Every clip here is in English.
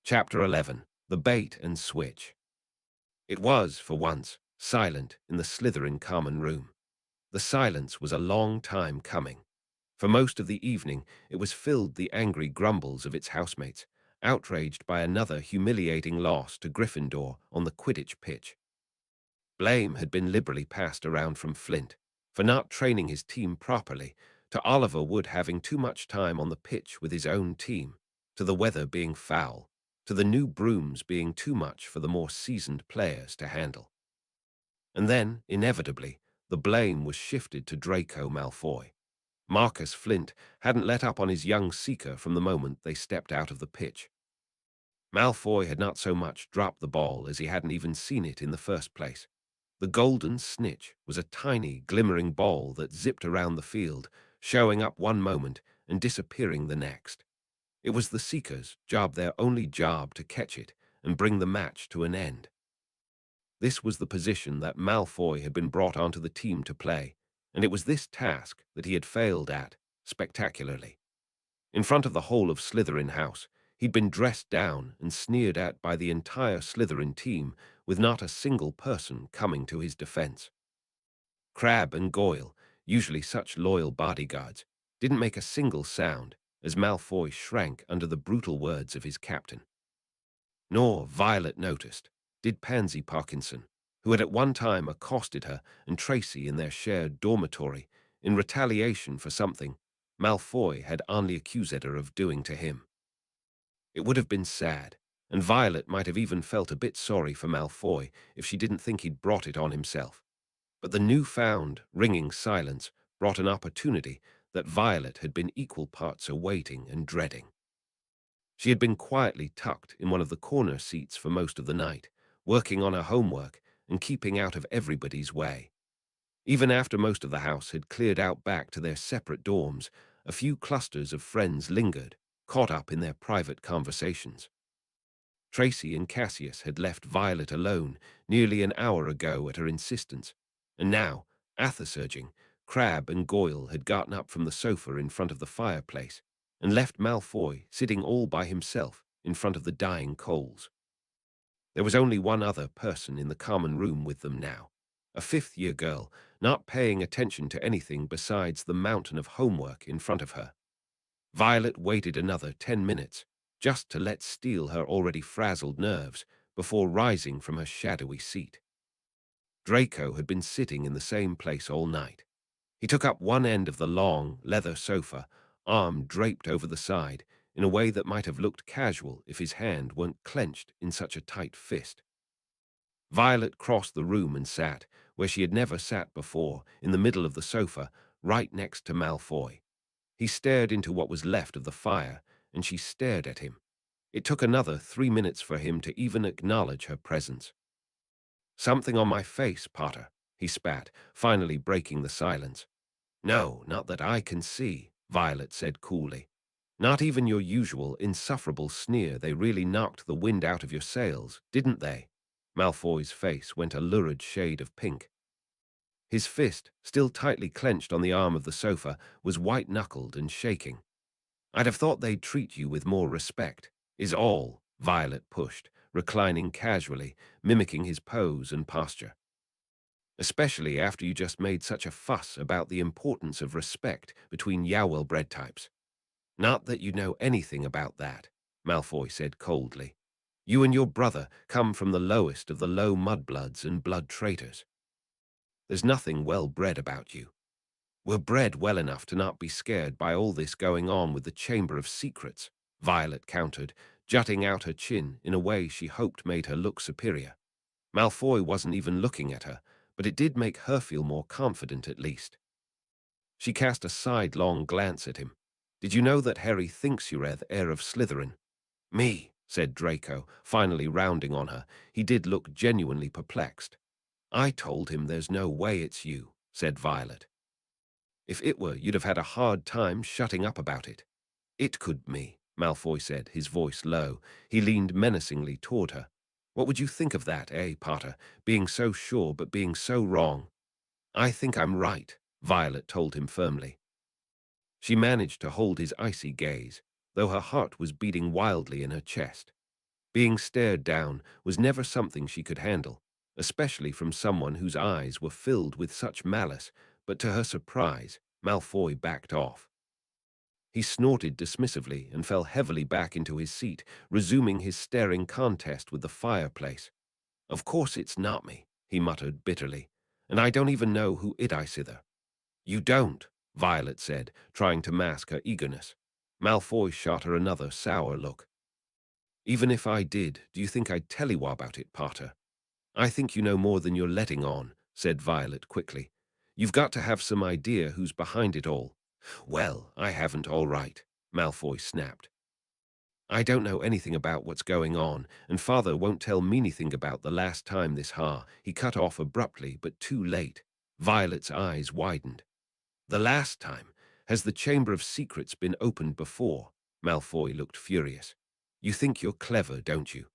Chapter 11. The Bait and Switch. It was, for once, silent in the Slytherin common room. The silence was a long time coming. For most of the evening, it was filled the angry grumbles of its housemates, outraged by another humiliating loss to Gryffindor on the Quidditch pitch. Blame had been liberally passed around from Flint for not training his team properly, to Oliver Wood having too much time on the pitch with his own team, to the weather being foul, to the new brooms being too much for the more seasoned players to handle. And then, inevitably, the blame was shifted to Draco Malfoy. Marcus Flint hadn't let up on his young seeker from the moment they stepped out of the pitch. Malfoy had not so much dropped the ball as he hadn't even seen it in the first place. The golden snitch was a tiny, glimmering ball that zipped around the field, showing up one moment and disappearing the next. It was the Seeker's job, their only job, to catch it and bring the match to an end. This was the position that Malfoy had been brought onto the team to play, and it was this task that he had failed at spectacularly. In front of the whole of Slytherin House, he'd been dressed down and sneered at by the entire Slytherin team, with not a single person coming to his defense. Crabbe and Goyle, usually such loyal bodyguards, didn't make a single sound as Malfoy shrank under the brutal words of his captain. Nor, Violet noticed, did Pansy Parkinson, who had at one time accosted her and Tracy in their shared dormitory in retaliation for something Malfoy had only accused her of doing to him. It would have been sad, and Violet might have even felt a bit sorry for Malfoy if she didn't think he'd brought it on himself. But the newfound, ringing silence brought an opportunity that Violet had been equal parts awaiting and dreading. She had been quietly tucked in one of the corner seats for most of the night, working on her homework and keeping out of everybody's way. Even after most of the house had cleared out back to their separate dorms, a few clusters of friends lingered, caught up in their private conversations. Tracy and Cassius had left Violet alone nearly an hour ago at her insistence, and now, athesurging, Crabbe and Goyle had gotten up from the sofa in front of the fireplace and left Malfoy sitting all by himself in front of the dying coals. There was only one other person in the common room with them now, a fifth-year girl, not paying attention to anything besides the mountain of homework in front of her. Violet waited another 10 minutes, just to let steel her already frazzled nerves before rising from her shadowy seat. Draco had been sitting in the same place all night. He took up one end of the long, leather sofa, arm draped over the side, in a way that might have looked casual if his hand weren't clenched in such a tight fist. Violet crossed the room and sat, where she had never sat before, in the middle of the sofa, right next to Malfoy. He stared into what was left of the fire, and she stared at him. It took another 3 minutes for him to even acknowledge her presence. "Something on my face, Potter," he spat, finally breaking the silence. "No, not that I can see," Violet said coolly. "Not even your usual insufferable sneer. They really knocked the wind out of your sails, didn't they?" Malfoy's face went a lurid shade of pink. His fist, still tightly clenched on the arm of the sofa, was white-knuckled and shaking. "I'd have thought they'd treat you with more respect, is all," Violet pushed, reclining casually, mimicking his pose and posture. "Especially after you just made such a fuss about the importance of respect between Yowell-bred types. Not that you know anything about that," Malfoy said coldly. "You and your brother come from the lowest of the low mudbloods and blood traitors. There's nothing well-bred about you. We're bred well enough to not be scared by all this going on with the Chamber of Secrets," Violet countered, jutting out her chin in a way she hoped made her look superior. Malfoy wasn't even looking at her, but it did make her feel more confident at least. She cast a sidelong glance at him. "Did you know that Harry thinks you're the heir of Slytherin?" "Me," said Draco, finally rounding on her. He did look genuinely perplexed. "I told him there's no way it's you," said Violet. "If it were, you'd have had a hard time shutting up about it." "It could be," Malfoy said, his voice low. He leaned menacingly toward her. "What would you think of that, Potter? Being so sure but being so wrong?" "I think I'm right," Violet told him firmly. She managed to hold his icy gaze, though her heart was beating wildly in her chest. Being stared down was never something she could handle, especially from someone whose eyes were filled with such malice, but to her surprise, Malfoy backed off. He snorted dismissively and fell heavily back into his seat, resuming his staring contest with the fireplace. "Of course it's not me," he muttered bitterly, "and I don't even know who it is either." "You don't," Violet said, trying to mask her eagerness. Malfoy shot her another sour look. "Even if I did, do you think I'd tell you about it, Potter?" "I think you know more than you're letting on," said Violet quickly. "You've got to have some idea who's behind it all." "Well, I haven't, all right," Malfoy snapped. "I don't know anything about what's going on, and Father won't tell me anything about the last time this He cut off abruptly, but too late. Violet's eyes widened. "The last time? Has the Chamber of Secrets been opened before?" Malfoy looked furious. "You think you're clever, don't you?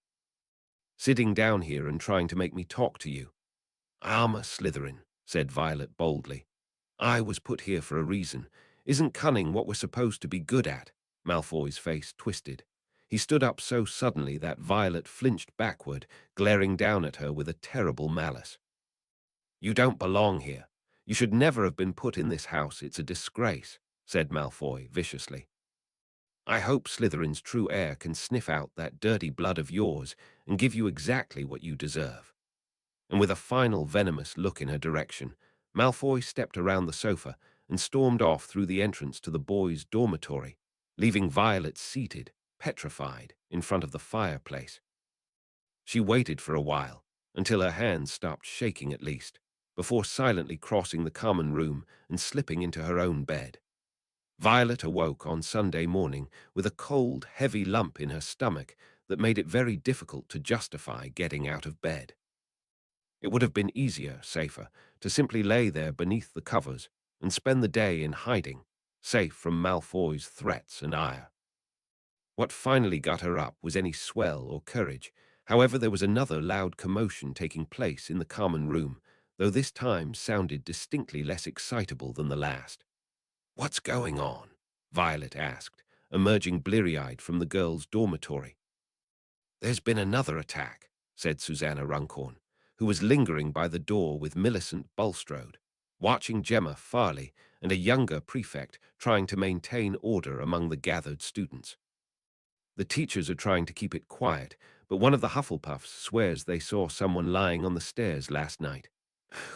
Sitting down here and trying to make me talk to you." "I'm a Slytherin," said Violet boldly. "I was put here for a reason. Isn't cunning what we're supposed to be good at?" Malfoy's face twisted. He stood up so suddenly that Violet flinched backward, glaring down at her with a terrible malice. "You don't belong here. You should never have been put in this house. It's a disgrace," said Malfoy viciously. "I hope Slytherin's true heir can sniff out that dirty blood of yours and give you exactly what you deserve." And with a final venomous look in her direction, Malfoy stepped around the sofa and stormed off through the entrance to the boys' dormitory, leaving Violet seated, petrified, in front of the fireplace. She waited for a while, until her hands stopped shaking at least, before silently crossing the common room and slipping into her own bed. Violet awoke on Sunday morning with a cold, heavy lump in her stomach that made it very difficult to justify getting out of bed. It would have been easier, safer, to simply lay there beneath the covers and spend the day in hiding, safe from Malfoy's threats and ire. What finally got her up was any swell or courage. However, there was another loud commotion taking place in the common room, though this time sounded distinctly less excitable than the last. "What's going on?" Violet asked, emerging bleary-eyed from the girls' dormitory. "There's been another attack," said Susanna Runcorn, who was lingering by the door with Millicent Bulstrode, watching Gemma Farley and a younger prefect trying to maintain order among the gathered students. "The teachers are trying to keep it quiet, but one of the Hufflepuffs swears they saw someone lying on the stairs last night."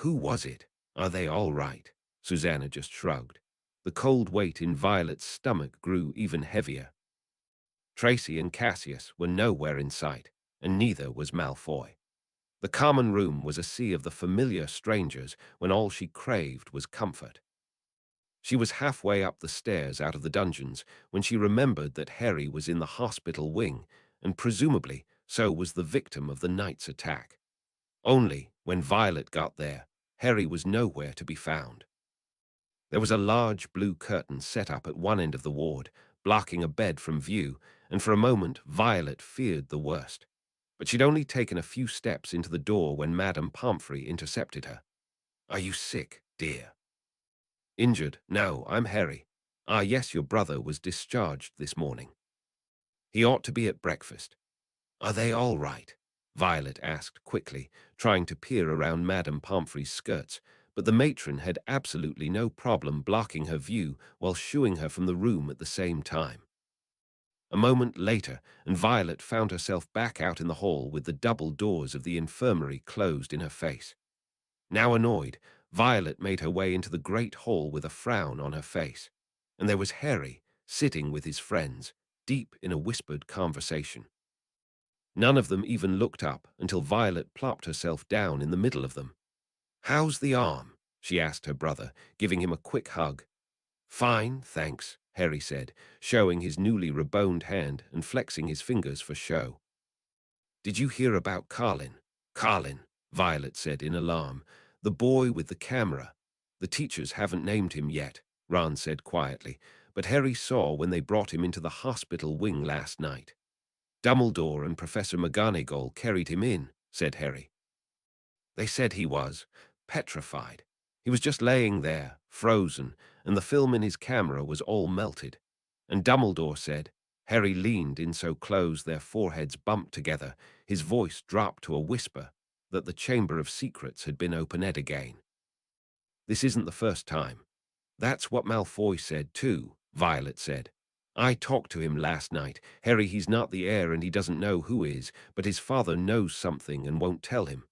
"Who was it? Are they all right?" Susanna just shrugged. The cold weight in Violet's stomach grew even heavier. Tracy and Cassius were nowhere in sight, and neither was Malfoy. The common room was a sea of the familiar strangers when all she craved was comfort. She was halfway up the stairs out of the dungeons when she remembered that Harry was in the hospital wing, and presumably so was the victim of the night's attack. Only, when Violet got there, Harry was nowhere to be found. There was a large blue curtain set up at one end of the ward, blocking a bed from view, and for a moment Violet feared the worst. But she'd only taken a few steps into the door when Madame Pomfrey intercepted her. "Are you sick, dear?" "Injured? No, I'm Harry. Ah, yes, your brother was discharged this morning. He ought to be at breakfast." "Are they all right?" Violet asked quickly, trying to peer around Madame Pomfrey's skirts, but the matron had absolutely no problem blocking her view while shooing her from the room at the same time. A moment later, and Violet found herself back out in the hall with the double doors of the infirmary closed in her face. Now annoyed, Violet made her way into the great hall with a frown on her face, and there was Harry sitting with his friends, deep in a whispered conversation. None of them even looked up until Violet plopped herself down in the middle of them. "How's the arm?" she asked her brother, giving him a quick hug. "Fine, thanks," Harry said, showing his newly reboned hand and flexing his fingers for show. "Did you hear about Carlin?" "Carlin," Violet said in alarm. "The boy with the camera. The teachers haven't named him yet," Ron said quietly, but Harry saw when they brought him into the hospital wing last night. "Dumbledore and Professor McGonagall carried him in," said Harry. "They said he was petrified. He was just laying there, frozen, and the film in his camera was all melted. And Dumbledore said, Harry leaned in so close their foreheads bumped together, his voice dropped to a whisper, that the Chamber of Secrets had been opened again. "This isn't the first time. That's what Malfoy said too," Violet said. "I talked to him last night. Harry, he's not the heir and he doesn't know who is, but his father knows something and won't tell him."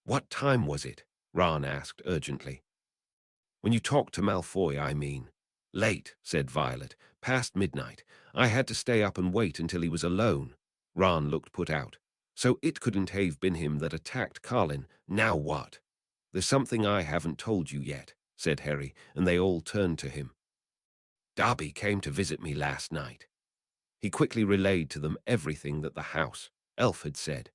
"What time was it?" Ron asked urgently. "When you talked to Malfoy, I mean." "Late," said Violet. "Past midnight. I had to stay up and wait until he was alone." Ron looked put out. "So it couldn't have been him that attacked Colin. Now what?" "There's something I haven't told you yet," said Harry, and they all turned to him. "Darby came to visit me last night." He quickly relayed to them everything that the house elf had said.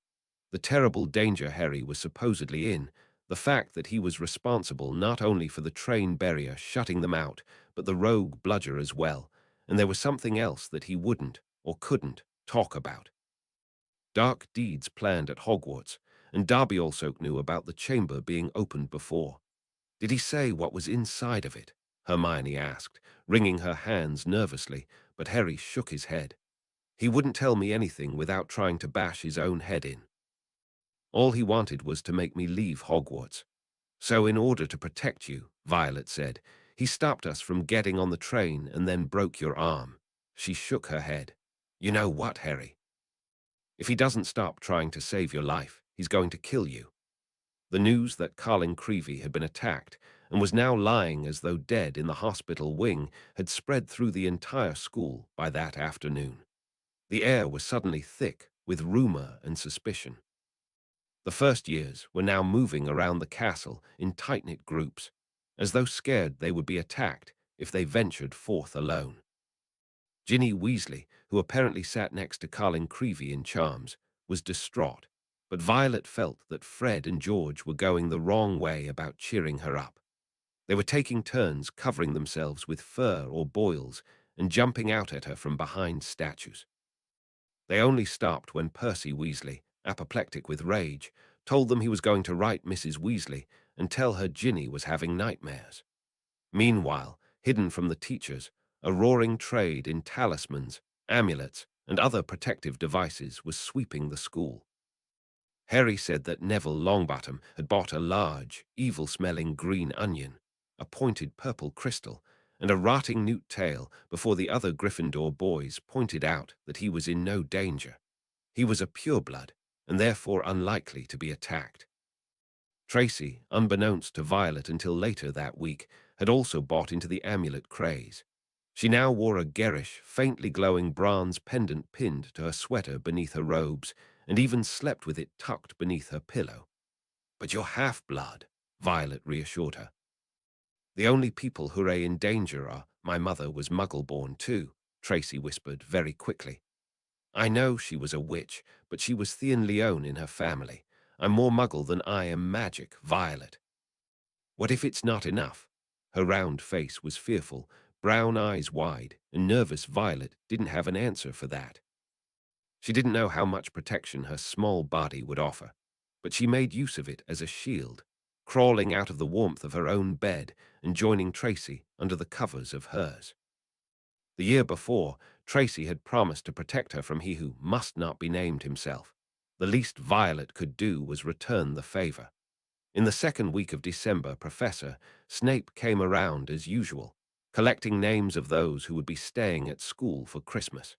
The terrible danger Harry was supposedly in, the fact that he was responsible not only for the train barrier shutting them out, but the rogue bludger as well, and there was something else that he wouldn't or couldn't talk about. Dark deeds planned at Hogwarts, and Darby also knew about the chamber being opened before. "Did he say what was inside of it?" Hermione asked, wringing her hands nervously, but Harry shook his head. "He wouldn't tell me anything without trying to bash his own head in. All he wanted was to make me leave Hogwarts. So in order to protect you," Violet said, "he stopped us from getting on the train and then broke your arm." She shook her head. "You know what, Harry? If he doesn't stop trying to save your life, he's going to kill you." The news that Colin Creevey had been attacked and was now lying as though dead in the hospital wing had spread through the entire school by that afternoon. The air was suddenly thick with rumor and suspicion. The first years were now moving around the castle in tight-knit groups, as though scared they would be attacked if they ventured forth alone. Ginny Weasley, who apparently sat next to Colin Creevey in charms, was distraught, but Violet felt that Fred and George were going the wrong way about cheering her up. They were taking turns covering themselves with fur or boils and jumping out at her from behind statues. They only stopped when Percy Weasley, apoplectic with rage, told them he was going to write Mrs. Weasley and tell her Ginny was having nightmares. Meanwhile, hidden from the teachers, a roaring trade in talismans, amulets, and other protective devices was sweeping the school. Harry said that Neville Longbottom had bought a large, evil-smelling green onion, a pointed purple crystal, and a rotting newt tail before the other Gryffindor boys pointed out that he was in no danger. He was a pureblood, and therefore unlikely to be attacked. Tracy, unbeknownst to Violet until later that week, had also bought into the amulet craze. She now wore a garish, faintly glowing bronze pendant pinned to her sweater beneath her robes, and even slept with it tucked beneath her pillow. "But you're half-blood," Violet reassured her. "The only people who are in danger are, my mother was Muggle-born too," Tracy whispered very quickly. "I know she was a witch, but she was Thean Leone in her family. I'm more Muggle than I am magic, Violet." "What if it's not enough?" Her round face was fearful, brown eyes wide, and nervous Violet didn't have an answer for that. She didn't know how much protection her small body would offer, but she made use of it as a shield, crawling out of the warmth of her own bed and joining Tracy under the covers of hers. The year before, Tracy had promised to protect her from he who must not be named himself. The least Violet could do was return the favor. In the second week of December, Professor Snape came around as usual, collecting names of those who would be staying at school for Christmas.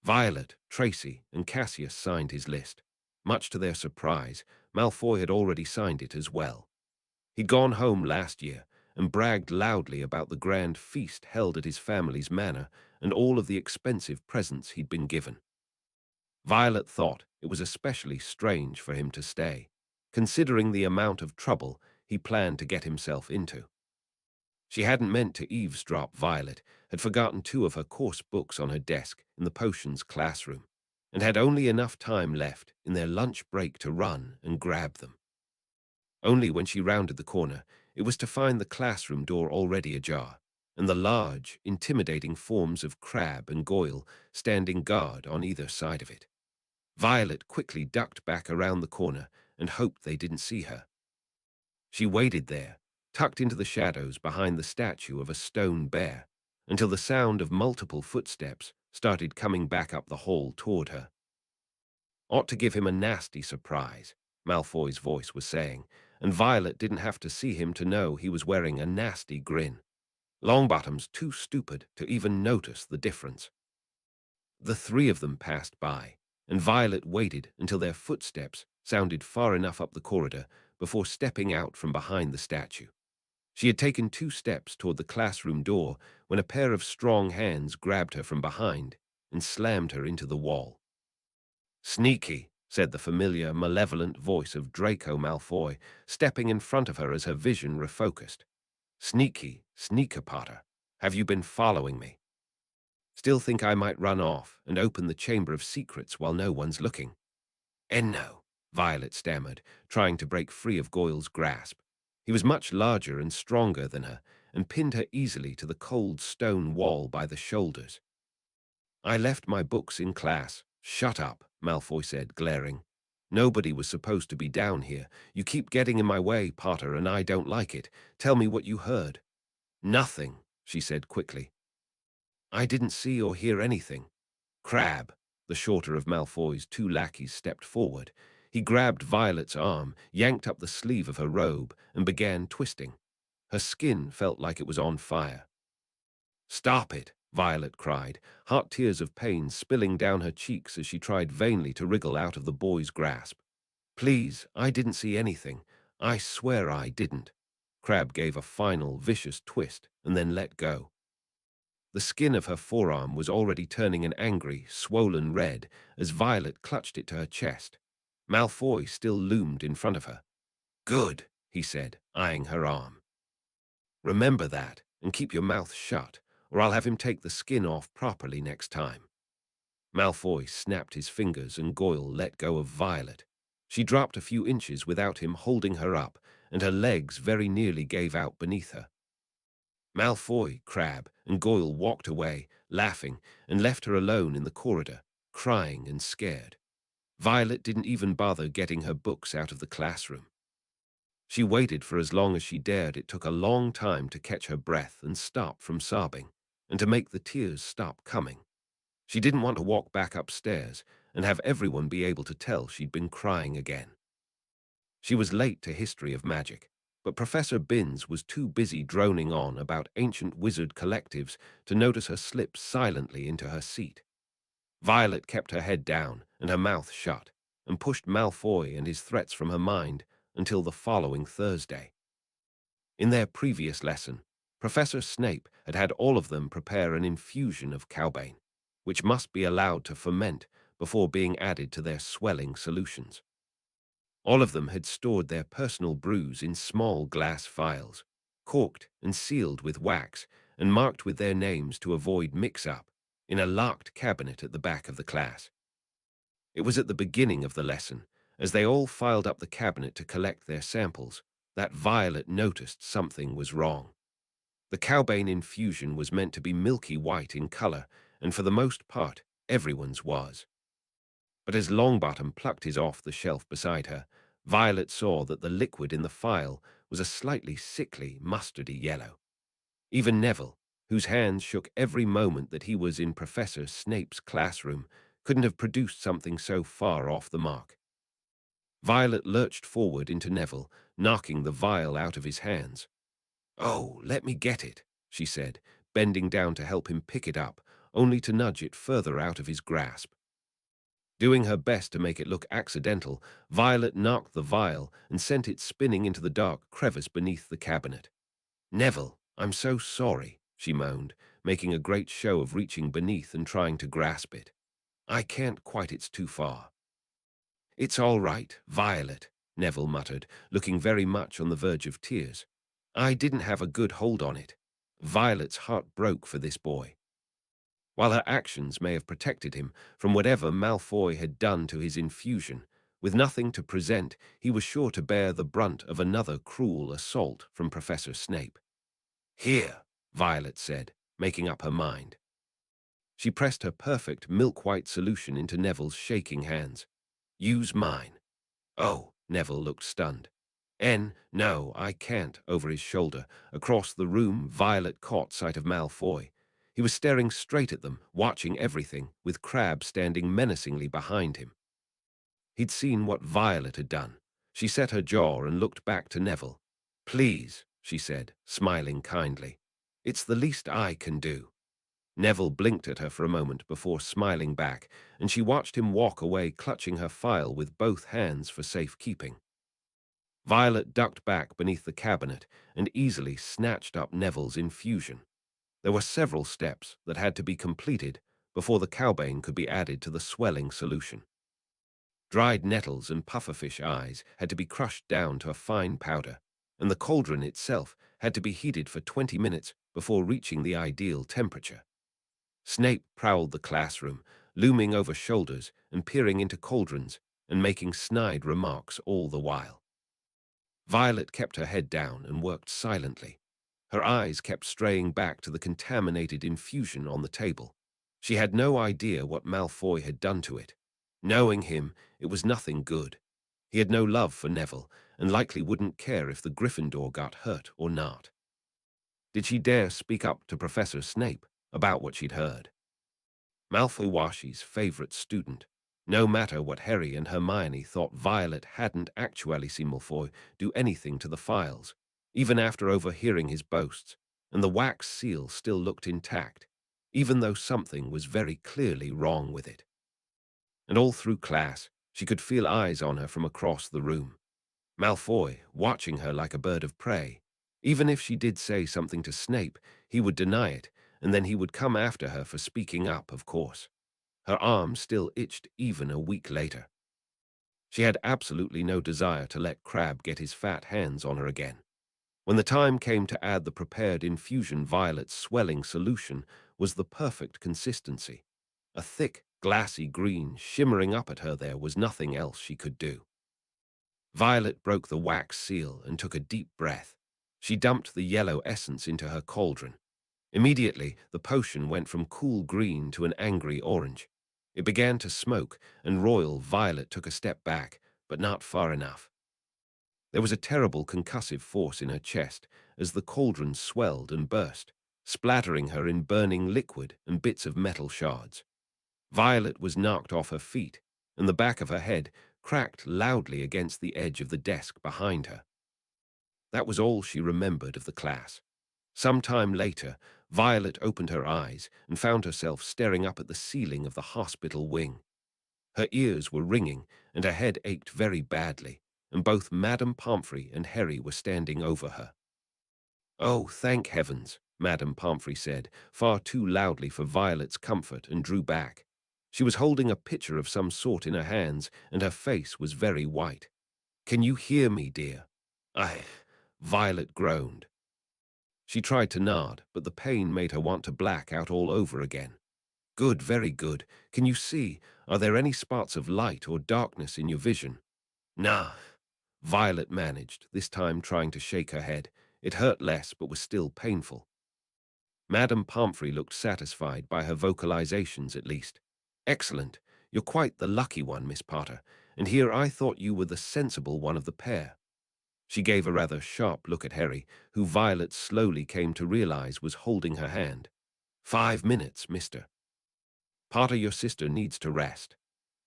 Violet, Tracy, and Cassius signed his list. Much to their surprise, Malfoy had already signed it as well. He'd gone home last year and bragged loudly about the grand feast held at his family's manor and all of the expensive presents he'd been given. Violet thought it was especially strange for him to stay, considering the amount of trouble he planned to get himself into. She hadn't meant to eavesdrop. Violet had forgotten two of her course books on her desk in the potions classroom, and had only enough time left in their lunch break to run and grab them. Only when she rounded the corner, it was to find the classroom door already ajar, and the large, intimidating forms of Crabbe and Goyle standing guard on either side of it. Violet quickly ducked back around the corner and hoped they didn't see her. She waited there, tucked into the shadows behind the statue of a stone bear, until the sound of multiple footsteps started coming back up the hall toward her. Ought to give him a nasty surprise, Malfoy's voice was saying, and Violet didn't have to see him to know he was wearing a nasty grin. Longbottom's too stupid to even notice the difference. The three of them passed by, and Violet waited until their footsteps sounded far enough up the corridor before stepping out from behind the statue. She had taken 2 steps toward the classroom door when a pair of strong hands grabbed her from behind and slammed her into the wall. "Sneaky," said the familiar, malevolent voice of Draco Malfoy, stepping in front of her as her vision refocused. "Sneaky, Sneaker Potter, have you been following me? Still think I might run off and open the Chamber of Secrets while no one's looking?" "No," Violet stammered, trying to break free of Goyle's grasp. He was much larger and stronger than her, and pinned her easily to the cold stone wall by the shoulders. "I left my books in class." "Shut up," Malfoy said, glaring. "Nobody was supposed to be down here. You keep getting in my way, Potter, and I don't like it. Tell me what you heard." "Nothing," she said quickly. "I didn't see or hear anything." Crabbe, the shorter of Malfoy's 2 lackeys, stepped forward. He grabbed Violet's arm, yanked up the sleeve of her robe, and began twisting. Her skin felt like it was on fire. "Stop it," Violet cried, hot tears of pain spilling down her cheeks as she tried vainly to wriggle out of the boy's grasp. "Please, I didn't see anything. I swear I didn't." Crabbe gave a final, vicious twist and then let go. The skin of her forearm was already turning an angry, swollen red as Violet clutched it to her chest. Malfoy still loomed in front of her. "Good," he said, eyeing her arm. "Remember that, and keep your mouth shut, or I'll have him take the skin off properly next time." Malfoy snapped his fingers and Goyle let go of Violet. She dropped a few inches without him holding her up, and her legs very nearly gave out beneath her. Malfoy, Crabbe, and Goyle walked away, laughing, and left her alone in the corridor, crying and scared. Violet didn't even bother getting her books out of the classroom. She waited for as long as she dared. It took a long time to catch her breath and stop from sobbing, and to make the tears stop coming. She didn't want to walk back upstairs and have everyone be able to tell she'd been crying again. She was late to History of Magic, but Professor Binns was too busy droning on about ancient wizard collectives to notice her slip silently into her seat. Violet kept her head down and her mouth shut, and pushed Malfoy and his threats from her mind until the following Thursday. In their previous lesson, Professor Snape had had all of them prepare an infusion of cowbane, which must be allowed to ferment before being added to their swelling solutions. All of them had stored their personal brews in small glass vials, corked and sealed with wax, and marked with their names to avoid mix-up, in a locked cabinet at the back of the class. It was at the beginning of the lesson, as they all filed up the cabinet to collect their samples, that Violet noticed something was wrong. The cowbane infusion was meant to be milky white in color, and for the most part, everyone's was. But as Longbottom plucked his off the shelf beside her, Violet saw that the liquid in the phial was a slightly sickly, mustardy yellow. Even Neville, whose hands shook every moment that he was in Professor Snape's classroom, couldn't have produced something so far off the mark. Violet lurched forward into Neville, knocking the vial out of his hands. "Oh, let me get it," she said, bending down to help him pick it up, only to nudge it further out of his grasp. Doing her best to make it look accidental, Violet knocked the vial and sent it spinning into the dark crevice beneath the cabinet. "Neville, I'm so sorry," she moaned, making a great show of reaching beneath and trying to grasp it. "I can't quite, it's too far." "It's all right, Violet," Neville muttered, looking very much on the verge of tears. "I didn't have a good hold on it." Violet's heart broke for this boy. While her actions may have protected him from whatever Malfoy had done to his infusion, with nothing to present, he was sure to bear the brunt of another cruel assault from Professor Snape. "Here," Violet said, making up her mind. She pressed her perfect milk-white solution into Neville's shaking hands. "Use mine." "Oh," Neville looked stunned. No, I can't," over his shoulder. Across the room, Violet caught sight of Malfoy. He was staring straight at them, watching everything, with Crabbe standing menacingly behind him. He'd seen what Violet had done. She set her jaw and looked back to Neville. "Please," she said, smiling kindly. "It's the least I can do." Neville blinked at her for a moment before smiling back, and she watched him walk away, clutching her file with both hands for safekeeping. Violet ducked back beneath the cabinet and easily snatched up Neville's infusion. There were several steps that had to be completed before the cowbane could be added to the swelling solution. Dried nettles and pufferfish eyes had to be crushed down to a fine powder, and the cauldron itself had to be heated for 20 minutes before reaching the ideal temperature. Snape prowled the classroom, looming over shoulders and peering into cauldrons and making snide remarks all the while. Violet kept her head down and worked silently. Her eyes kept straying back to the contaminated infusion on the table. She had no idea what Malfoy had done to it. Knowing him, it was nothing good. He had no love for Neville, and likely wouldn't care if the Gryffindor got hurt or not. Did she dare speak up to Professor Snape about what she'd heard? Malfoy Washi's favorite student. No matter what Harry and Hermione thought, Violet hadn't actually seen Malfoy do anything to the files, even after overhearing his boasts, and the wax seal still looked intact, even though something was very clearly wrong with it. And all through class, she could feel eyes on her from across the room. Malfoy, watching her like a bird of prey. Even if she did say something to Snape, he would deny it, and then he would come after her for speaking up, of course. Her arm still itched even a week later. She had absolutely no desire to let Crabbe get his fat hands on her again. When the time came to add the prepared infusion, Violet's swelling solution was the perfect consistency. A thick, glassy green shimmering up at her. There was nothing else she could do. Violet broke the wax seal and took a deep breath. She dumped the yellow essence into her cauldron. Immediately, the potion went from cool green to an angry orange. It began to smoke, and Royal Violet took a step back, but not far enough. There was a terrible concussive force in her chest as the cauldron swelled and burst, splattering her in burning liquid and bits of metal shards. Violet was knocked off her feet, and the back of her head cracked loudly against the edge of the desk behind her. That was all she remembered of the class. Some time later, Violet opened her eyes and found herself staring up at the ceiling of the hospital wing. Her ears were ringing and her head ached very badly, and both Madame Pomfrey and Harry were standing over her. "Oh, thank heavens," Madame Pomfrey said, far too loudly for Violet's comfort, and drew back. She was holding a pitcher of some sort in her hands, and her face was very white. "Can you hear me, dear?" Violet groaned. She tried to nod, but the pain made her want to black out all over again. "Good, very good. Can you see? Are there any spots of light or darkness in your vision?" "Nah," Violet managed, this time trying to shake her head. It hurt less, but was still painful. Madame Pomfrey looked satisfied by her vocalizations, at least. "Excellent. You're quite the lucky one, Miss Potter, and here I thought you were the sensible one of the pair." She gave a rather sharp look at Harry, who Violet slowly came to realize was holding her hand. 5 minutes, mister. Potter, your sister needs to rest."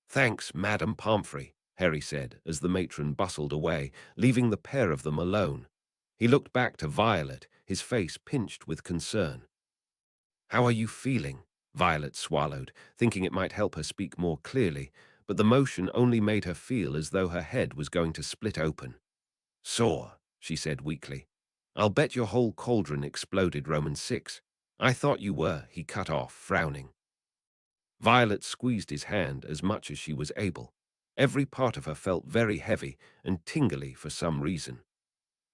"Thanks, Madame Pomfrey," Harry said, as the matron bustled away, leaving the pair of them alone. He looked back to Violet, his face pinched with concern. "How are you feeling?" Violet swallowed, thinking it might help her speak more clearly, but the motion only made her feel as though her head was going to split open. "Sore," she said weakly. "I'll bet your whole cauldron exploded, Roman 6. I thought you were," he cut off, frowning. Violet squeezed his hand as much as she was able. Every part of her felt very heavy and tingly for some reason.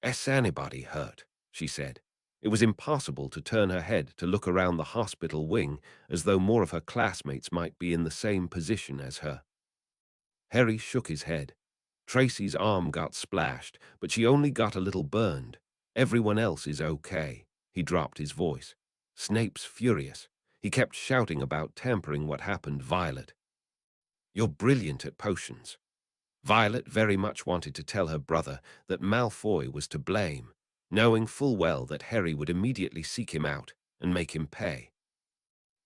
"Is anybody hurt?" she said. It was impossible to turn her head to look around the hospital wing, as though more of her classmates might be in the same position as her. Harry shook his head. Tracy's arm got splashed, but she only got a little burned. "Everyone else is okay." He dropped his voice. "Snape's furious. He kept shouting about tampering. What happened, Violet?" "You're brilliant at potions." Violet very much wanted to tell her brother that Malfoy was to blame, knowing full well that Harry would immediately seek him out and make him pay.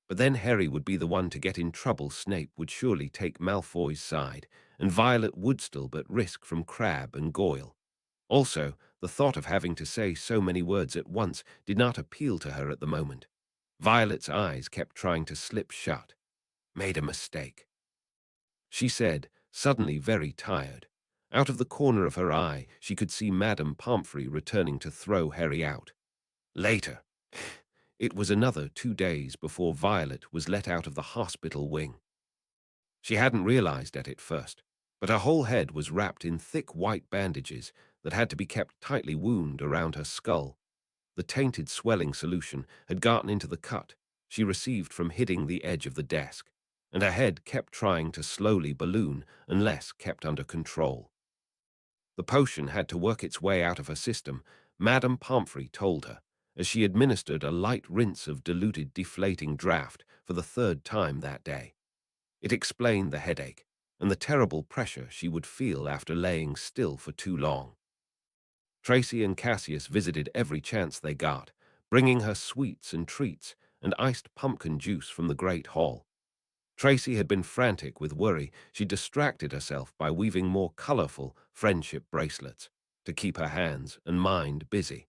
But then Harry would be the one to get in trouble. Snape would surely take Malfoy's side, and Violet would still but risk from Crabbe and Goyle. Also, the thought of having to say so many words at once did not appeal to her at the moment. Violet's eyes kept trying to slip shut. Made a mistake, she said, suddenly very tired. Out of the corner of her eye, she could see Madame Pomfrey returning to throw Harry out. Later. It was another 2 days before Violet was let out of the hospital wing. She hadn't realized it at first, but her whole head was wrapped in thick white bandages that had to be kept tightly wound around her skull. The tainted swelling solution had gotten into the cut she received from hitting the edge of the desk, and her head kept trying to slowly balloon unless kept under control. The potion had to work its way out of her system, Madame Pomfrey told her, as she administered a light rinse of diluted deflating draught for the 3rd time that day. It explained the headache and the terrible pressure she would feel after laying still for too long. Tracy and Cassius visited every chance they got, bringing her sweets and treats and iced pumpkin juice from the great hall. Tracy had been frantic with worry. She distracted herself by weaving more colorful friendship bracelets to keep her hands and mind busy.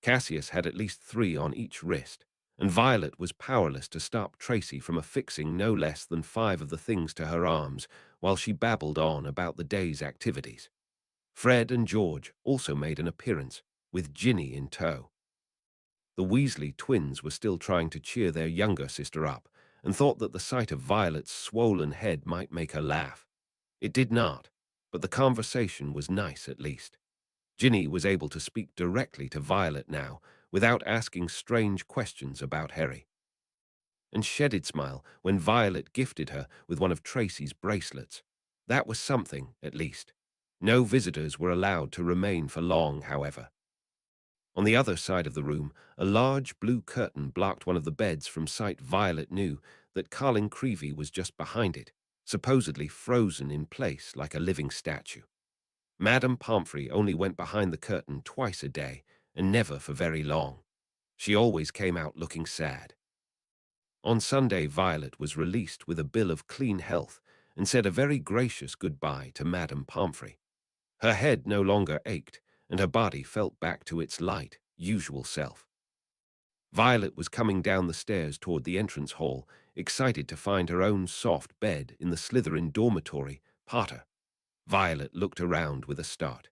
Cassius had at least 3 on each wrist, and Violet was powerless to stop Tracy from affixing no less than 5 of the things to her arms while she babbled on about the day's activities. Fred and George also made an appearance, with Ginny in tow. The Weasley twins were still trying to cheer their younger sister up, and thought that the sight of Violet's swollen head might make her laugh. It did not, but the conversation was nice at least. Ginny was able to speak directly to Violet now, without asking strange questions about Harry. And she did smile when Violet gifted her with one of Tracy's bracelets. That was something, at least. No visitors were allowed to remain for long, however. On the other side of the room, a large blue curtain blocked one of the beds from sight. Violet knew that Colin Creevey was just behind it, supposedly frozen in place like a living statue. Madame Pomfrey only went behind the curtain twice a day, and never for very long. She always came out looking sad. On Sunday, Violet was released with a bill of clean health and said a very gracious goodbye to Madame Pomfrey. Her head no longer ached, and her body felt back to its light, usual self. Violet was coming down the stairs toward the entrance hall, excited to find her own soft bed in the Slytherin dormitory. Potter. Violet looked around with a start.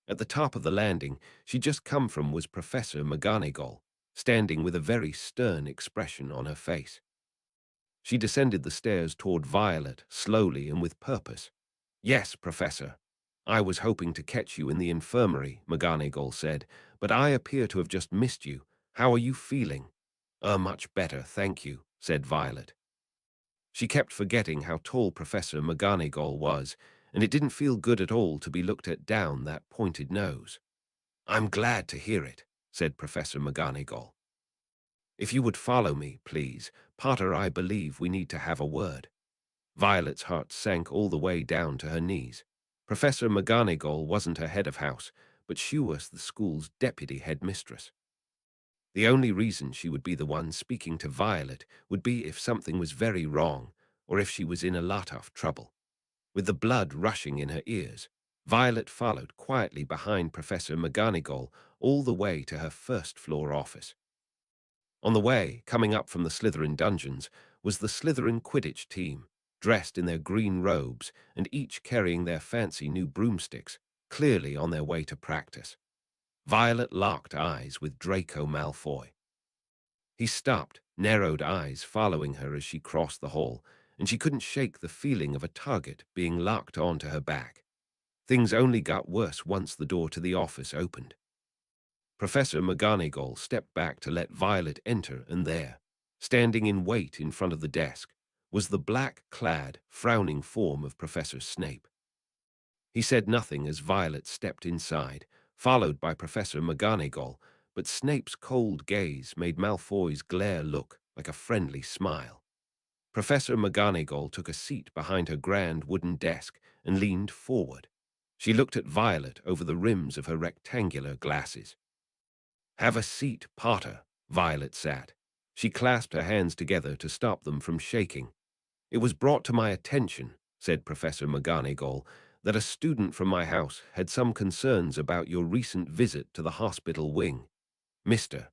At the top of the landing she'd just come from was Professor McGonagall, standing with a very stern expression on her face. She descended the stairs toward Violet, slowly and with purpose. "Yes, Professor. I was hoping to catch you in the infirmary," McGonagall said, "but I appear to have just missed you. How are you feeling?" Much better, thank you," said Violet. She kept forgetting how tall Professor McGonagall was, and it didn't feel good at all to be looked at down that pointed nose. "I'm glad to hear it," said Professor McGonagall. "If you would follow me, please, Potter, I believe we need to have a word." Violet's heart sank all the way down to her knees. Professor McGonagall wasn't her head of house, but she was the school's deputy headmistress. The only reason she would be the one speaking to Violet would be if something was very wrong, or if she was in a lot of trouble. With the blood rushing in her ears, Violet followed quietly behind Professor McGonagall all the way to her first-floor office. On the way, coming up from the Slytherin dungeons, was the Slytherin Quidditch team, dressed in their green robes and each carrying their fancy new broomsticks, clearly on their way to practice. Violet locked eyes with Draco Malfoy. He stopped, narrowed eyes following her as she crossed the hall, and she couldn't shake the feeling of a target being locked onto her back. Things only got worse once the door to the office opened. Professor McGonagall stepped back to let Violet enter, and there, standing in wait in front of the desk, was the black-clad, frowning form of Professor Snape. He said nothing as Violet stepped inside, followed by Professor McGonagall, but Snape's cold gaze made Malfoy's glare look like a friendly smile. Professor McGonagall took a seat behind her grand wooden desk and leaned forward. She looked at Violet over the rims of her rectangular glasses. "Have a seat, Potter," Violet sat. She clasped her hands together to stop them from shaking. "It was brought to my attention," said Professor McGonagall, "that a student from my house had some concerns about your recent visit to the hospital wing. Mr.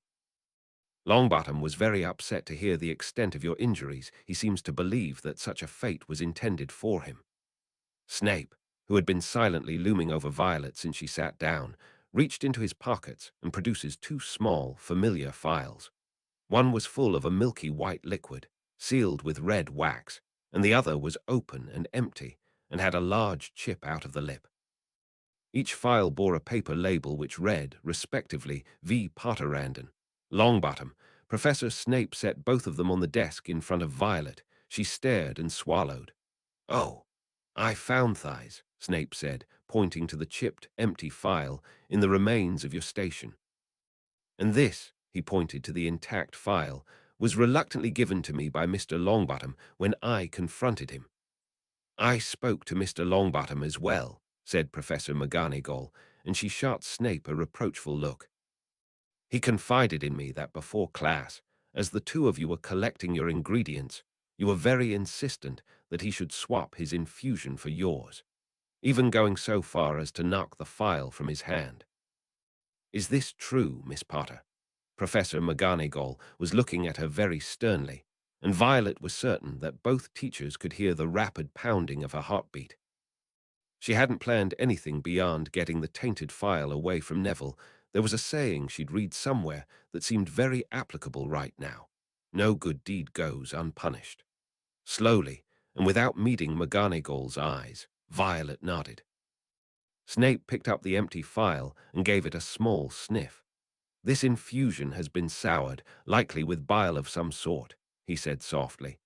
Longbottom was very upset to hear the extent of your injuries. He seems to believe that such a fate was intended for him." Snape, who had been silently looming over Violet since she sat down, reached into his pockets and produces two small, familiar phials. One was full of a milky white liquid, sealed with red wax, and the other was open and empty, and had a large chip out of the lip. Each phial bore a paper label which read, respectively, V. Potterandon, Longbottom. Professor Snape set both of them on the desk in front of Violet. She stared and swallowed. "Oh, I found thighs," Snape said, pointing to the chipped, empty phial in the remains of your station. "And this," he pointed to the intact phial, "was reluctantly given to me by Mr. Longbottom when I confronted him." "I spoke to Mr. Longbottom as well," said Professor McGonagall, and she shot Snape a reproachful look. "He confided in me that before class, as the two of you were collecting your ingredients, you were very insistent that he should swap his infusion for yours, even going so far as to knock the phial from his hand. Is this true, Miss Potter?" Professor McGonagall was looking at her very sternly, and Violet was certain that both teachers could hear the rapid pounding of her heartbeat. She hadn't planned anything beyond getting the tainted phial away from Neville. There was a saying she'd read somewhere that seemed very applicable right now. No good deed goes unpunished. Slowly, and without meeting McGonagall's eyes, Violet nodded. Snape picked up the empty phial and gave it a small sniff. "This infusion has been soured, likely with bile of some sort," he said softly.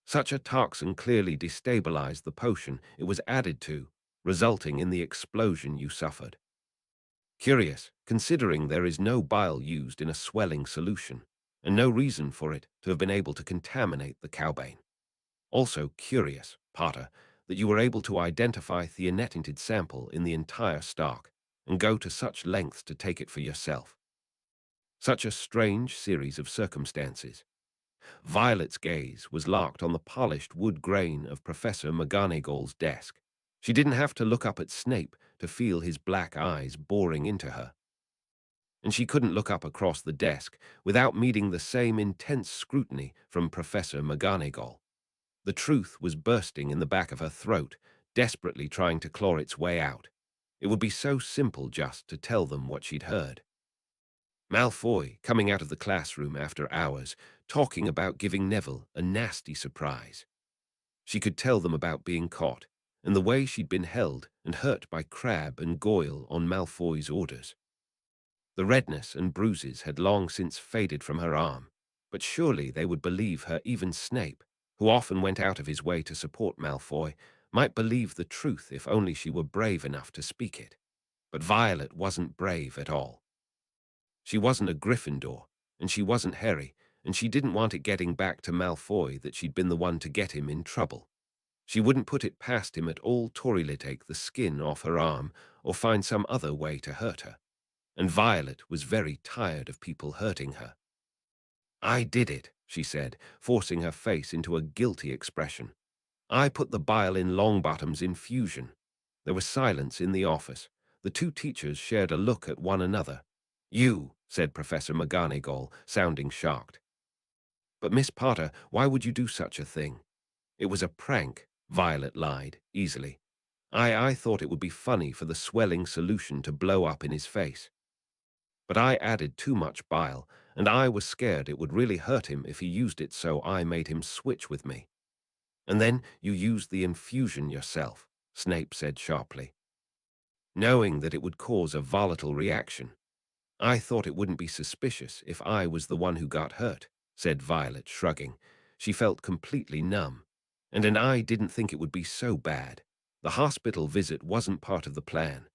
"Such a toxin clearly destabilized the potion it was added to, resulting in the explosion you suffered. Curious, considering there is no bile used in a swelling solution, and no reason for it to have been able to contaminate the cowbane. Also curious, Potter, that you were able to identify the tinted sample in the entire stock, and go to such lengths to take it for yourself. Such a strange series of circumstances." Violet's gaze was locked on the polished wood grain of Professor McGonagall's desk. She didn't have to look up at Snape to feel his black eyes boring into her. And she couldn't look up across the desk without meeting the same intense scrutiny from Professor McGonagall. The truth was bursting in the back of her throat, desperately trying to claw its way out. It would be so simple just to tell them what she'd heard. Malfoy, coming out of the classroom after hours, talking about giving Neville a nasty surprise. She could tell them about being caught, and the way she'd been held and hurt by Crabbe and Goyle on Malfoy's orders. The redness and bruises had long since faded from her arm, but surely they would believe her. Even Snape, who often went out of his way to support Malfoy, might believe the truth if only she were brave enough to speak it. But Violet wasn't brave at all. She wasn't a Gryffindor, and she wasn't Harry, and she didn't want it getting back to Malfoy that she'd been the one to get him in trouble. She wouldn't put it past him at all to take the skin off her arm or find some other way to hurt her. And Violet was very tired of people hurting her. "I did it," she said, forcing her face into a guilty expression. "I put the bile in Longbottom's infusion." There was silence in the office. The two teachers shared a look at one another. "You," said Professor McGonagall, sounding shocked. "But Miss Potter, why would you do such a thing?" "It was a prank," Violet lied, easily. I thought it would be funny for the swelling solution to blow up in his face. But I added too much bile, and I was scared it would really hurt him if he used it, so I made him switch with me." "And then you used the infusion yourself," Snape said sharply, "knowing that it would cause a volatile reaction." "I thought it wouldn't be suspicious if I was the one who got hurt," said Violet, shrugging. She felt completely numb. And I didn't think it would be so bad. The hospital visit wasn't part of the plan."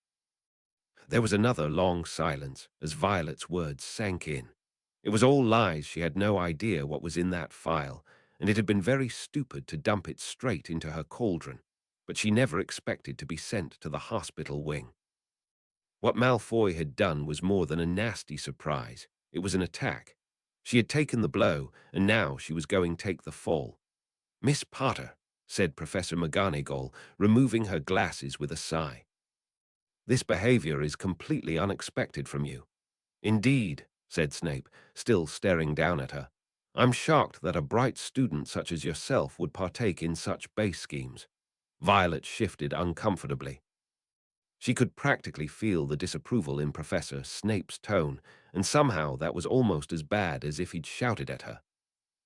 There was another long silence as Violet's words sank in. It was all lies. She had no idea what was in that phial, and it had been very stupid to dump it straight into her cauldron. But she never expected to be sent to the hospital wing. What Malfoy had done was more than a nasty surprise. It was an attack. She had taken the blow, and now she was going to take the fall. "Miss Potter," said Professor McGonagall, removing her glasses with a sigh. "This behavior is completely unexpected from you." "Indeed," said Snape, still staring down at her. "I'm shocked that a bright student such as yourself would partake in such base schemes." Violet shifted uncomfortably. She could practically feel the disapproval in Professor Snape's tone, and somehow that was almost as bad as if he'd shouted at her.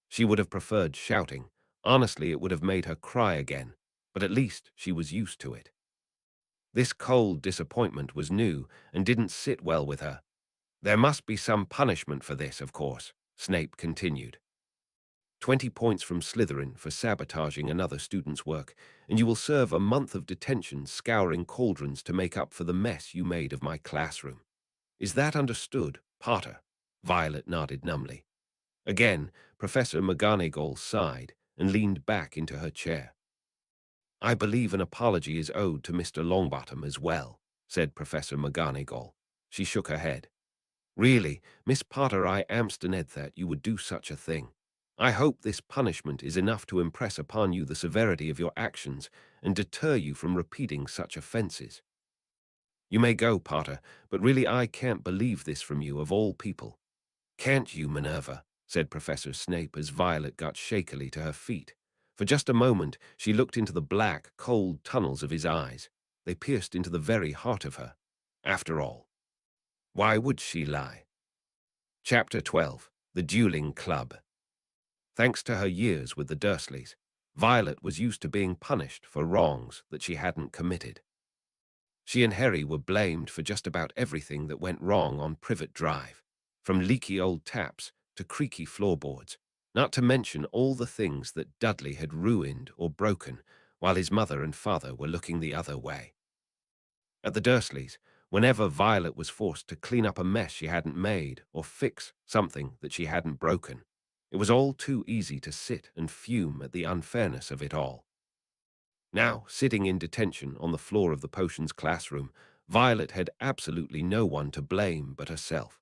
She would have preferred shouting. Honestly, it would have made her cry again, but at least she was used to it. This cold disappointment was new and didn't sit well with her. "There must be some punishment for this, of course," Snape continued. 20 points from Slytherin for sabotaging another student's work, and you will serve a month of detention scouring cauldrons to make up for the mess you made of my classroom. Is that understood, Potter?" Violet nodded numbly. Again, Professor McGonagall sighed and leaned back into her chair. "I believe an apology is owed to Mr. Longbottom as well," said Professor McGonagall. She shook her head. "Really, Miss Potter, I am astonished that you would do such a thing. I hope this punishment is enough to impress upon you the severity of your actions and deter you from repeating such offenses. You may go, Potter, but really I can't believe this from you of all people." "Can't you, Minerva?" said Professor Snape as Violet got shakily to her feet. For just a moment she looked into the black, cold tunnels of his eyes. They pierced into the very heart of her. After all, why would she lie? Chapter 12. The Dueling Club. Thanks to her years with the Dursleys, Violet was used to being punished for wrongs that she hadn't committed. She and Harry were blamed for just about everything that went wrong on Privet Drive, from leaky old taps to creaky floorboards, not to mention all the things that Dudley had ruined or broken while his mother and father were looking the other way. At the Dursleys, whenever Violet was forced to clean up a mess she hadn't made or fix something that she hadn't broken, it was all too easy to sit and fume at the unfairness of it all. Now, sitting in detention on the floor of the potions classroom, Violet had absolutely no one to blame but herself.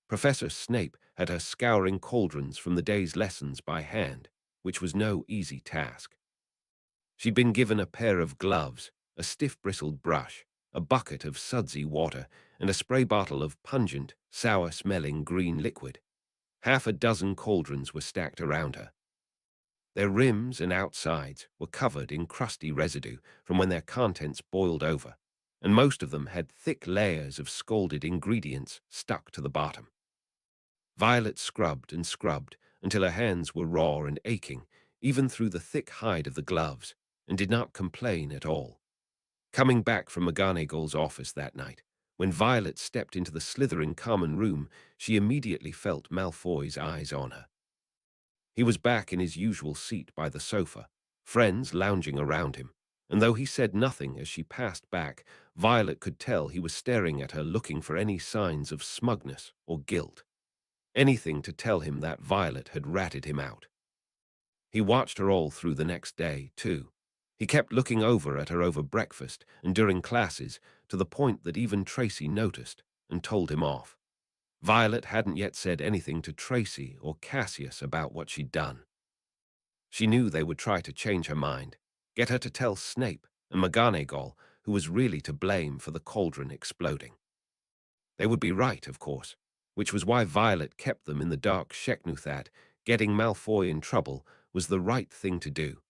Professor Snape had her scouring cauldrons from the day's lessons by hand, which was no easy task. She'd been given a pair of gloves, a stiff-bristled brush, a bucket of sudsy water, and a spray bottle of pungent, sour-smelling green liquid. Half a dozen cauldrons were stacked around her. Their rims and outsides were covered in crusty residue from when their contents boiled over, and most of them had thick layers of scalded ingredients stuck to the bottom. Violet scrubbed and scrubbed until her hands were raw and aching, even through the thick hide of the gloves, and did not complain at all. Coming back from McGonagall's office that night, when Violet stepped into the Slytherin common room, she immediately felt Malfoy's eyes on her. He was back in his usual seat by the sofa, friends lounging around him, and though he said nothing as she passed back, Violet could tell he was staring at her looking for any signs of smugness or guilt. Anything to tell him that Violet had ratted him out. He watched her all through the next day, too. He kept looking over at her over breakfast and during classes, to the point that even Tracy noticed and told him off. Violet hadn't yet said anything to Tracy or Cassius about what she'd done. She knew they would try to change her mind, get her to tell Snape and McGonagall who was really to blame for the cauldron exploding. They would be right, of course, which was why Violet kept them in the dark Sheknu that getting Malfoy in trouble was the right thing to do,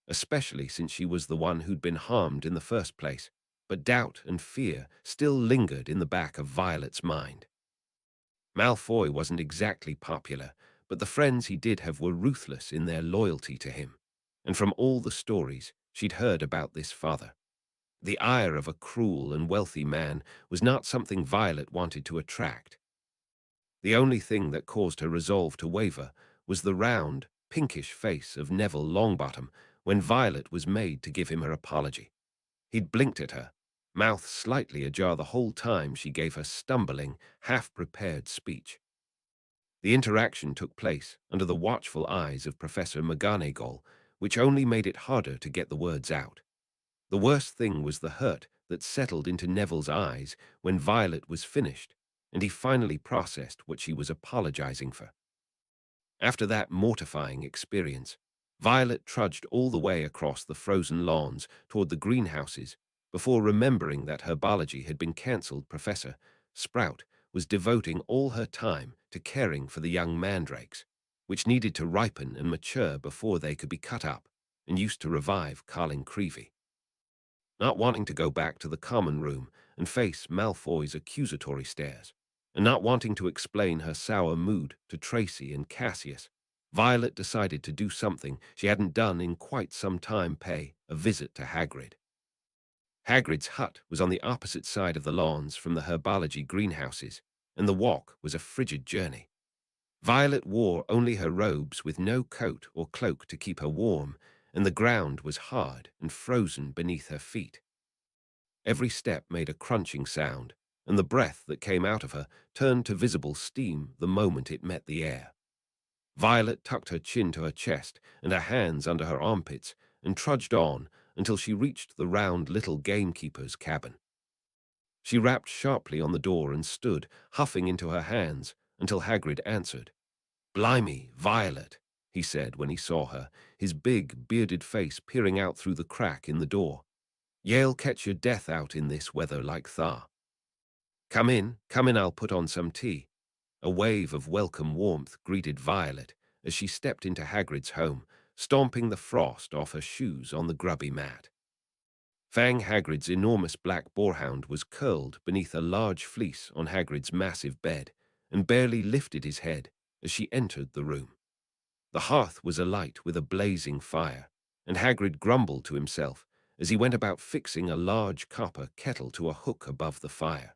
especially since she was the one who'd been harmed in the first place, but doubt and fear still lingered in the back of Violet's mind. Malfoy wasn't exactly popular, but the friends he did have were ruthless in their loyalty to him, and from all the stories she'd heard about this father, the ire of a cruel and wealthy man was not something Violet wanted to attract. The only thing that caused her resolve to waver was the round, pinkish face of Neville Longbottom when Violet was made to give him her apology. He'd blinked at her, mouth slightly ajar the whole time she gave her stumbling, half-prepared speech. The interaction took place under the watchful eyes of Professor McGonagall, which only made it harder to get the words out. The worst thing was the hurt that settled into Neville's eyes when Violet was finished, and he finally processed what she was apologizing for. After that mortifying experience, Violet trudged all the way across the frozen lawns toward the greenhouses before remembering that her biology had been cancelled. Professor Sprout was devoting all her time to caring for the young mandrakes, which needed to ripen and mature before they could be cut up and used to revive Carlin Creevy. Not wanting to go back to the common room and face Malfoy's accusatory stares, and not wanting to explain her sour mood to Tracy and Cassius, Violet decided to do something she hadn't done in quite some time: pay a visit to Hagrid. Hagrid's hut was on the opposite side of the lawns from the herbology greenhouses, and the walk was a frigid journey. Violet wore only her robes with no coat or cloak to keep her warm, and the ground was hard and frozen beneath her feet. Every step made a crunching sound, and the breath that came out of her turned to visible steam the moment it met the air. Violet tucked her chin to her chest and her hands under her armpits and trudged on until she reached the round little gamekeeper's cabin. She rapped sharply on the door and stood, huffing into her hands, until Hagrid answered. "Blimey, Violet," he said when he saw her, his big, bearded face peering out through the crack in the door. "You'll catch your death out in this weather like tha." Come in, I'll put on some tea." A wave of welcome warmth greeted Violet as she stepped into Hagrid's home, stomping the frost off her shoes on the grubby mat. Fang Hagrid's enormous black boarhound was curled beneath a large fleece on Hagrid's massive bed and barely lifted his head as she entered the room. The hearth was alight with a blazing fire, and Hagrid grumbled to himself as he went about fixing a large copper kettle to a hook above the fire.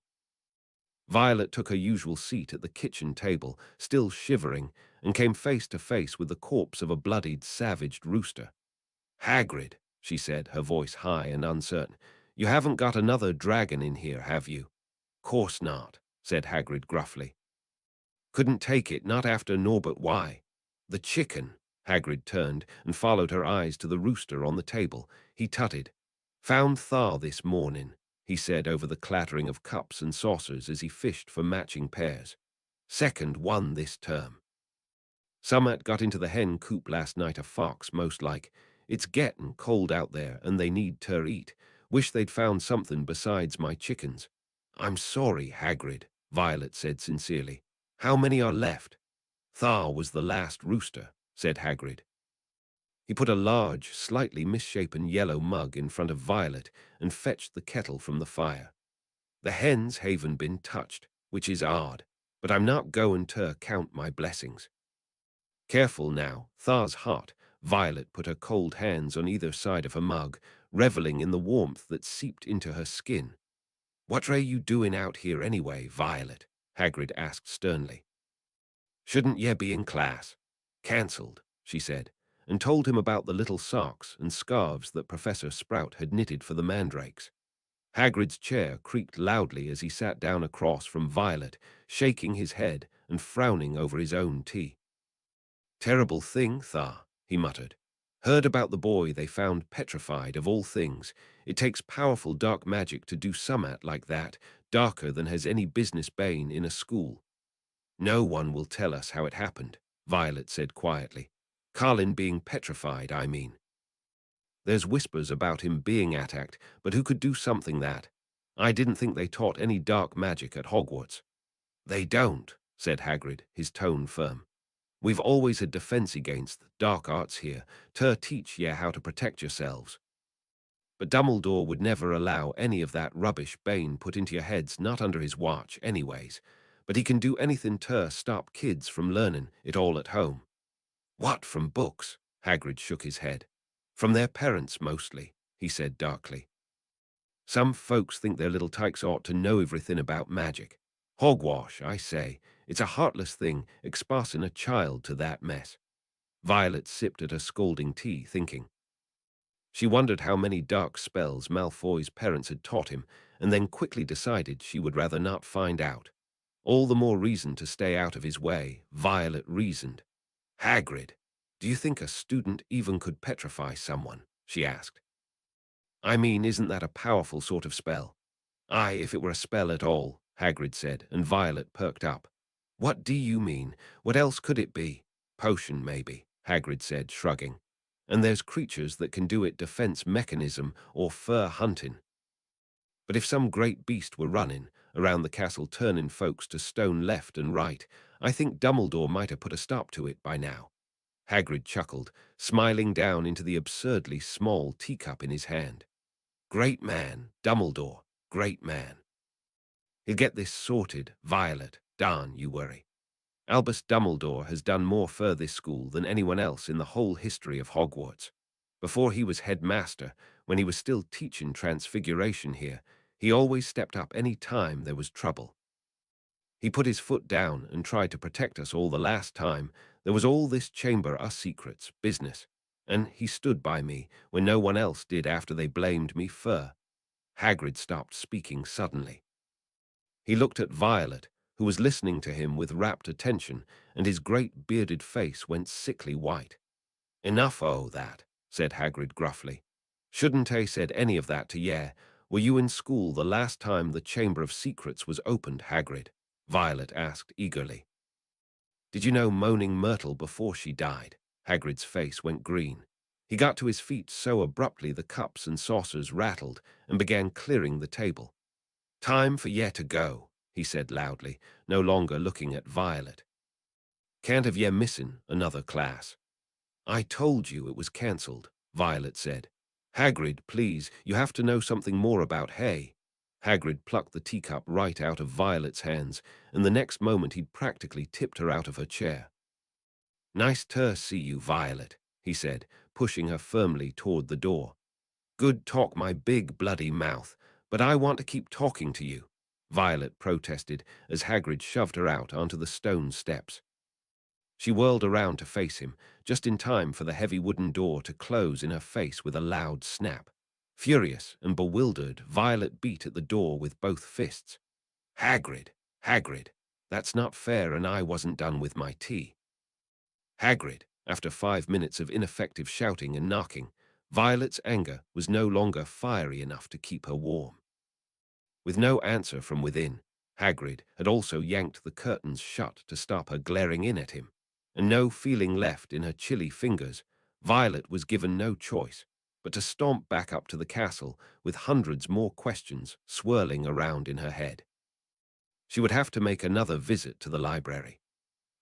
Violet took her usual seat at the kitchen table, still shivering, and came face to face with the corpse of a bloodied, savaged rooster. "Hagrid," she said, her voice high and uncertain, "you haven't got another dragon in here, have you?" "Course not," said Hagrid gruffly. "Couldn't take it, not after Norbert. Why?" "The chicken." Hagrid turned and followed her eyes to the rooster on the table. He tutted. "Found thaw this morning," he said over the clattering of cups and saucers as he fished for matching pairs. "Second one this term. Summat got into the hen coop last night, a fox, most like. It's gettin' cold out there, and they need ter eat. Wish they'd found something besides my chickens." "I'm sorry, Hagrid," Violet said sincerely. "How many are left?" "Thaw was the last rooster," said Hagrid. He put a large, slightly misshapen yellow mug in front of Violet and fetched the kettle from the fire. "The hens haven't been touched, which is odd, but I'm not goin' ter count my blessings." "Careful now, thaw's hot." Violet put her cold hands on either side of her mug, reveling in the warmth that seeped into her skin. "What are you doing out here anyway, Violet?" Hagrid asked sternly. "Shouldn't ye be in class?" "Cancelled," she said, and told him about the little socks and scarves that Professor Sprout had knitted for the mandrakes. Hagrid's chair creaked loudly as he sat down across from Violet, shaking his head and frowning over his own tea. "Terrible thing, Tha," he muttered. "Heard about the boy they found petrified of all things. It takes powerful dark magic to do summat like that, darker than has any business bane in a school." "No one will tell us how it happened," Violet said quietly. "Carlin being petrified, I mean. There's whispers about him being attacked, but who could do something that? I didn't think they taught any dark magic at Hogwarts." "They don't," said Hagrid, his tone firm. "We've always had defense against dark arts here, to teach ye how to protect yourselves. But Dumbledore would never allow any of that rubbish Bane put into your heads, not under his watch, anyways. But he can do anything to stop kids from learning it all at home." "What, from books?" Hagrid shook his head. "From their parents, mostly," he said darkly. "Some folks think their little tykes ought to know everything about magic. Hogwash, I say. It's a heartless thing, exposing a child to that mess." Violet sipped at her scalding tea, thinking. She wondered how many dark spells Malfoy's parents had taught him, and then quickly decided she would rather not find out. All the more reason to stay out of his way, Violet reasoned. "Hagrid, do you think a student even could petrify someone?" she asked. "I mean, isn't that a powerful sort of spell?" "Aye, if it were a spell at all," Hagrid said, and Violet perked up. "What do you mean? What else could it be?" Potion, maybe, Hagrid said, shrugging. And there's creatures that can do it defense mechanism or fur hunting. But if some great beast were running around the castle turning folks to stone left and right, I think Dumbledore might have put a stop to it by now. Hagrid chuckled, smiling down into the absurdly small teacup in his hand. Great man, Dumbledore, great man. He'll get this sorted, Violet, darn you worry. Albus Dumbledore has done more for this school than anyone else in the whole history of Hogwarts. Before he was headmaster, when he was still teaching Transfiguration here, he always stepped up any time there was trouble. He put his foot down and tried to protect us all the last time there was all this chamber us secrets business, and he stood by me when no one else did after they blamed me for. Hagrid stopped speaking suddenly. He looked at Violet, who was listening to him with rapt attention, and his great bearded face went sickly white. Enough o' that, said Hagrid gruffly. Shouldn't I said any of that to ye? Were you in school the last time the Chamber of Secrets was opened, Hagrid? Violet asked eagerly. Did you know Moaning Myrtle before she died? Hagrid's face went green. He got to his feet so abruptly the cups and saucers rattled and began clearing the table. Time for ye to go, he said loudly, no longer looking at Violet. Can't have ye missing another class. I told you it was cancelled, Violet said. Hagrid, please, you have to know something more about hay. Hagrid plucked the teacup right out of Violet's hands, and the next moment he'd practically tipped her out of her chair. Nice to see you, Violet, he said, pushing her firmly toward the door. Good talk, my big bloody mouth, but I want to keep talking to you, Violet protested as Hagrid shoved her out onto the stone steps. She whirled around to face him, just in time for the heavy wooden door to close in her face with a loud snap. Furious and bewildered, Violet beat at the door with both fists. Hagrid, Hagrid, that's not fair, and I wasn't done with my tea. Hagrid, after 5 minutes of ineffective shouting and knocking, Violet's anger was no longer fiery enough to keep her warm. With no answer from within, Hagrid had also yanked the curtains shut to stop her glaring in at him, and no feeling left in her chilly fingers, Violet was given no choice but to stomp back up to the castle with hundreds more questions swirling around in her head. She would have to make another visit to the library.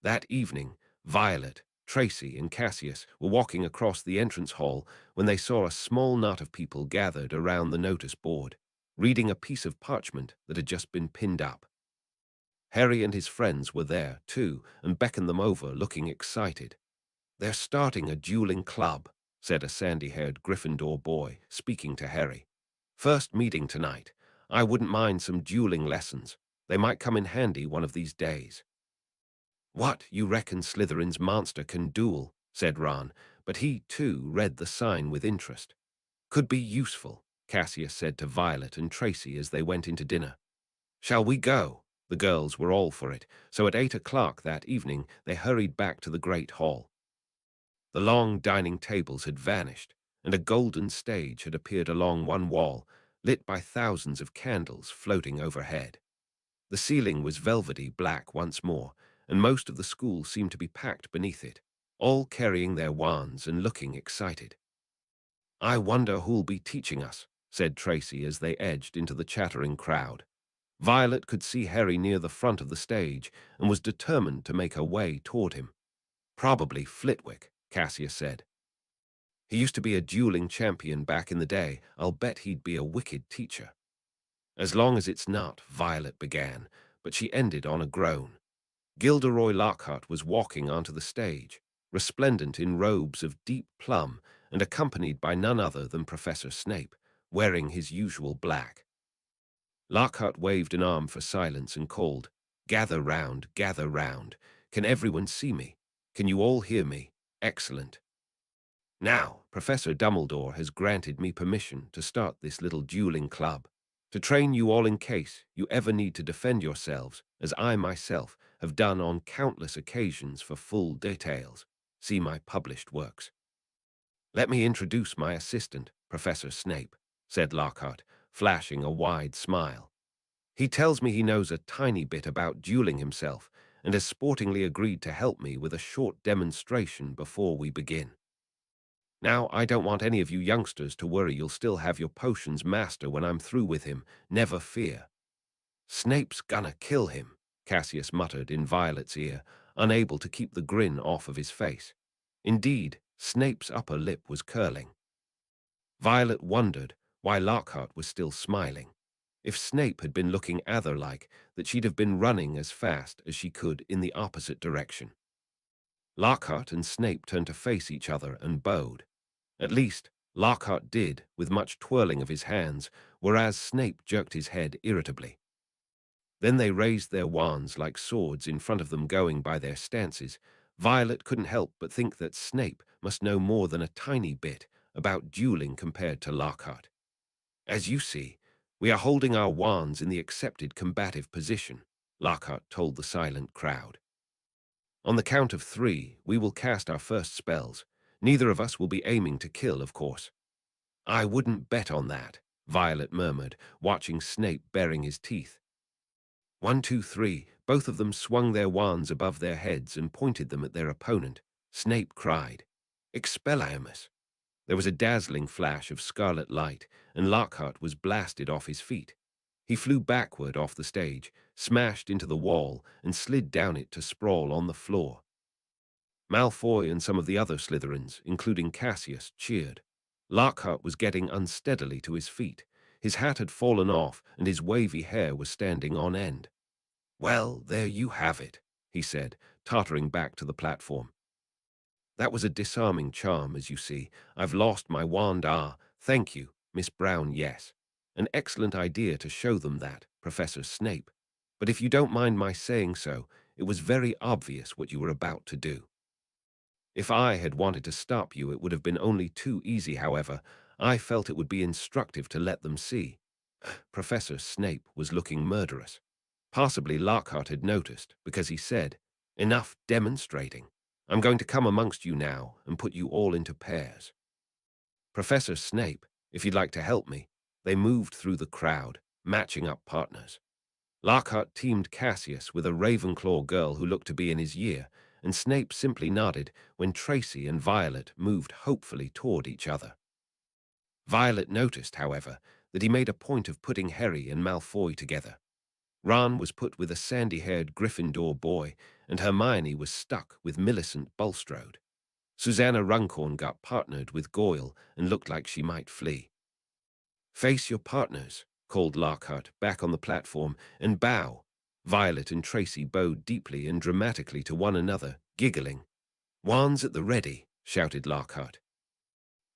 That evening, Violet, Tracy, and Cassius were walking across the entrance hall when they saw a small knot of people gathered around the notice board, reading a piece of parchment that had just been pinned up. Harry and his friends were there, too, and beckoned them over, looking excited. They're starting a dueling club, said a sandy-haired Gryffindor boy, speaking to Harry. First meeting tonight. I wouldn't mind some dueling lessons. They might come in handy one of these days. What, you reckon Slytherin's monster can duel? Said Ron, but he, too, read the sign with interest. Could be useful, Cassius said to Violet and Tracy as they went into dinner. Shall we go? The girls were all for it, so at 8 o'clock that evening they hurried back to the great hall. The long dining tables had vanished, and a golden stage had appeared along one wall, lit by thousands of candles floating overhead. The ceiling was velvety black once more, and most of the school seemed to be packed beneath it, all carrying their wands and looking excited. I wonder who'll be teaching us, said Tracy as they edged into the chattering crowd. Violet could see Harry near the front of the stage and was determined to make her way toward him. Probably Flitwick, Cassius said. He used to be a dueling champion back in the day. I'll bet he'd be a wicked teacher. As long as it's not, Violet began, but she ended on a groan. Gilderoy Lockhart was walking onto the stage, resplendent in robes of deep plum and accompanied by none other than Professor Snape, wearing his usual black. Lockhart waved an arm for silence and called, gather round, gather round. Can everyone see me? Can you all hear me? Excellent. Now, Professor Dumbledore has granted me permission to start this little dueling club, to train you all in case you ever need to defend yourselves, as I myself have done on countless occasions. For full details, see my published works. Let me introduce my assistant, Professor Snape, said Lockhart, flashing a wide smile. He tells me he knows a tiny bit about dueling himself, and has sportingly agreed to help me with a short demonstration before we begin. Now, I don't want any of you youngsters to worry. You'll still have your potions master when I'm through with him. Never fear. Snape's gonna kill him, Cassius muttered in Violet's ear, unable to keep the grin off of his face. Indeed, Snape's upper lip was curling. Violet wondered why Lockhart was still smiling. If Snape had been looking Ather-like, that she'd have been running as fast as she could in the opposite direction. Lockhart and Snape turned to face each other and bowed. At least, Lockhart did, with much twirling of his hands, whereas Snape jerked his head irritably. Then they raised their wands like swords in front of them, going by their stances. Violet couldn't help but think that Snape must know more than a tiny bit about dueling compared to Lockhart. As you see, we are holding our wands in the accepted combative position, Lockhart told the silent crowd. On the count of 3, we will cast our first spells. Neither of us will be aiming to kill, of course. I wouldn't bet on that, Violet murmured, watching Snape baring his teeth. 1, 2, 3, both of them swung their wands above their heads and pointed them at their opponent. Snape cried, "Expelliarmus!" There was a dazzling flash of scarlet light, and Lockhart was blasted off his feet. He flew backward off the stage, smashed into the wall, and slid down it to sprawl on the floor. Malfoy and some of the other Slytherins, including Cassius, cheered. Lockhart was getting unsteadily to his feet. His hat had fallen off, and his wavy hair was standing on end. "Well, there you have it," he said, tottering back to the platform. "That was a disarming charm, as you see. I've lost my wand. Ah, thank you, Miss Brown, yes. An excellent idea to show them that, Professor Snape. But if you don't mind my saying so, it was very obvious what you were about to do. If I had wanted to stop you, it would have been only too easy. However, I felt it would be instructive to let them see." Professor Snape was looking murderous. Possibly Lockhart had noticed, because he said, "Enough demonstrating. I'm going to come amongst you now and put you all into pairs. Professor Snape, if you'd like to help me." They moved through the crowd, matching up partners. Lockhart teamed Cassius with a Ravenclaw girl who looked to be in his year, and Snape simply nodded when Tracy and Violet moved hopefully toward each other. Violet noticed, however, that he made a point of putting Harry and Malfoy together. Ron was put with a sandy-haired Gryffindor boy, and Hermione was stuck with Millicent Bulstrode. Susanna Runcorn got partnered with Goyle and looked like she might flee. "Face your partners," called Lockhart back on the platform, "and bow." Violet and Tracy bowed deeply and dramatically to one another, giggling. "Wands at the ready," shouted Lockhart.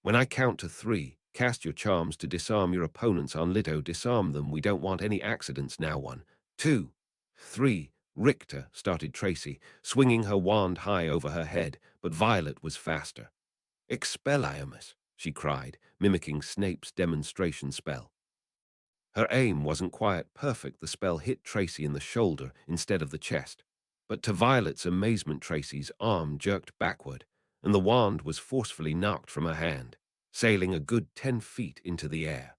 "When I count to 3, cast your charms to disarm your opponents on Lito. Disarm them. We don't want any accidents now. 1, 2, 3. Richter, started Tracy, swinging her wand high over her head, but Violet was faster. "Expelliarmus," she cried, mimicking Snape's demonstration spell. Her aim wasn't quite perfect. The spell hit Tracy in the shoulder instead of the chest. But to Violet's amazement, Tracy's arm jerked backward, and the wand was forcefully knocked from her hand, sailing a good 10 feet into the air.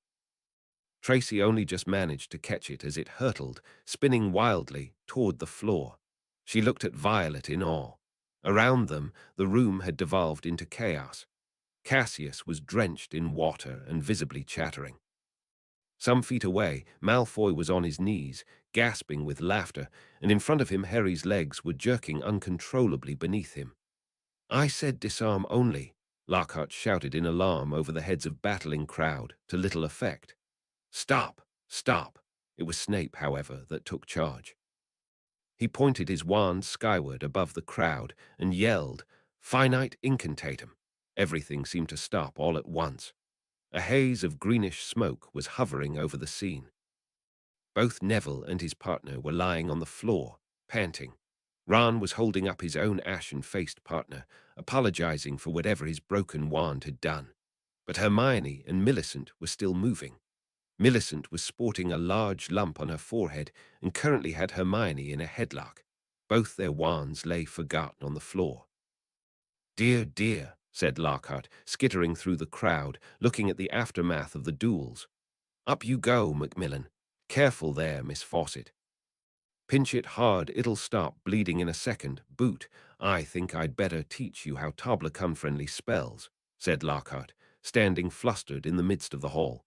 Tracy only just managed to catch it as it hurtled, spinning wildly, toward the floor. She looked at Violet in awe. Around them, the room had devolved into chaos. Cassius was drenched in water and visibly chattering. Some feet away, Malfoy was on his knees, gasping with laughter, and in front of him Harry's legs were jerking uncontrollably beneath him. "I said disarm only," Lockhart shouted in alarm over the heads of battling crowd, to little effect. "Stop! Stop!" It was Snape, however, that took charge. He pointed his wand skyward above the crowd and yelled, "Finite incantatum." Everything seemed to stop all at once. A haze of greenish smoke was hovering over the scene. Both Neville and his partner were lying on the floor, panting. Ron was holding up his own ashen-faced partner, apologizing for whatever his broken wand had done. But Hermione and Millicent were still moving. Millicent was sporting a large lump on her forehead and currently had Hermione in a headlock. Both their wands lay forgotten on the floor. "Dear, dear," said Lockhart, skittering through the crowd, looking at the aftermath of the duels. "Up you go, Macmillan. Careful there, Miss Fawcett." Pinch it hard, it'll stop bleeding in a second. Boot, I think I'd better teach you how Tabla unfriendly spells, said Lockhart, standing flustered in the midst of the hall.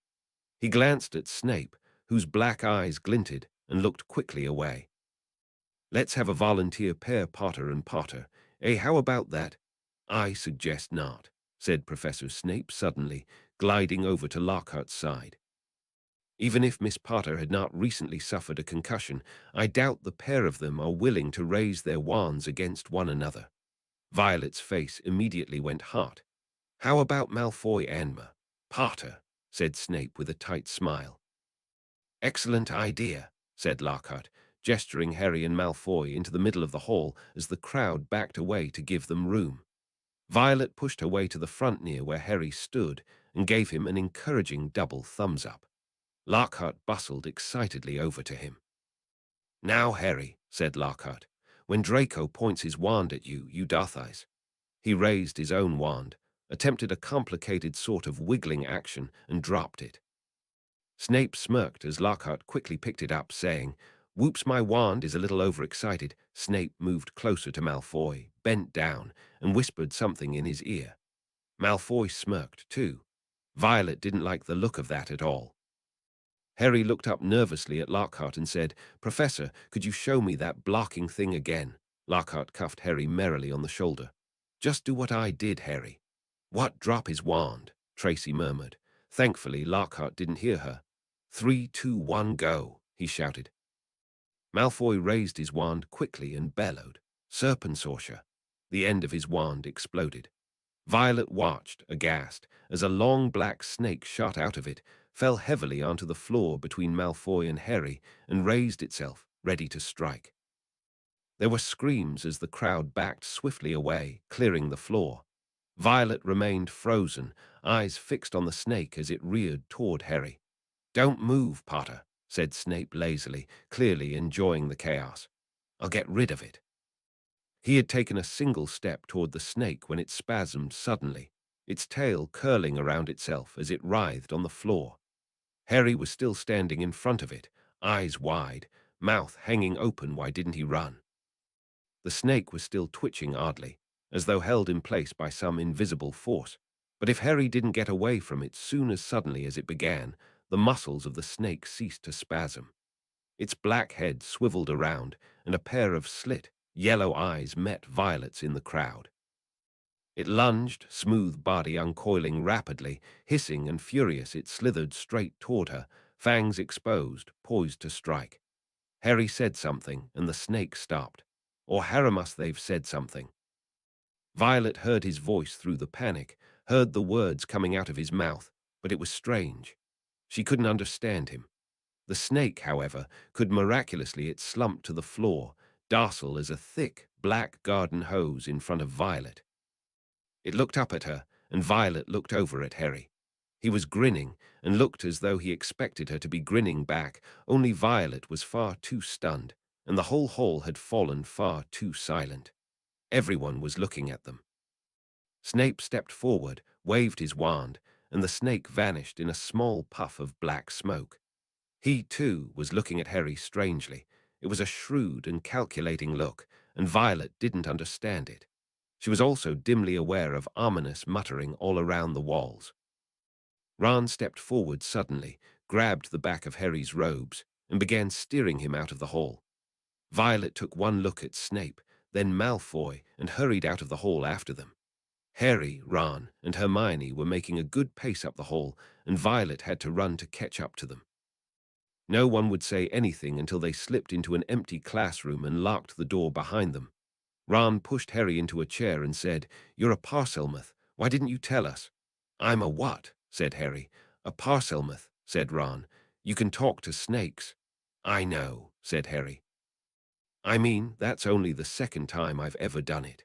He glanced at Snape, whose black eyes glinted, and looked quickly away. Let's have a volunteer pair, Potter and Potter. How about that? I suggest not, said Professor Snape suddenly, gliding over to Lockhart's side. Even if Miss Potter had not recently suffered a concussion, I doubt the pair of them are willing to raise their wands against one another. Violet's face immediately went hot. How about Malfoy and Potter, said Snape with a tight smile. Excellent idea, said Lockhart, gesturing Harry and Malfoy into the middle of the hall as the crowd backed away to give them room. Violet pushed her way to the front near where Harry stood and gave him an encouraging double thumbs up. Lockhart bustled excitedly over to him. Now, Harry, said Lockhart, when Draco points his wand at you, you doth eyes. He raised his own wand, attempted a complicated sort of wiggling action, and dropped it. Snape smirked as Lockhart quickly picked it up, saying, Whoops, my wand is a little overexcited. Snape moved closer to Malfoy, bent down, and whispered something in his ear. Malfoy smirked, too. Violet didn't like the look of that at all. Harry looked up nervously at Lockhart and said, Professor, could you show me that blocking thing again? Lockhart cuffed Harry merrily on the shoulder. Just do what I did, Harry. What, drop his wand? Tracy murmured. Thankfully, Lockhart didn't hear her. 3, 2, 1, go, he shouted. Malfoy raised his wand quickly and bellowed, Serpensortia. The end of his wand exploded. Violet watched, aghast, as a long black snake shot out of it, fell heavily onto the floor between Malfoy and Harry, and raised itself, ready to strike. There were screams as the crowd backed swiftly away, clearing the floor. Violet remained frozen, eyes fixed on the snake as it reared toward Harry. Don't move, Potter, said Snape lazily, clearly enjoying the chaos. I'll get rid of it. He had taken a single step toward the snake when it spasmed suddenly, its tail curling around itself as it writhed on the floor. Harry was still standing in front of it, eyes wide, mouth hanging open. Why didn't he run? The snake was still twitching oddly, as though held in place by some invisible force. But if Harry didn't get away from it soon as suddenly as it began, the muscles of the snake ceased to spasm. Its black head swiveled around, and a pair of slit, yellow eyes met Violet's in the crowd. It lunged, smooth body uncoiling rapidly, hissing and furious. It slithered straight toward her, fangs exposed, poised to strike. Harry said something, and the snake stopped. Or Haramus, they've said something. Violet heard his voice through the panic, heard the words coming out of his mouth, but it was strange. She couldn't understand him. The snake, however, could miraculously. It slumped to the floor, docile as a thick, black garden hose in front of Violet. It looked up at her, and Violet looked over at Harry. He was grinning, and looked as though he expected her to be grinning back, only Violet was far too stunned, and the whole hall had fallen far too silent. Everyone was looking at them. Snape stepped forward, waved his wand, and the snake vanished in a small puff of black smoke. He, too, was looking at Harry strangely. It was a shrewd and calculating look, and Violet didn't understand it. She was also dimly aware of ominous muttering all around the walls. Ron stepped forward suddenly, grabbed the back of Harry's robes, and began steering him out of the hall. Violet took one look at Snape, then Malfoy, and hurried out of the hall after them. Harry, Ron, and Hermione were making a good pace up the hall, and Violet had to run to catch up to them. No one would say anything until they slipped into an empty classroom and locked the door behind them. Ron pushed Harry into a chair and said, You're a Parselmouth. Why didn't you tell us? I'm a what? Said Harry. A Parselmouth, said Ron. You can talk to snakes. I know, said Harry. I mean, that's only the second time I've ever done it.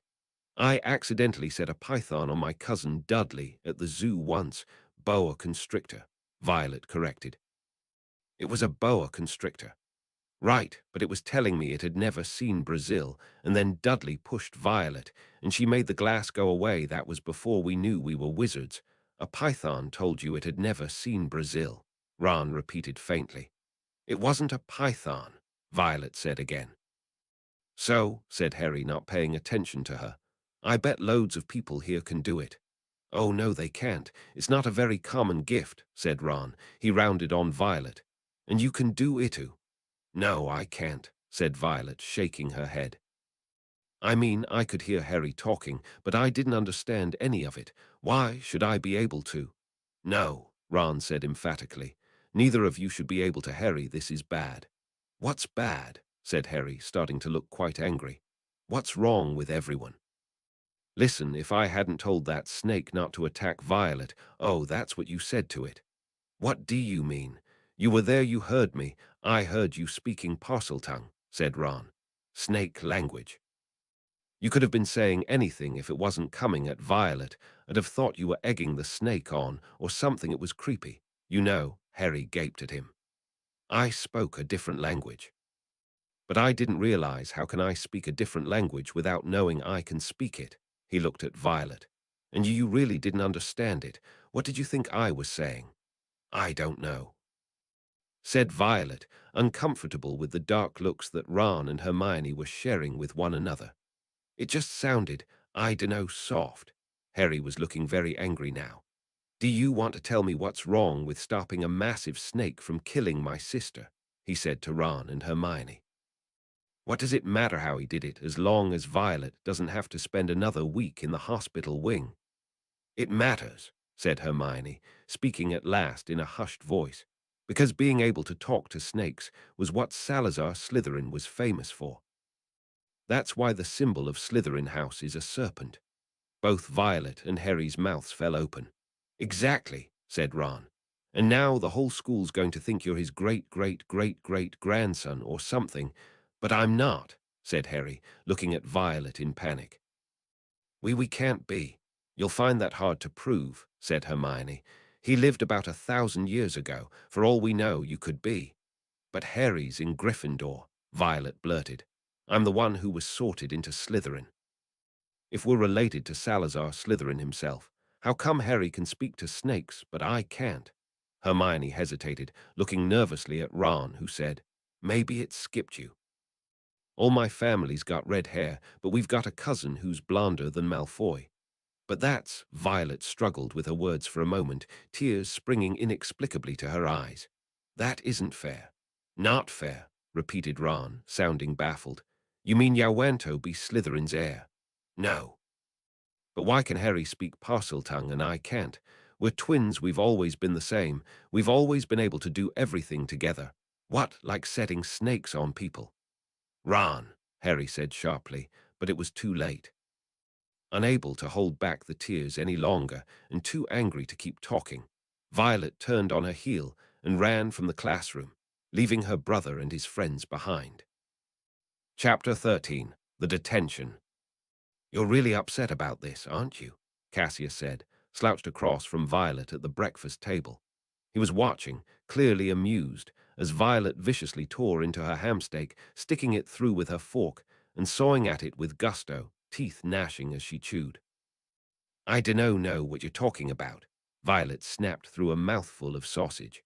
I accidentally set a python on my cousin Dudley at the zoo once. Boa constrictor, Violet corrected. It was a boa constrictor. Right, but it was telling me it had never seen Brazil, and then Dudley pushed Violet, and she made the glass go away. That was before we knew we were wizards. A python told you it had never seen Brazil, Ron repeated faintly. It wasn't a python, Violet said again. So, said Harry, not paying attention to her, I bet loads of people here can do it. Oh, no, they can't. It's not a very common gift, said Ron. He rounded on Violet. And you can do it too. No, I can't, said Violet, shaking her head. I mean, I could hear Harry talking, but I didn't understand any of it. Why should I be able to? No, Ron said emphatically. Neither of you should be able to. Harry, this is bad. What's bad? Said Harry, starting to look quite angry. What's wrong with everyone? Listen, if I hadn't told that snake not to attack Violet, oh, that's what you said to it. What do you mean? You were there, you heard me. I heard you speaking parcel tongue, said Ron. Snake language. You could have been saying anything if it wasn't coming at Violet. I'd have thought you were egging the snake on, or something. It was creepy. You know, Harry gaped at him. I spoke a different language. But I didn't realize, how can I speak a different language without knowing I can speak it? He looked at Violet. And you really didn't understand it. What did you think I was saying? I don't know, said Violet, uncomfortable with the dark looks that Ron and Hermione were sharing with one another. It just sounded, I dunno, soft. Harry was looking very angry now. Do you want to tell me what's wrong with stopping a massive snake from killing my sister? He said to Ron and Hermione. What does it matter how he did it, as long as Violet doesn't have to spend another week in the hospital wing? It matters, said Hermione, speaking at last in a hushed voice, because being able to talk to snakes was what Salazar Slytherin was famous for. That's why the symbol of Slytherin House is a serpent. Both Violet and Harry's mouths fell open. Exactly, said Ron. And now the whole school's going to think you're his great-great-great-great-grandson or something. But I'm not, said Harry, looking at Violet in panic. We can't be. You'll find that hard to prove, said Hermione. He lived about 1,000 years ago. For all we know, you could be. But Harry's in Gryffindor, Violet blurted. I'm the one who was sorted into Slytherin. If we're related to Salazar Slytherin himself, how come Harry can speak to snakes, but I can't? Hermione hesitated, looking nervously at Ron, who said, Maybe it skipped you. All my family's got red hair, but we've got a cousin who's blonder than Malfoy. But that's— Violet struggled with her words for a moment, tears springing inexplicably to her eyes. That isn't fair. Not fair, repeated Ron, sounding baffled. You mean Yawanto be Slytherin's heir? No. But why can Harry speak Parseltongue and I can't? We're twins, we've always been the same. We've always been able to do everything together. What, like setting snakes on people? Ron, Harry said sharply, but it was too late. Unable to hold back the tears any longer and too angry to keep talking, Violet turned on her heel and ran from the classroom, leaving her brother and his friends behind. Chapter 13. The Detention. You're really upset about this, aren't you? Cassius said, slouched across from Violet at the breakfast table. He was watching, clearly amused, as Violet viciously tore into her hamsteak, sticking it through with her fork and sawing at it with gusto, teeth gnashing as she chewed. I dunno know what you're talking about, Violet snapped through a mouthful of sausage.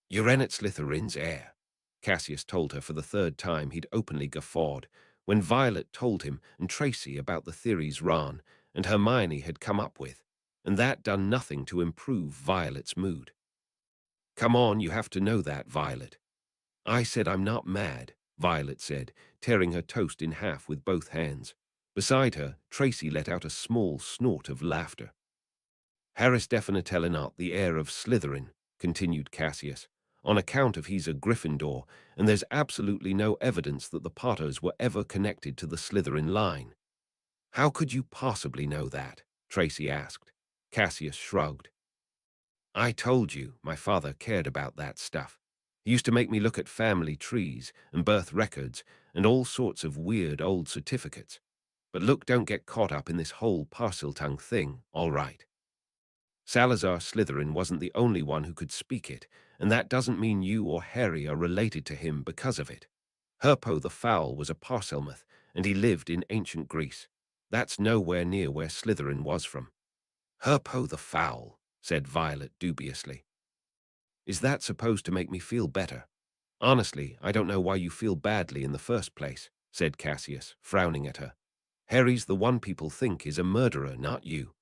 You're Ennett Slytherin's heir, Cassius told her for the third time. He'd openly guffawed when Violet told him and Tracy about the theories Ron and Hermione had come up with, and that done nothing to improve Violet's mood. Come on, you have to know that, Violet. I said I'm not mad, Violet said, tearing her toast in half with both hands. Beside her, Tracy let out a small snort of laughter. Harris definitely not the heir of Slytherin, continued Cassius, on account of he's a Gryffindor, and there's absolutely no evidence that the Potters were ever connected to the Slytherin line. How could you possibly know that? Tracy asked. Cassius shrugged. I told you my father cared about that stuff. He used to make me look at family trees and birth records and all sorts of weird old certificates. But look, don't get caught up in this whole Parseltongue thing, all right? Salazar Slytherin wasn't the only one who could speak it, and that doesn't mean you or Harry are related to him because of it. Herpo the Foul was a Parselmouth, and he lived in ancient Greece. That's nowhere near where Slytherin was from. Herpo the Foul, said Violet dubiously. Is that supposed to make me feel better? Honestly, I don't know why you feel badly in the first place, said Cassius, frowning at her. Harry's the one people think is a murderer, not you.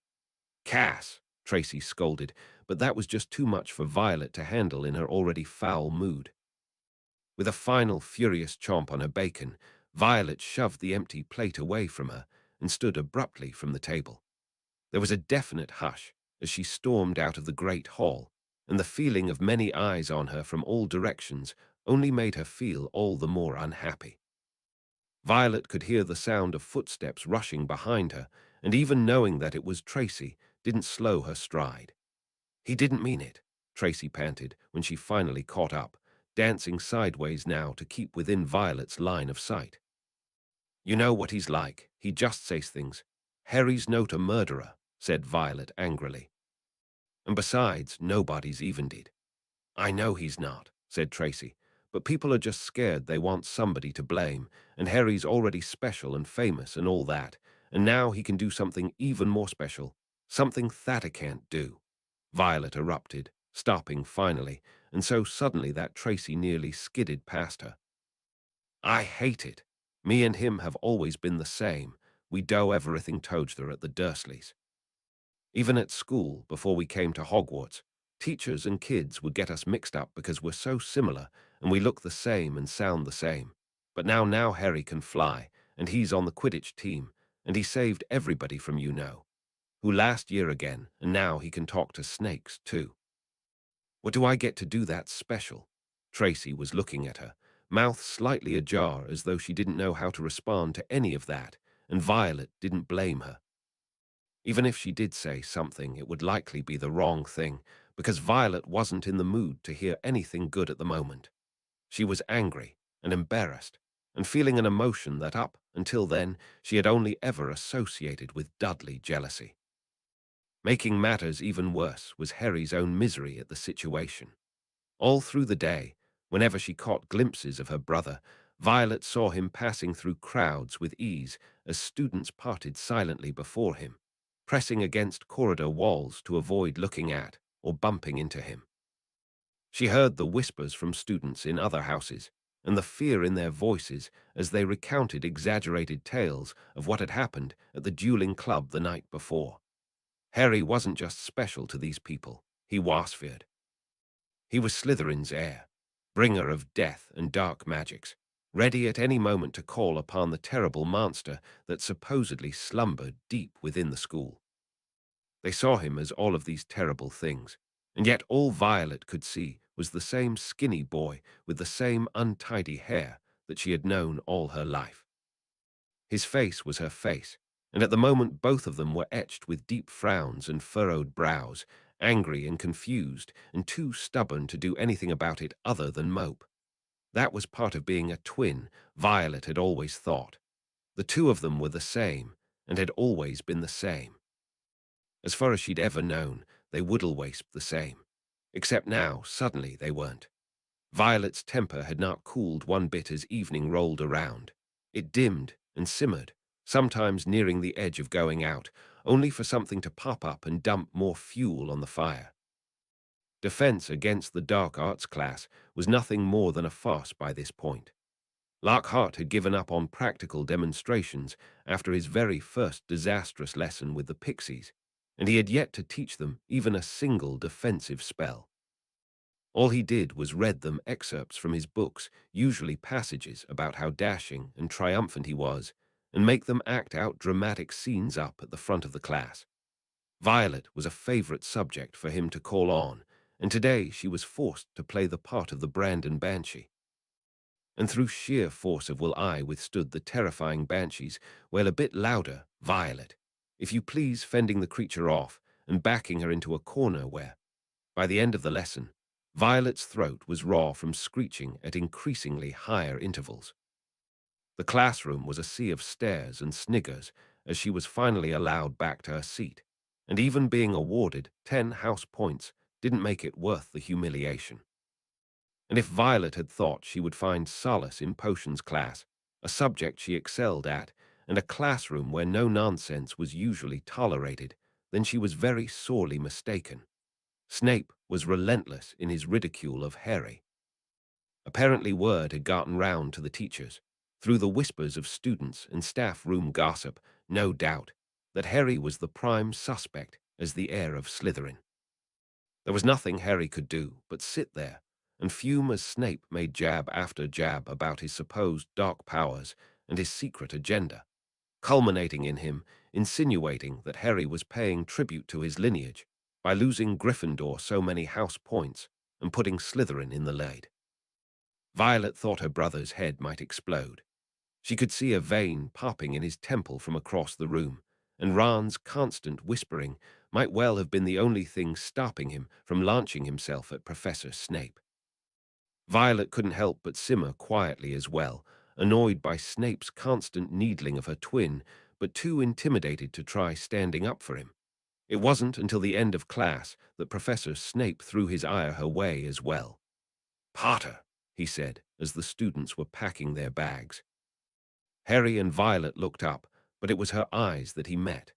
Cass, Tracy scolded, but that was just too much for Violet to handle in her already foul mood. With a final furious chomp on her bacon, Violet shoved the empty plate away from her and stood abruptly from the table. There was a definite hush as she stormed out of the great hall, and the feeling of many eyes on her from all directions only made her feel all the more unhappy. Violet could hear the sound of footsteps rushing behind her, and even knowing that it was Tracy didn't slow her stride. He didn't mean it, Tracy panted when she finally caught up, dancing sideways now to keep within Violet's line of sight. You know what he's like. He just says things. Harry's not a murderer, said Violet angrily. And besides, nobody's even did. I know he's not, said Tracy, but people are just scared they want somebody to blame, and Harry's already special and famous and all that, and now he can do something even more special, something Thata can't do. Violet erupted, stopping finally, and so suddenly that Tracy nearly skidded past her. I hate it. Me and him have always been the same. We do everything together at the Dursleys. Even at school, before we came to Hogwarts, teachers and kids would get us mixed up because we're so similar and we look the same and sound the same. But now Harry can fly, and he's on the Quidditch team, and he saved everybody from who last year again, and now he can talk to snakes too. What do I get to do that's special? Tracy was looking at her, mouth slightly ajar as though she didn't know how to respond to any of that, and Violet didn't blame her. Even if she did say something, it would likely be the wrong thing, because Violet wasn't in the mood to hear anything good at the moment. She was angry and embarrassed, and feeling an emotion that up until then she had only ever associated with Dudley jealousy. Making matters even worse was Harry's own misery at the situation. All through the day, whenever she caught glimpses of her brother, Violet saw him passing through crowds with ease as students parted silently before him, pressing against corridor walls to avoid looking at or bumping into him. She heard the whispers from students in other houses and the fear in their voices as they recounted exaggerated tales of what had happened at the dueling club the night before. Harry wasn't just special to these people, he was feared. He was Slytherin's heir, bringer of death and dark magics, ready at any moment to call upon the terrible monster that supposedly slumbered deep within the school. They saw him as all of these terrible things, and yet all Violet could see was the same skinny boy with the same untidy hair that she had known all her life. His face was her face, and at the moment both of them were etched with deep frowns and furrowed brows, angry and confused, and too stubborn to do anything about it other than mope. That was part of being a twin, Violet had always thought. The two of them were the same, and had always been the same. As far as she'd ever known, they would always be the same. Except now, suddenly, they weren't. Violet's temper had not cooled one bit as evening rolled around. It dimmed and simmered, sometimes nearing the edge of going out, only for something to pop up and dump more fuel on the fire. Defense against the dark arts class was nothing more than a farce by this point. Lockhart had given up on practical demonstrations after his very first disastrous lesson with the pixies, and he had yet to teach them even a single defensive spell. All he did was read them excerpts from his books, usually passages about how dashing and triumphant he was, and make them act out dramatic scenes up at the front of the class. Violet was a favorite subject for him to call on, and today she was forced to play the part of the Brandon Banshee. And through sheer force of will I withstood the terrifying banshees, well, a bit louder, Violet, if you please, fending the creature off and backing her into a corner where, by the end of the lesson, Violet's throat was raw from screeching at increasingly higher intervals. The classroom was a sea of stares and sniggers as she was finally allowed back to her seat, and even being awarded 10 house points didn't make it worth the humiliation. And if Violet had thought she would find solace in potions class, a subject she excelled at, and a classroom where no nonsense was usually tolerated, then she was very sorely mistaken. Snape was relentless in his ridicule of Harry. Apparently word had gotten round to the teachers, through the whispers of students and staff room gossip, no doubt, that Harry was the prime suspect as the heir of Slytherin. There was nothing Harry could do but sit there and fume as Snape made jab after jab about his supposed dark powers and his secret agenda, culminating in him insinuating that Harry was paying tribute to his lineage by losing Gryffindor so many house points and putting Slytherin in the lead. Violet thought her brother's head might explode. She could see a vein popping in his temple from across the room, and Ron's constant whispering might well have been the only thing stopping him from launching himself at Professor Snape. Violet couldn't help but simmer quietly as well, annoyed by Snape's constant needling of her twin, but too intimidated to try standing up for him. It wasn't until the end of class that Professor Snape threw his ire her way as well. "Potter," he said, as the students were packing their bags. Harry and Violet looked up, but it was her eyes that he met.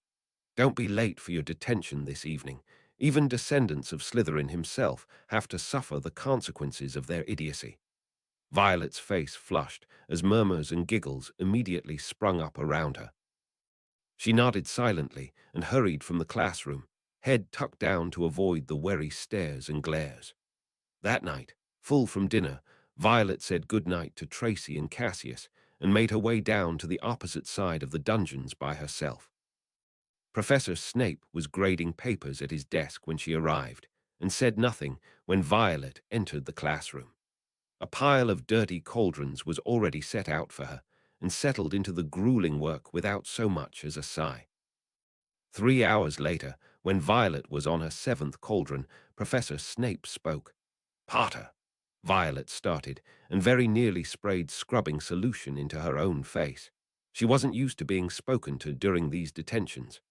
"Don't be late for your detention this evening. Even descendants of Slytherin himself have to suffer the consequences of their idiocy." Violet's face flushed as murmurs and giggles immediately sprung up around her. She nodded silently and hurried from the classroom, head tucked down to avoid the wary stares and glares. That night, full from dinner, Violet said goodnight to Tracy and Cassius and made her way down to the opposite side of the dungeons by herself. Professor Snape was grading papers at his desk when she arrived and said nothing when Violet entered the classroom. A pile of dirty cauldrons was already set out for her and settled into the grueling work without so much as a sigh. 3 hours later, when Violet was on her seventh cauldron, Professor Snape spoke. "Potter," Violet started, and very nearly sprayed scrubbing solution into her own face. She wasn't used to being spoken to during these detentions.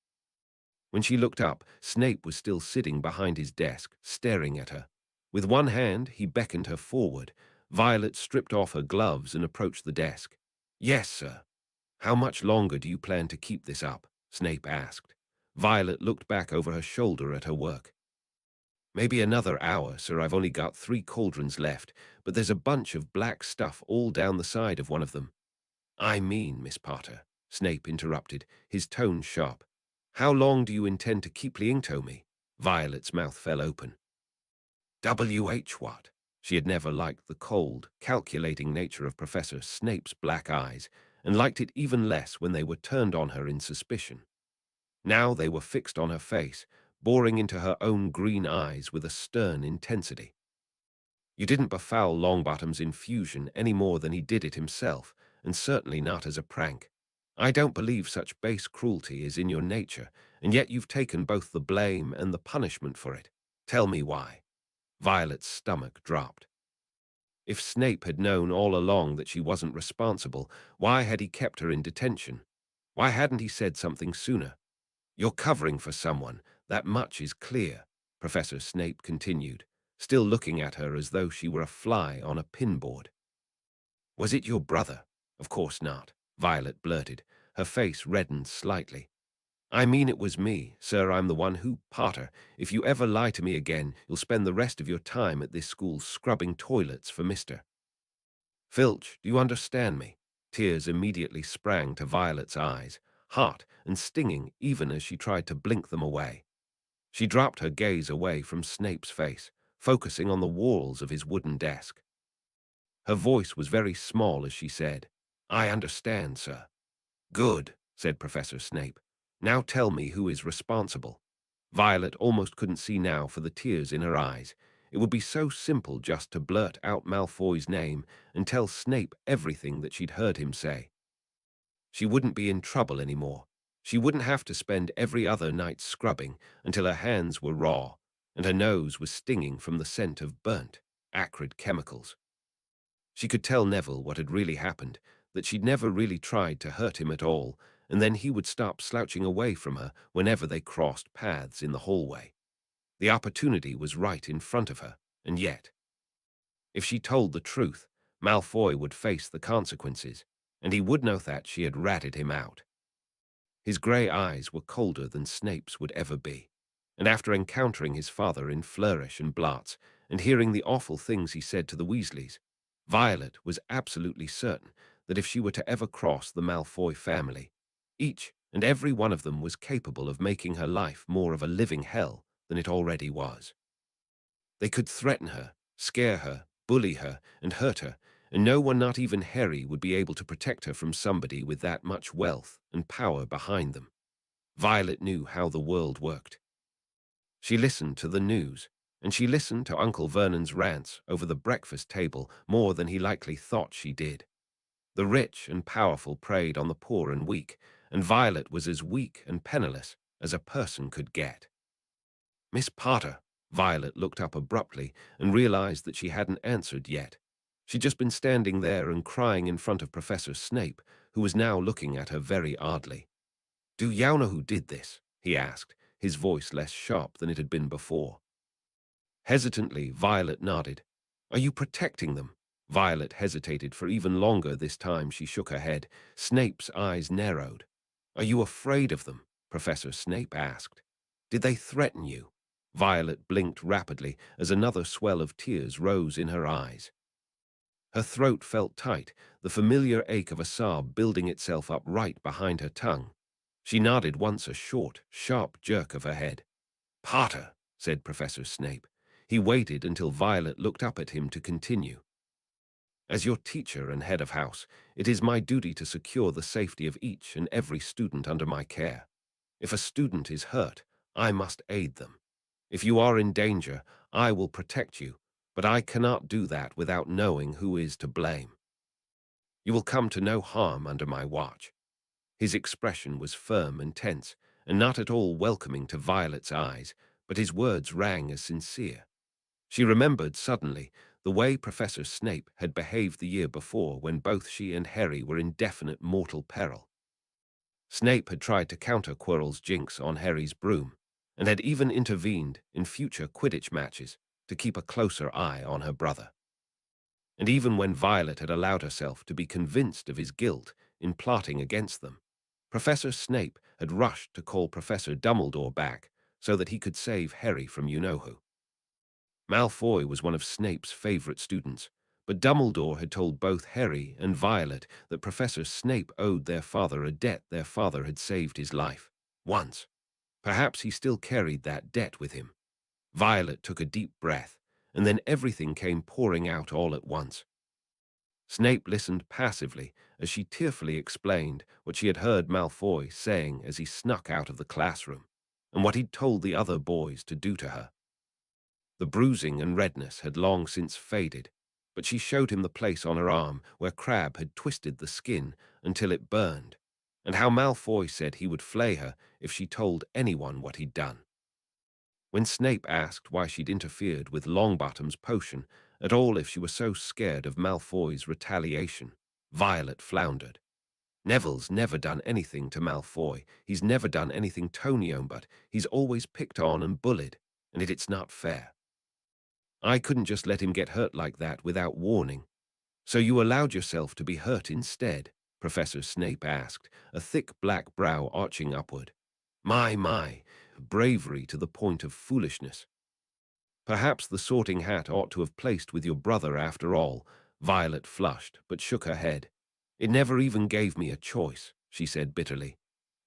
When she looked up, Snape was still sitting behind his desk, staring at her. With one hand, he beckoned her forward. Violet stripped off her gloves and approached the desk. "Yes, sir." "How much longer do you plan to keep this up?" Snape asked. Violet looked back over her shoulder at her work. "Maybe another hour, sir. I've only got 3 cauldrons left, but there's a bunch of black stuff all down the side of one of them." "I mean, Miss Potter," Snape interrupted, his tone sharp. "How long do you intend to keep lying to me?" Violet's mouth fell open. What? She had never liked the cold, calculating nature of Professor Snape's black eyes, and liked it even less when they were turned on her in suspicion. Now they were fixed on her face, boring into her own green eyes with a stern intensity. "You didn't befoul Longbottom's infusion any more than he did it himself, and certainly not as a prank. I don't believe such base cruelty is in your nature, and yet you've taken both the blame and the punishment for it. Tell me why." Violet's stomach dropped. If Snape had known all along that she wasn't responsible, why had he kept her in detention? Why hadn't he said something sooner? "You're covering for someone, that much is clear," Professor Snape continued, still looking at her as though she were a fly on a pinboard. "Was it your brother?" "Of course not," Violet blurted. Her face reddened slightly. "I mean it was me, sir. I'm the one who, Potter, if you ever lie to me again, you'll spend the rest of your time at this school scrubbing toilets for Mr. Filch. Do you understand me?" Tears immediately sprang to Violet's eyes, hot and stinging even as she tried to blink them away. She dropped her gaze away from Snape's face, focusing on the walls of his wooden desk. Her voice was very small as she said, "I understand, sir." "Good," said Professor Snape. "Now tell me who is responsible." Violet almost couldn't see now for the tears in her eyes. It would be so simple just to blurt out Malfoy's name and tell Snape everything that she'd heard him say. She wouldn't be in trouble anymore. She wouldn't have to spend every other night scrubbing until her hands were raw and her nose was stinging from the scent of burnt, acrid chemicals. She could tell Neville what had really happened, that she'd never really tried to hurt him at all, and then he would stop slouching away from her whenever they crossed paths in the hallway. The opportunity was right in front of her, and yet, if she told the truth, Malfoy would face the consequences, and he would know that she had ratted him out. His grey eyes were colder than Snape's would ever be, and after encountering his father in Flourish and Blots, and hearing the awful things he said to the Weasleys, Violet was absolutely certain that if she were to ever cross the Malfoy family, each and every one of them was capable of making her life more of a living hell than it already was. They could threaten her, scare her, bully her, and hurt her, and no one, not even Harry, would be able to protect her from somebody with that much wealth and power behind them. Violet knew how the world worked. She listened to the news, and she listened to Uncle Vernon's rants over the breakfast table more than he likely thought she did. The rich and powerful preyed on the poor and weak, and Violet was as weak and penniless as a person could get. Miss Potter. Violet looked up abruptly and realized that she hadn't answered yet. She'd just been standing there and crying in front of Professor Snape, who was now looking at her very oddly. "Do you know who did this?" he asked, his voice less sharp than it had been before. Hesitantly, Violet nodded. "Are you protecting them?" Violet hesitated for even longer this time. She shook her head. Snape's eyes narrowed. "Are you afraid of them?" Professor Snape asked. "Did they threaten you?" Violet blinked rapidly as another swell of tears rose in her eyes. Her throat felt tight, the familiar ache of a sob building itself up right behind her tongue. She nodded once, a short, sharp jerk of her head. "Potter," said Professor Snape. He waited until Violet looked up at him to continue. "As your teacher and head of house, it is my duty to secure the safety of each and every student under my care. If a student is hurt, I must aid them. If you are in danger, I will protect you, but I cannot do that without knowing who is to blame. You will come to no harm under my watch." His expression was firm and tense, and not at all welcoming to Violet's eyes, but his words rang as sincere. She remembered suddenly the way Professor Snape had behaved the year before when both she and Harry were in definite mortal peril. Snape had tried to counter Quirrell's jinx on Harry's broom, and had even intervened in future Quidditch matches to keep a closer eye on her brother. And even when Violet had allowed herself to be convinced of his guilt in plotting against them, Professor Snape had rushed to call Professor Dumbledore back so that he could save Harry from you-know-who. Malfoy was one of Snape's favorite students, but Dumbledore had told both Harry and Violet that Professor Snape owed their father a debt. Their father had saved his life once. Perhaps he still carried that debt with him. Violet took a deep breath, and then everything came pouring out all at once. Snape listened passively as she tearfully explained what she had heard Malfoy saying as he snuck out of the classroom, and what he'd told the other boys to do to her. The bruising and redness had long since faded, but she showed him the place on her arm where Crabbe had twisted the skin until it burned, and how Malfoy said he would flay her if she told anyone what he'd done. When Snape asked why she'd interfered with Longbottom's potion at all, if she were so scared of Malfoy's retaliation, Violet floundered. "Neville's never done anything to Malfoy. He's never done anything to him, but he's always picked on and bullied, and it's not fair. I couldn't just let him get hurt like that without warning." "So you allowed yourself to be hurt instead?" Professor Snape asked, a thick black brow arching upward. My, bravery to the point of foolishness." "Perhaps the Sorting Hat ought to have placed with your brother after all." Violet flushed, but shook her head. "It never even gave me a choice," she said bitterly.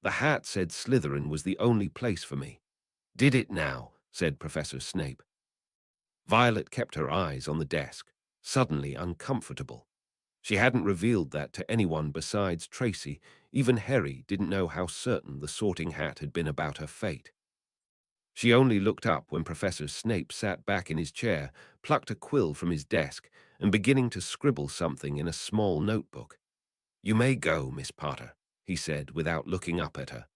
"The hat said Slytherin was the only place for me." "Did it now?" said Professor Snape. Violet kept her eyes on the desk, suddenly uncomfortable. She hadn't revealed that to anyone besides Tracy. Even Harry didn't know how certain the Sorting Hat had been about her fate. She only looked up when Professor Snape sat back in his chair, plucked a quill from his desk, and beginning to scribble something in a small notebook. "You may go, Miss Potter," he said without looking up at her.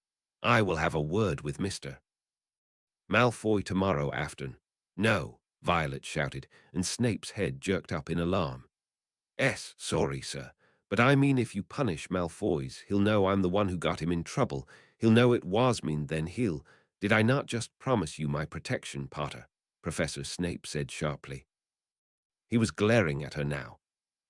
"I will have a word with Mr. Malfoy tomorrow afternoon." "No," Violet shouted, and Snape's head jerked up in alarm. Sorry, sir, but I mean if you punish Malfoy's, he'll know I'm the one who got him in trouble. He'll know it was me, then he'll—" "Did I not just promise you my protection, Potter?" Professor Snape said sharply. He was glaring at her now.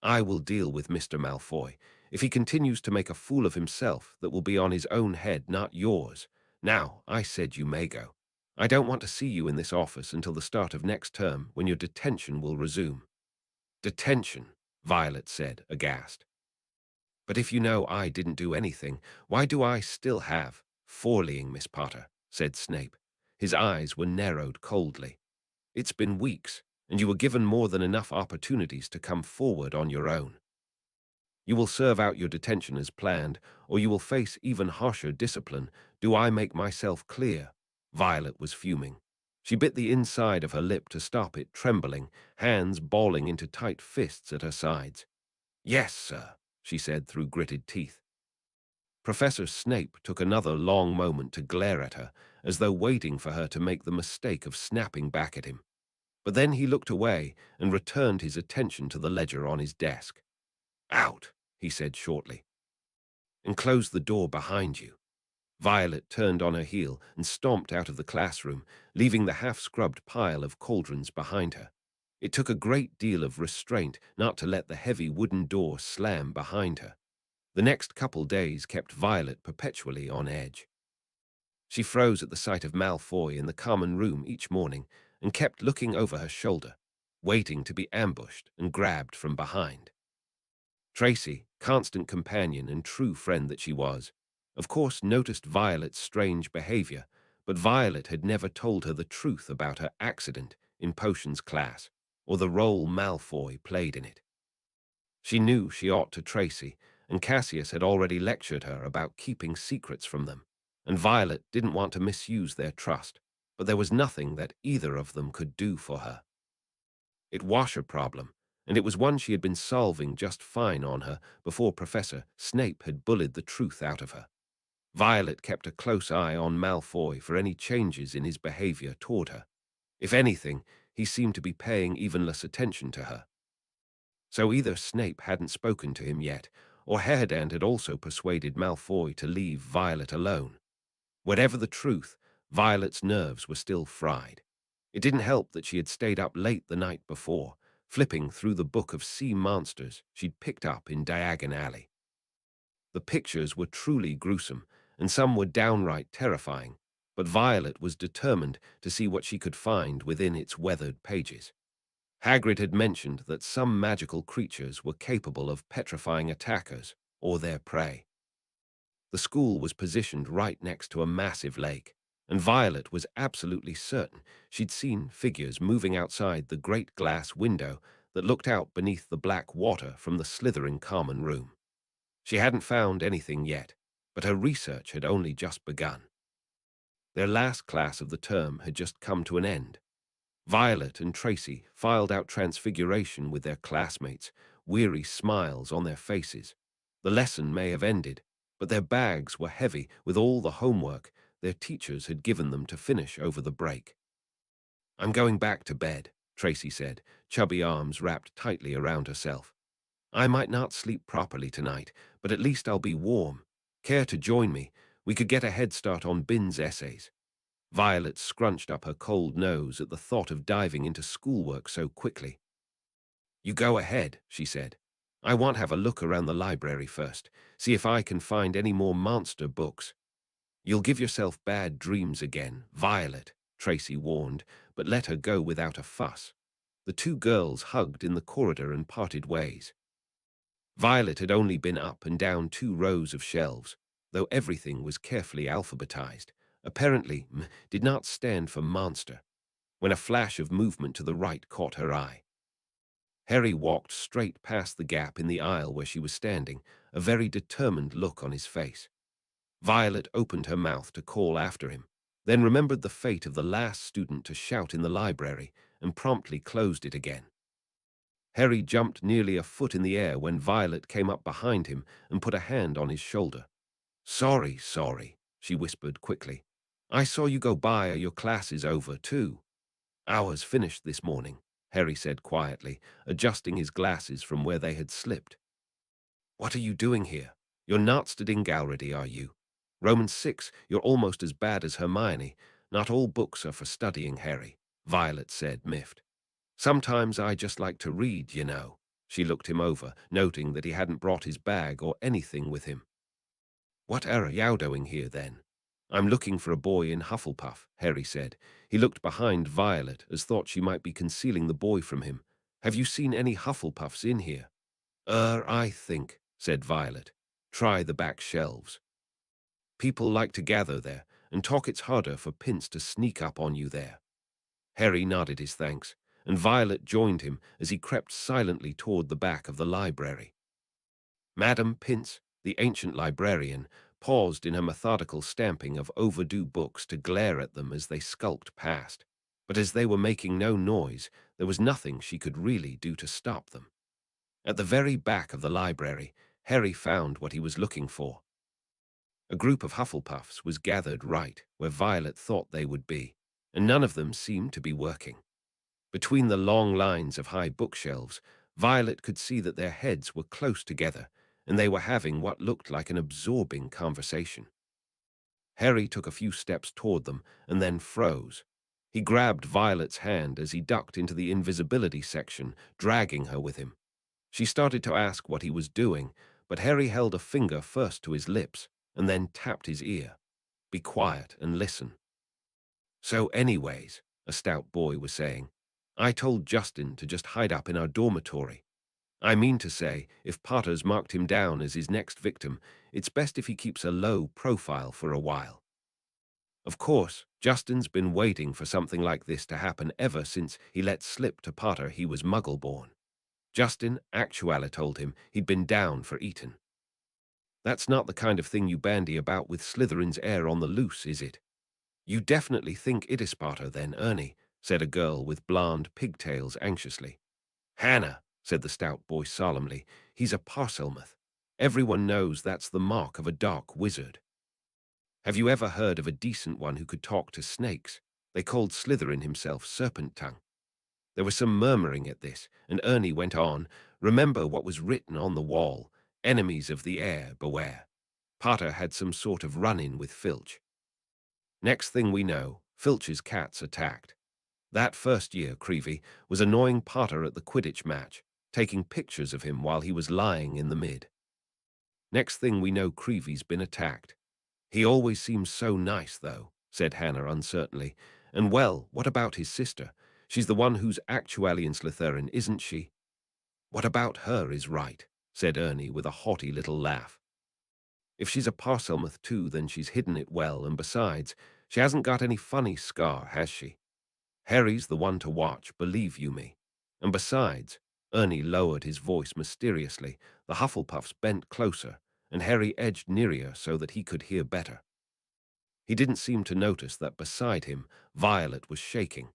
"I will deal with Mr. Malfoy. If he continues to make a fool of himself, that will be on his own head, not yours. Now, I said you may go. I don't want to see you in this office until the start of next term, when your detention will resume." "Detention?" Violet said, aghast. But if you know I didn't do anything, why do I still have "Forleying, Miss Potter," said Snape. His eyes were narrowed coldly. It's been weeks, and you were given more than enough opportunities to come forward on your own. You will serve out your detention as planned, or you will face even harsher discipline. Do I make myself clear? Violet was fuming. She bit the inside of her lip to stop it trembling, hands balling into tight fists at her sides. Yes, sir, she said through gritted teeth. Professor Snape took another long moment to glare at her, as though waiting for her to make the mistake of snapping back at him. But then he looked away and returned his attention to the ledger on his desk. Out, he said shortly, and close the door behind you. Violet turned on her heel and stomped out of the classroom, leaving the half-scrubbed pile of cauldrons behind her. It took a great deal of restraint not to let the heavy wooden door slam behind her. The next couple days kept Violet perpetually on edge. She froze at the sight of Malfoy in the common room each morning and kept looking over her shoulder, waiting to be ambushed and grabbed from behind. Tracy, constant companion and true friend that she was, of course noticed Violet's strange behavior, but Violet had never told her the truth about her accident in potions class or the role Malfoy played in it. She knew she ought to Tracy, and Cassius had already lectured her about keeping secrets from them, and Violet didn't want to misuse their trust, but there was nothing that either of them could do for her. It was a problem, and it was one she had been solving just fine on her before Professor Snape had bullied the truth out of her. Violet kept a close eye on Malfoy for any changes in his behavior toward her. If anything, he seemed to be paying even less attention to her. So either Snape hadn't spoken to him yet, or Haredand had also persuaded Malfoy to leave Violet alone. Whatever the truth, Violet's nerves were still fried. It didn't help that she had stayed up late the night before, flipping through the book of sea monsters she'd picked up in Diagon Alley. The pictures were truly gruesome, and some were downright terrifying, but Violet was determined to see what she could find within its weathered pages. Hagrid had mentioned that some magical creatures were capable of petrifying attackers or their prey. The school was positioned right next to a massive lake, and Violet was absolutely certain she'd seen figures moving outside the great glass window that looked out beneath the black water from the Slytherin common room. She hadn't found anything yet, but her research had only just begun. Their last class of the term had just come to an end. Violet and Tracy filed out Transfiguration with their classmates, weary smiles on their faces. The lesson may have ended, but their bags were heavy with all the homework their teachers had given them to finish over the break. I'm going back to bed, Tracy said, chubby arms wrapped tightly around herself. I might not sleep properly tonight, but at least I'll be warm. Care to join me? We could get a head start on Bin's essays. Violet scrunched up her cold nose at the thought of diving into schoolwork so quickly. You go ahead, she said. I want to have a look around the library first, see if I can find any more monster books. You'll give yourself bad dreams again, Violet, Tracy warned, but let her go without a fuss. The two girls hugged in the corridor and parted ways. Violet had only been up and down 2 rows of shelves, though everything was carefully alphabetized. Apparently, M did not stand for monster, when a flash of movement to the right caught her eye. Harry walked straight past the gap in the aisle where she was standing, a very determined look on his face. Violet opened her mouth to call after him, then remembered the fate of the last student to shout in the library and promptly closed it again. Harry jumped nearly a foot in the air when Violet came up behind him and put a hand on his shoulder. Sorry, she whispered quickly. I saw you go by. Are your classes over, too? Ours finished this morning, Harry said quietly, adjusting his glasses from where they had slipped. What are you doing here? You're not studying already, are you? Roman 6, you're almost as bad as Hermione. Not all books are for studying, Harry, Violet said, miffed. Sometimes I just like to read, you know. She looked him over, noting that he hadn't brought his bag or anything with him. What are you doing here, then? I'm looking for a boy in Hufflepuff, Harry said. He looked behind Violet, as thought she might be concealing the boy from him. Have you seen any Hufflepuffs in here? I think, said Violet. Try the back shelves. People like to gather there, and talk it's harder for Pince to sneak up on you there. Harry nodded his thanks, and Violet joined him as he crept silently toward the back of the library. Madame Pince, the ancient librarian, paused in her methodical stamping of overdue books to glare at them as they skulked past. But as they were making no noise, there was nothing she could really do to stop them. At the very back of the library, Harry found what he was looking for. A group of Hufflepuffs was gathered right where Violet thought they would be, and none of them seemed to be working. Between the long lines of high bookshelves, Violet could see that their heads were close together, and they were having what looked like an absorbing conversation. Harry took a few steps toward them and then froze. He grabbed Violet's hand as he ducked into the invisibility section, dragging her with him. She started to ask what he was doing, but Harry held a finger first to his lips and then tapped his ear. Be quiet and listen. So anyways, a stout boy was saying, I told Justin to just hide up in our dormitory. I mean to say, if Potter's marked him down as his next victim, it's best if he keeps a low profile for a while. Of course, Justin's been waiting for something like this to happen ever since he let slip to Potter he was Muggle-born. Justin actually told him he'd been down for Eton. That's not the kind of thing you bandy about with Slytherin's heir on the loose, is it? You definitely think it is Potter, then, Ernie, said a girl with blonde pigtails anxiously. Hannah, said the stout boy solemnly, he's a Parselmouth. Everyone knows that's the mark of a dark wizard. Have you ever heard of a decent one who could talk to snakes? They called Slytherin himself Serpent Tongue. There was some murmuring at this, and Ernie went on, remember what was written on the wall, enemies of the heir, beware. Potter had some sort of run-in with Filch. Next thing we know, Filch's cats attacked. That first year, Creevy was annoying Potter at the Quidditch match, taking pictures of him while he was lying in the mid. Next thing we know, Creevy's been attacked. He always seems so nice, though, said Hannah uncertainly. And well, what about his sister? She's the one who's actually in Slytherin, isn't she? What about her is right, said Ernie with a haughty little laugh. If she's a Parselmouth too, then she's hidden it well, and besides, she hasn't got any funny scar, has she? Harry's the one to watch, believe you me. And besides, Ernie lowered his voice mysteriously, the Hufflepuffs bent closer, and Harry edged nearer so that he could hear better. He didn't seem to notice that beside him, Violet was shaking.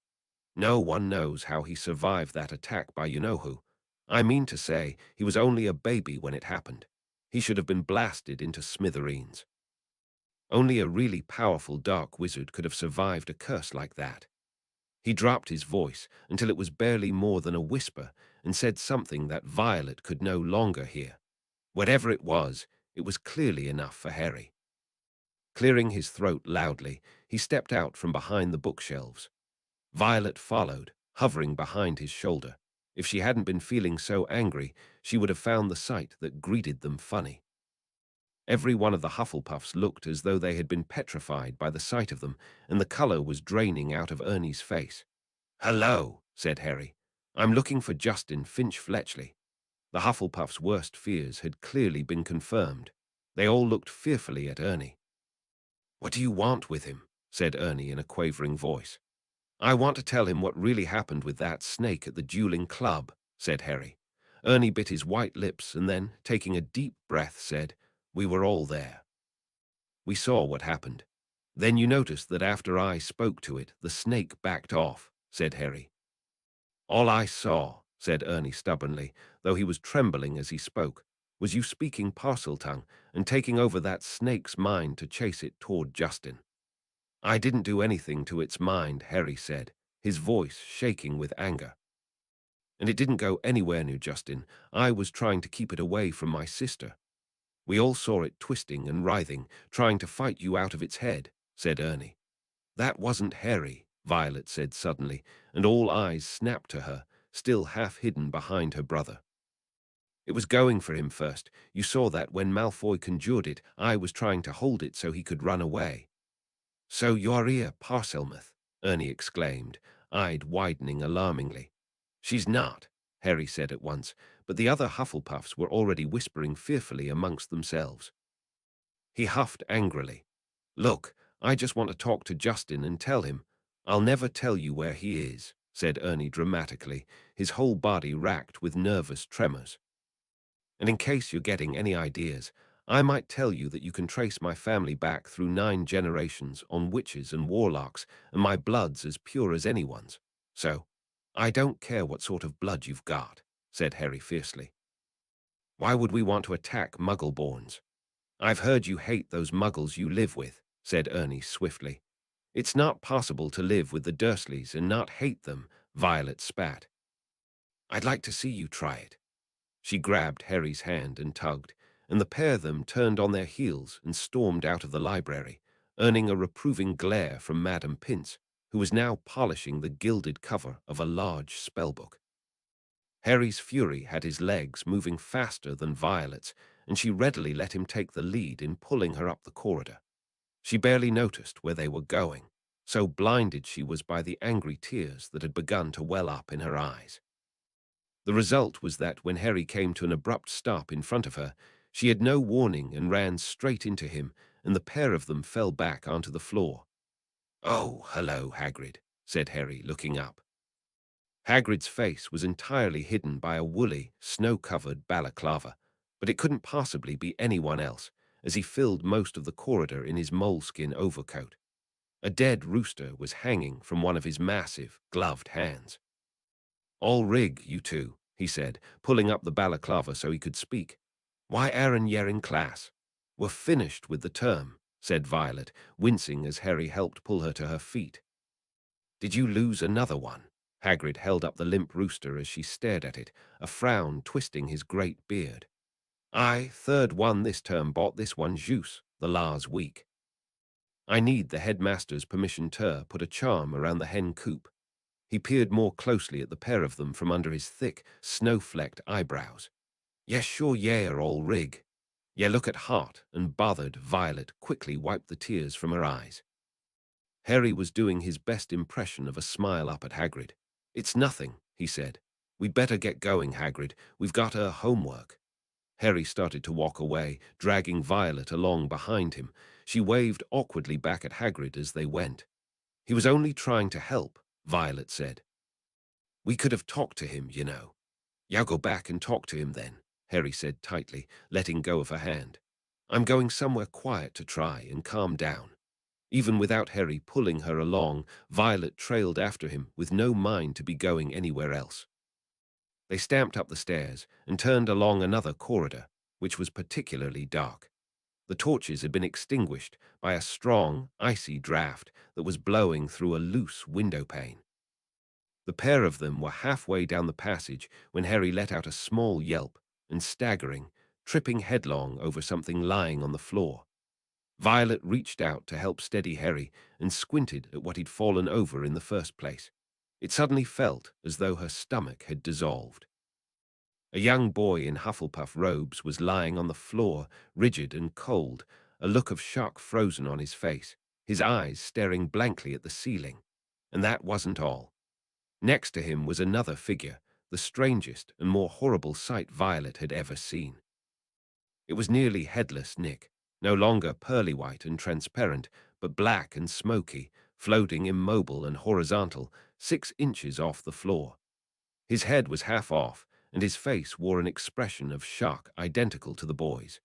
No one knows how he survived that attack by you-know-who. I mean to say, he was only a baby when it happened. He should have been blasted into smithereens. Only a really powerful dark wizard could have survived a curse like that. He dropped his voice until it was barely more than a whisper and said something that Violet could no longer hear. Whatever it was clearly enough for Harry. Clearing his throat loudly, he stepped out from behind the bookshelves. Violet followed, hovering behind his shoulder. If she hadn't been feeling so angry, she would have found the sight that greeted them funny. Every one of the Hufflepuffs looked as though they had been petrified by the sight of them, and the color was draining out of Ernie's face. "Hello," said Harry. "I'm looking for Justin Finch-Fletchley." The Hufflepuff's worst fears had clearly been confirmed. They all looked fearfully at Ernie. "What do you want with him?" said Ernie in a quavering voice. "I want to tell him what really happened with that snake at the dueling club," said Harry. Ernie bit his white lips and then, taking a deep breath, said, "We were all there. We saw what happened. Then you noticed that after I spoke to it, the snake backed off," said Harry. "All I saw," said Ernie stubbornly, though he was trembling as he spoke, "was you speaking Parseltongue and taking over that snake's mind to chase it toward Justin." "I didn't do anything to its mind," Harry said, his voice shaking with anger. "And it didn't go anywhere near Justin. I was trying to keep it away from my sister. We all saw it twisting and writhing, trying to fight you out of its head," said Ernie. "That wasn't Harry," Violet said suddenly, and all eyes snapped to her, still half hidden behind her brother. "It was going for him first. You saw that when Malfoy conjured it, I was trying to hold it so he could run away." "So you're here, Parselmouth," Ernie exclaimed, eyed widening alarmingly. "She's not," Harry said at once, but the other Hufflepuffs were already whispering fearfully amongst themselves. He huffed angrily. "Look, I just want to talk to Justin and tell him. I'll never tell you where he is," said Ernie dramatically, his whole body racked with nervous tremors. "And in case you're getting any ideas, I might tell you that you can trace my family back through 9 generations on witches and warlocks, and my blood's as pure as anyone's. So, I don't care what sort of blood you've got," said Harry fiercely. "Why would we want to attack Muggleborns?" "I've heard you hate those Muggles you live with," said Ernie swiftly. "It's not possible to live with the Dursleys and not hate them," Violet spat. "I'd like to see you try it." She grabbed Harry's hand and tugged, and the pair of them turned on their heels and stormed out of the library, earning a reproving glare from Madame Pince, who was now polishing the gilded cover of a large spellbook. Harry's fury had his legs moving faster than Violet's, and she readily let him take the lead in pulling her up the corridor. She barely noticed where they were going, so blinded she was by the angry tears that had begun to well up in her eyes. The result was that when Harry came to an abrupt stop in front of her, she had no warning and ran straight into him, and the pair of them fell back onto the floor. "Oh, hello, Hagrid," said Harry, looking up. Hagrid's face was entirely hidden by a woolly, snow-covered balaclava, but it couldn't possibly be anyone else, as he filled most of the corridor in his moleskin overcoat. A dead rooster was hanging from one of his massive, gloved hands. "All rig, you two," he said, pulling up the balaclava so he could speak. "Why Aaron yer in class?" "We're finished with the term," said Violet, wincing as Harry helped pull her to her feet. "Did you lose another one?" Hagrid held up the limp rooster as she stared at it, a frown twisting his great beard. "I, third one this term, bought this one juice, the last week. I need the headmaster's permission to put a charm around the hen coop." He peered more closely at the pair of them from under his thick, snow-flecked eyebrows. "Yes, sure, yeah, all rig." "Yeah, look at hot," and bothered Violet quickly wiped the tears from her eyes. Harry was doing his best impression of a smile up at Hagrid. "It's nothing," he said. "We'd better get going, Hagrid. We've got our homework." Harry started to walk away, dragging Violet along behind him. She waved awkwardly back at Hagrid as they went. "He was only trying to help," Violet said. "We could have talked to him, you know." "Yeah, go back and talk to him then," Harry said tightly, letting go of her hand. "I'm going somewhere quiet to try and calm down." Even without Harry pulling her along, Violet trailed after him with no mind to be going anywhere else. They stamped up the stairs and turned along another corridor, which was particularly dark. The torches had been extinguished by a strong, icy draft that was blowing through a loose window pane. The pair of them were halfway down the passage when Harry let out a small yelp and, staggering, tripping headlong over something lying on the floor. Violet reached out to help steady Harry and squinted at what he'd fallen over in the first place. It suddenly felt as though her stomach had dissolved. A young boy in Hufflepuff robes was lying on the floor, rigid and cold, a look of shock frozen on his face, his eyes staring blankly at the ceiling. And that wasn't all. Next to him was another figure, the strangest and more horrible sight Violet had ever seen. It was nearly headless Nick, no longer pearly white and transparent, but black and smoky, floating immobile and horizontal, 6 inches off the floor. His head was half off, and his face wore an expression of shock identical to the boy's.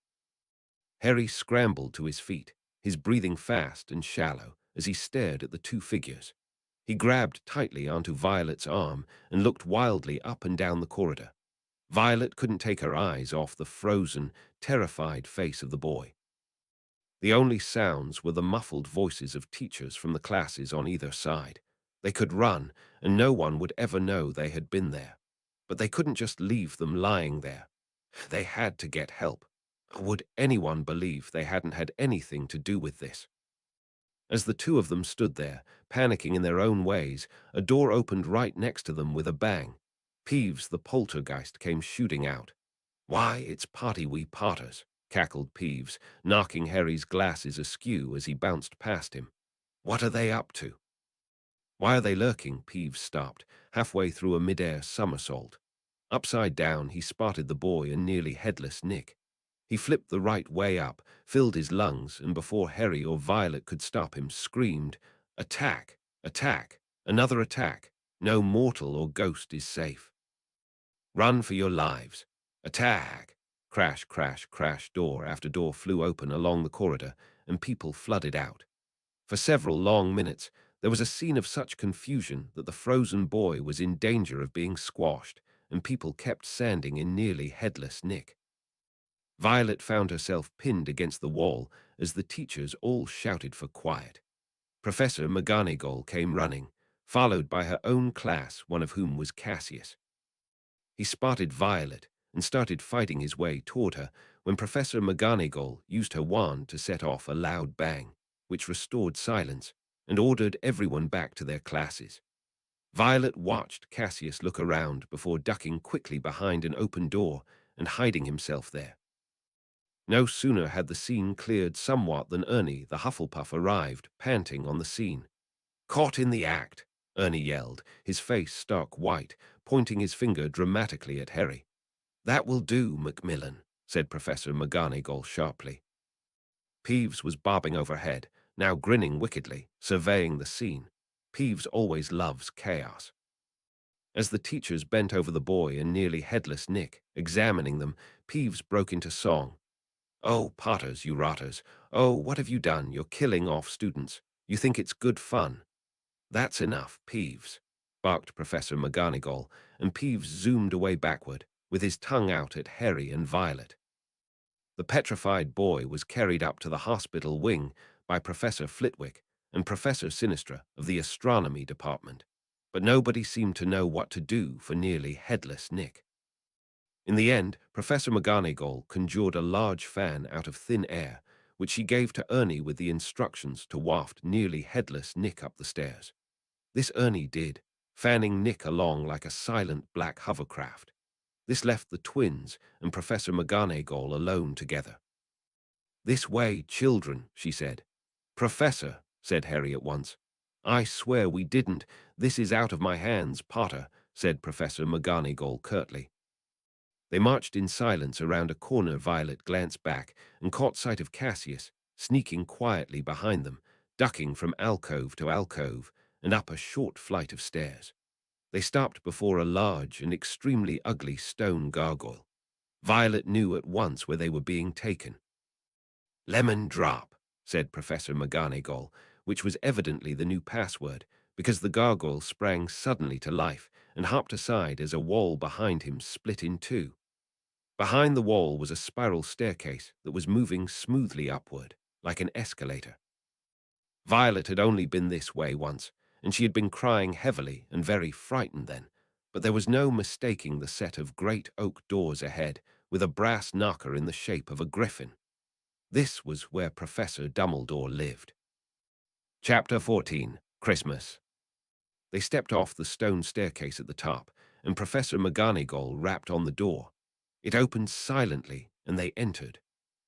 Harry scrambled to his feet, his breathing fast and shallow, as he stared at the two figures. He grabbed tightly onto Violet's arm and looked wildly up and down the corridor. Violet couldn't take her eyes off the frozen, terrified face of the boy. The only sounds were the muffled voices of teachers from the classes on either side. They could run, and no one would ever know they had been there. But they couldn't just leave them lying there. They had to get help. Would anyone believe they hadn't had anything to do with this? As the two of them stood there, panicking in their own ways, a door opened right next to them with a bang. Peeves the poltergeist came shooting out. "Why, it's Potty Wee Potters," cackled Peeves, knocking Harry's glasses askew as he bounced past him. "What are they up to?" "Why are they lurking?" Peeves stopped, halfway through a mid-air somersault. Upside down, he spotted the boy and nearly headless Nick. He flipped the right way up, filled his lungs, and before Harry or Violet could stop him, screamed, "Attack! Attack! Another attack! No mortal or ghost is safe. Run for your lives! Attack!" Crash, crash, crash, door after door flew open along the corridor, and people flooded out. For several long minutes, there was a scene of such confusion that the frozen boy was in danger of being squashed, and people kept sanding in nearly headless Nick. Violet found herself pinned against the wall as the teachers all shouted for quiet. Professor McGonagall came running, followed by her own class, one of whom was Cassius. He spotted Violet and started fighting his way toward her when Professor McGonagall used her wand to set off a loud bang, which restored silence and ordered everyone back to their classes. Violet watched Cassius look around before ducking quickly behind an open door and hiding himself there. No sooner had the scene cleared somewhat than Ernie, the Hufflepuff, arrived, panting on the scene. "Caught in the act," Ernie yelled, his face stark white, pointing his finger dramatically at Harry. "That will do, Macmillan," said Professor McGonagall sharply. Peeves was bobbing overhead, now grinning wickedly, surveying the scene. Peeves always loves chaos. As the teachers bent over the boy and nearly headless Nick, examining them, Peeves broke into song. "Oh, Potters, you rotters! Oh, what have you done? You're killing off students. You think it's good fun." "That's enough, Peeves," barked Professor McGonagall, and Peeves zoomed away backward, with his tongue out at Harry and Violet. The petrified boy was carried up to the hospital wing by Professor Flitwick and Professor Sinistra of the astronomy department, but nobody seemed to know what to do for nearly headless Nick. In the end, Professor McGonagall conjured a large fan out of thin air, which she gave to Ernie with the instructions to waft nearly headless Nick up the stairs. This Ernie did, fanning Nick along like a silent black hovercraft. This left the twins and Professor McGonagall alone together. "This way, children," she said. "Professor," said Harry at once. "I swear we didn't. This is out of my hands, Potter," said Professor McGonagall curtly. They marched in silence around a corner. Violet glanced back and caught sight of Cassius, sneaking quietly behind them, ducking from alcove to alcove and up a short flight of stairs. They stopped before a large and extremely ugly stone gargoyle. Violet knew at once where they were being taken. "Lemon drop," said Professor McGonagall, which was evidently the new password, because the gargoyle sprang suddenly to life and hopped aside as a wall behind him split in two. Behind the wall was a spiral staircase that was moving smoothly upward, like an escalator. Violet had only been this way once, and she had been crying heavily and very frightened then, but there was no mistaking the set of great oak doors ahead, with a brass knocker in the shape of a griffin. This was where Professor Dumbledore lived. Chapter 14, Christmas. They stepped off the stone staircase at the top, and Professor McGonagall rapped on the door. It opened silently, and they entered.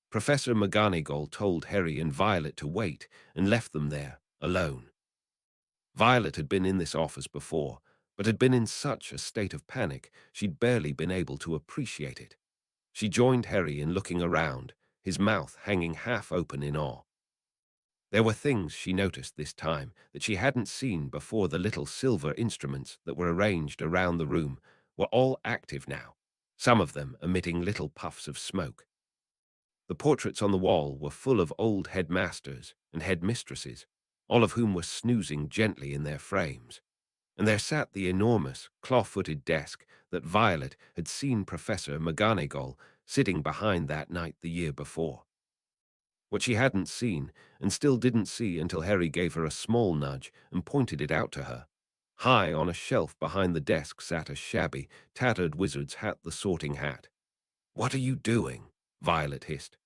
Professor McGonagall told Harry and Violet to wait and left them there, alone. Violet had been in this office before, but had been in such a state of panic she'd barely been able to appreciate it. She joined Harry in looking around, his mouth hanging half open in awe. There were things she noticed this time that she hadn't seen before. The little silver instruments that were arranged around the room were all active now, some of them emitting little puffs of smoke. The portraits on the wall were full of old headmasters and headmistresses, all of whom were snoozing gently in their frames. And there sat the enormous, claw-footed desk that Violet had seen Professor McGonagall sitting behind that night the year before. What she hadn't seen, and still didn't see until Harry gave her a small nudge and pointed it out to her. High on a shelf behind the desk sat a shabby, tattered wizard's hat, the Sorting Hat. "What are you doing?" Violet hissed.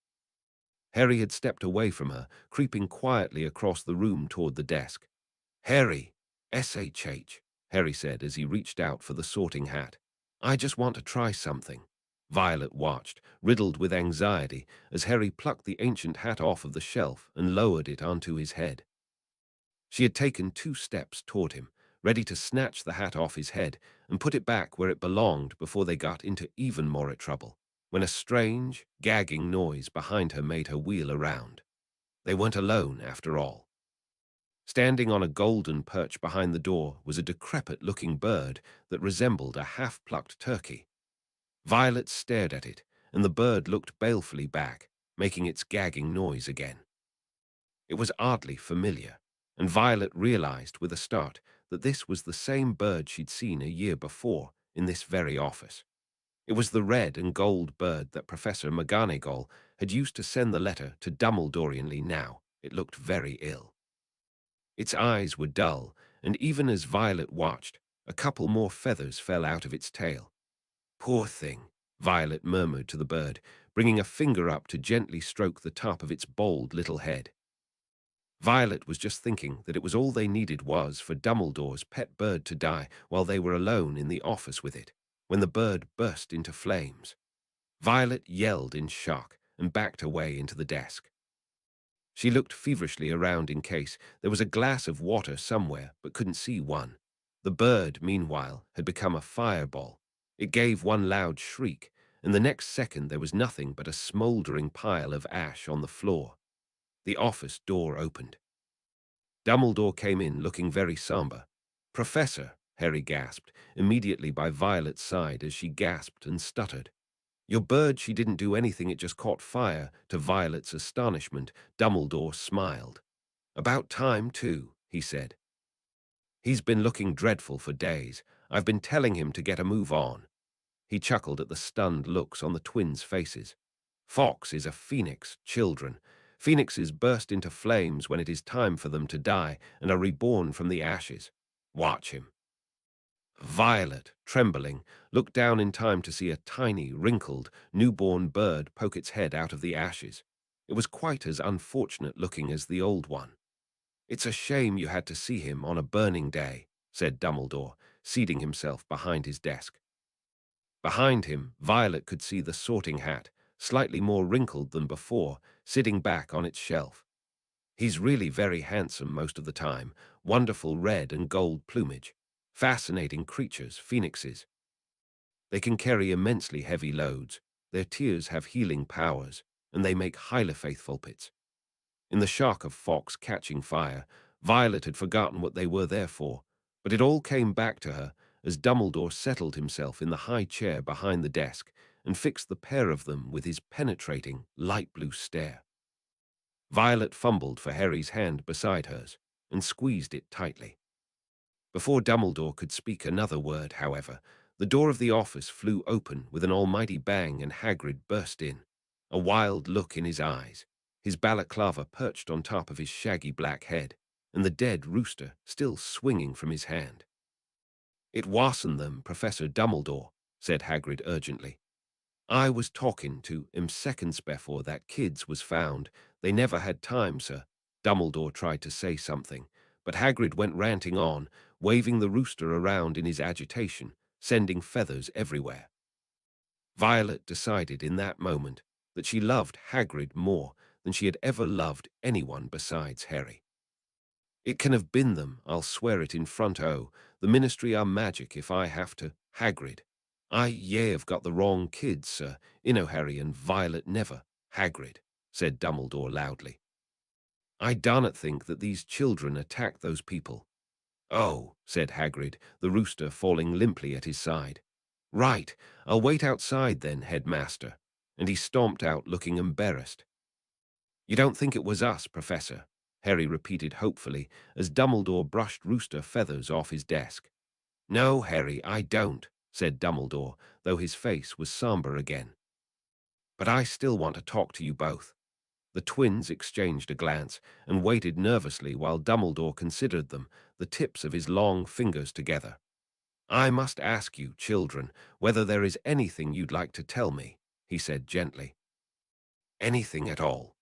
Harry had stepped away from her, creeping quietly across the room toward the desk. "Harry, SHH," Harry said as he reached out for the Sorting Hat. "I just want to try something." Violet watched, riddled with anxiety, as Harry plucked the ancient hat off of the shelf and lowered it onto his head. She had taken 2 steps toward him, ready to snatch the hat off his head and put it back where it belonged before they got into even more trouble, when a strange, gagging noise behind her made her wheel around. They weren't alone, after all. Standing on a golden perch behind the door was a decrepit-looking bird that resembled a half-plucked turkey. Violet stared at it, and the bird looked balefully back, making its gagging noise again. It was oddly familiar, and Violet realized with a start that this was the same bird she'd seen a year before in this very office. It was the red and gold bird that Professor McGonagall had used to send the letter to Dumbledore. Now it looked very ill. Its eyes were dull, and even as Violet watched, a couple more feathers fell out of its tail. "Poor thing," Violet murmured to the bird, bringing a finger up to gently stroke the top of its bald little head. Violet was just thinking that it was all they needed was for Dumbledore's pet bird to die while they were alone in the office with it, when the bird burst into flames. Violet yelled in shock and backed away into the desk. She looked feverishly around in case there was a glass of water somewhere, but couldn't see one. The bird, meanwhile, had become a fireball. It gave one loud shriek, and the next second there was nothing but a smoldering pile of ash on the floor. The office door opened. Dumbledore came in looking very somber. "Professor," Harry gasped, immediately by Violet's side as she gasped and stuttered. "Your bird, she didn't do anything, it just caught fire." To Violet's astonishment, Dumbledore smiled. "About time, too," he said. "He's been looking dreadful for days. I've been telling him to get a move on." He chuckled at the stunned looks on the twins' faces. "Fawkes is a phoenix, children. Phoenixes burst into flames when it is time for them to die and are reborn from the ashes. Watch him." Violet, trembling, looked down in time to see a tiny, wrinkled, newborn bird poke its head out of the ashes. It was quite as unfortunate-looking as the old one. "It's a shame you had to see him on a burning day," said Dumbledore, seating himself behind his desk. Behind him, Violet could see the sorting hat, slightly more wrinkled than before, sitting back on its shelf. "He's really very handsome most of the time, wonderful red and gold plumage. Fascinating creatures, phoenixes. They can carry immensely heavy loads, their tears have healing powers, and they make highly faithful pits." In the shock of Fawkes catching fire, Violet had forgotten what they were there for, but it all came back to her as Dumbledore settled himself in the high chair behind the desk and fixed the pair of them with his penetrating, light blue stare. Violet fumbled for Harry's hand beside hers and squeezed it tightly. Before Dumbledore could speak another word, however, the door of the office flew open with an almighty bang and Hagrid burst in, a wild look in his eyes, his balaclava perched on top of his shaggy black head, and the dead rooster still swinging from his hand. "It wasn't them, Professor Dumbledore," said Hagrid urgently. "I was talking to 'em seconds before that kids was found. They never had time, sir." Dumbledore tried to say something, but Hagrid went ranting on, waving the rooster around in his agitation, sending feathers everywhere. Violet decided in that moment that she loved Hagrid more than she had ever loved anyone besides Harry. "It can have been them, I'll swear it in front o' the Ministry are magic if I have to, Hagrid. Have got the wrong kids, sir. Harry and Violet never." "Hagrid," said Dumbledore loudly. "I darn't think that these children attacked those people." "Oh," said Hagrid, the rooster falling limply at his side. "Right, I'll wait outside then, headmaster." And he stomped out looking embarrassed. "You don't think it was us, Professor?" Harry repeated hopefully as Dumbledore brushed rooster feathers off his desk. "No, Harry, I don't," said Dumbledore, though his face was somber again. "But I still want to talk to you both." The twins exchanged a glance and waited nervously while Dumbledore considered them, the tips of his long fingers together. "I must ask you, children, whether there is anything you'd like to tell me," he said gently. "Anything at all."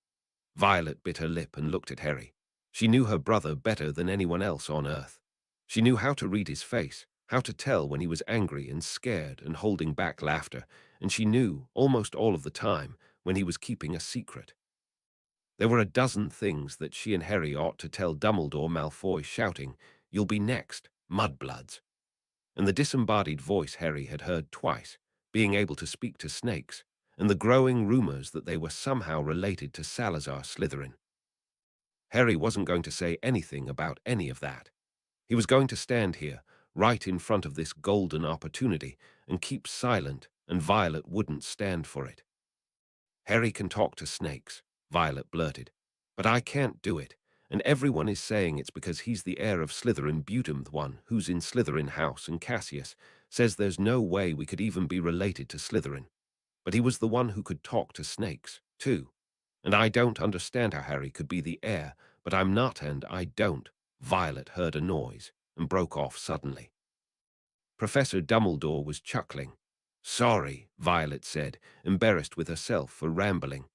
Violet bit her lip and looked at Harry. She knew her brother better than anyone else on earth. She knew how to read his face, how to tell when he was angry and scared and holding back laughter, and she knew, almost all of the time, when he was keeping a secret. There were a dozen things that she and Harry ought to tell Dumbledore, Malfoy shouting, "You'll be next," Mudbloods. And the disembodied voice Harry had heard twice, being able to speak to snakes, and the growing rumors that they were somehow related to Salazar Slytherin. Harry wasn't going to say anything about any of that. He was going to stand here, right in front of this golden opportunity, and keep silent, and Violet wouldn't stand for it. Harry can talk to snakes, Violet blurted. But I can't do it, and everyone is saying it's because he's the heir of Slytherin Butum, the one who's in Slytherin House, and Cassius says there's no way we could even be related to Slytherin. But he was the one who could talk to snakes, too. And I don't understand how Harry could be the heir, but I'm not, and I don't. Violet heard a noise and broke off suddenly. Professor Dumbledore was chuckling. Sorry, Violet said, embarrassed with herself for rambling.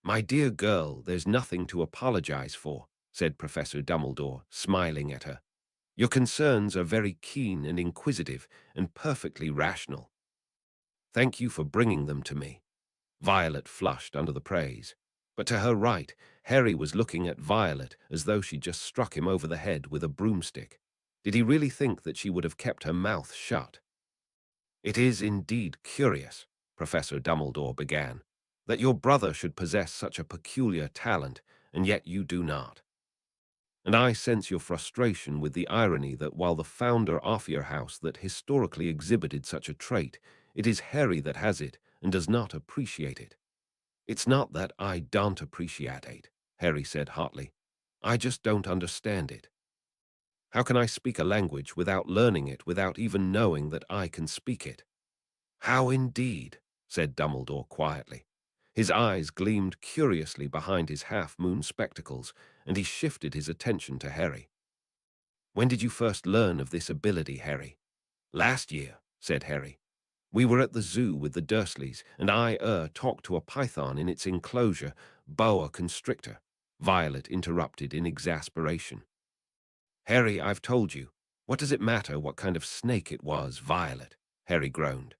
My dear girl, there's nothing to apologize for, said Professor Dumbledore, smiling at her. Your concerns are very keen and inquisitive and perfectly rational. Thank you for bringing them to me. Violet flushed under the praise. But to her right, Harry was looking at Violet as though she just struck him over the head with a broomstick. Did he really think that she would have kept her mouth shut? It is indeed curious, Professor Dumbledore began, that your brother should possess such a peculiar talent, and yet you do not. And I sense your frustration with the irony that while the founder of your house that historically exhibited such a trait, it is Harry that has it and does not appreciate it. It's not that I don't appreciate it, Harry said hotly. I just don't understand it. How can I speak a language without learning it, without even knowing that I can speak it? How indeed, said Dumbledore quietly. His eyes gleamed curiously behind his half-moon spectacles, and he shifted his attention to Harry. When did you first learn of this ability, Harry? Last year, said Harry. We were at the zoo with the Dursleys, and I talked to a python in its enclosure, boa constrictor. Violet interrupted in exasperation. Harry, I've told you. What does it matter what kind of snake it was, Violet? Harry groaned.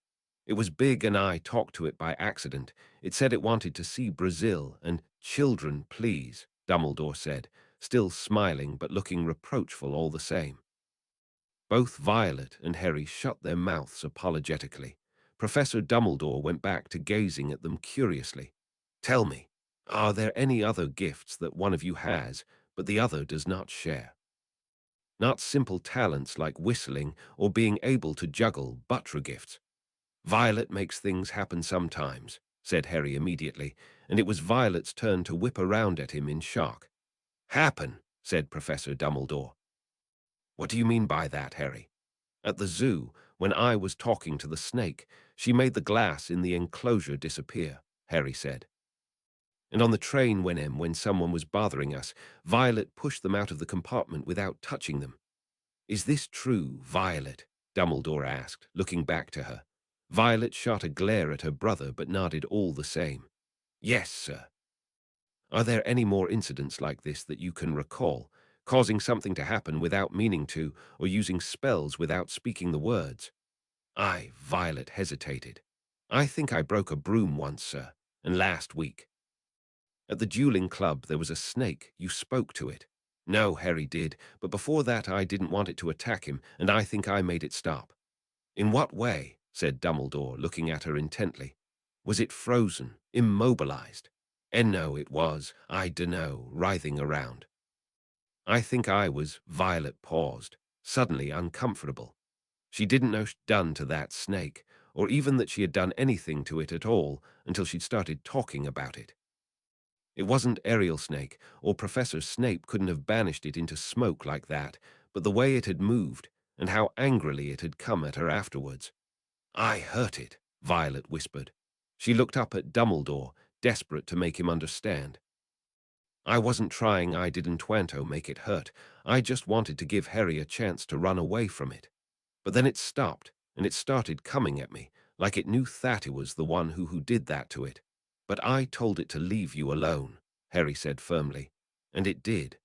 It was big and I talked to it by accident. It said it wanted to see Brazil and children, please, Dumbledore said, still smiling but looking reproachful all the same. Both Violet and Harry shut their mouths apologetically. Professor Dumbledore went back to gazing at them curiously. Tell me, are there any other gifts that one of you has, but the other does not share? Not simple talents like whistling or being able to juggle, but true gifts. Violet makes things happen sometimes, said Harry immediately, and it was Violet's turn to whip around at him in shock. Happen, said Professor Dumbledore. What do you mean by that, Harry? At the zoo, when I was talking to the snake, she made the glass in the enclosure disappear, Harry said. And on the train when someone was bothering us, Violet pushed them out of the compartment without touching them. Is this true, Violet? Dumbledore asked, looking back to her. Violet shot a glare at her brother but nodded all the same. Yes, sir. Are there any more incidents like this that you can recall, causing something to happen without meaning to, or using spells without speaking the words? Violet hesitated. I think I broke a broom once, sir, and last week. At the dueling club there was a snake. You spoke to it. No, Harry did, but before that I didn't want it to attack him, and I think I made it stop. In what way? Said Dumbledore, looking at her intently. Was it frozen, immobilized? And no, it was, I dunno, writhing around. I think I was, Violet paused, suddenly uncomfortable. She didn't know she'd done to that snake, or even that she had done anything to it at all until she'd started talking about it. It wasn't Ariel Snake, or Professor Snape couldn't have banished it into smoke like that, but the way it had moved, and how angrily it had come at her afterwards. I hurt it, Violet whispered. She looked up at Dumbledore, desperate to make him understand. I wasn't trying, I didn't want to make it hurt. I just wanted to give Harry a chance to run away from it. But then it stopped, and it started coming at me, like it knew that it was the one who did that to it. But I told it to leave you alone, Harry said firmly, and it did.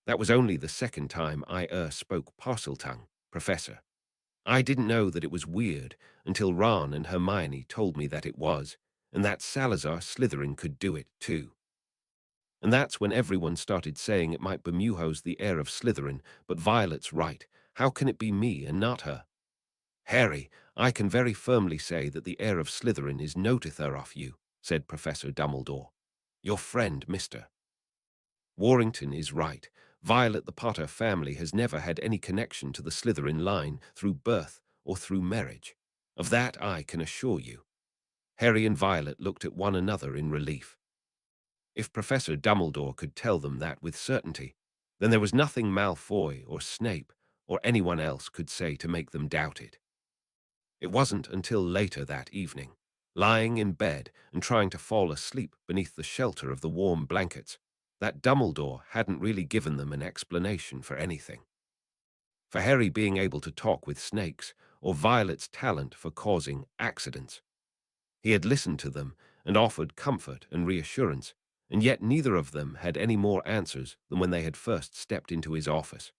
That was only the second time I spoke Parseltongue, Professor. I didn't know that it was weird until Ron and Hermione told me that it was, and that Salazar Slytherin could do it too. And that's when everyone started saying it might bemuhose the heir of Slytherin, but Violet's right. How can it be me and not her? Harry, I can very firmly say that the heir of Slytherin is noteth her off you, said Professor Dumbledore. Your friend, Mr. Warrington is right. Violet the Potter family has never had any connection to the Slytherin line through birth or through marriage. Of that I can assure you. Harry and Violet looked at one another in relief. If Professor Dumbledore could tell them that with certainty, then there was nothing Malfoy or Snape or anyone else could say to make them doubt it. It wasn't until later that evening, lying in bed and trying to fall asleep beneath the shelter of the warm blankets, that Dumbledore hadn't really given them an explanation for anything. For Harry being able to talk with snakes, or Violet's talent for causing accidents. He had listened to them and offered comfort and reassurance, and yet neither of them had any more answers than when they had first stepped into his office.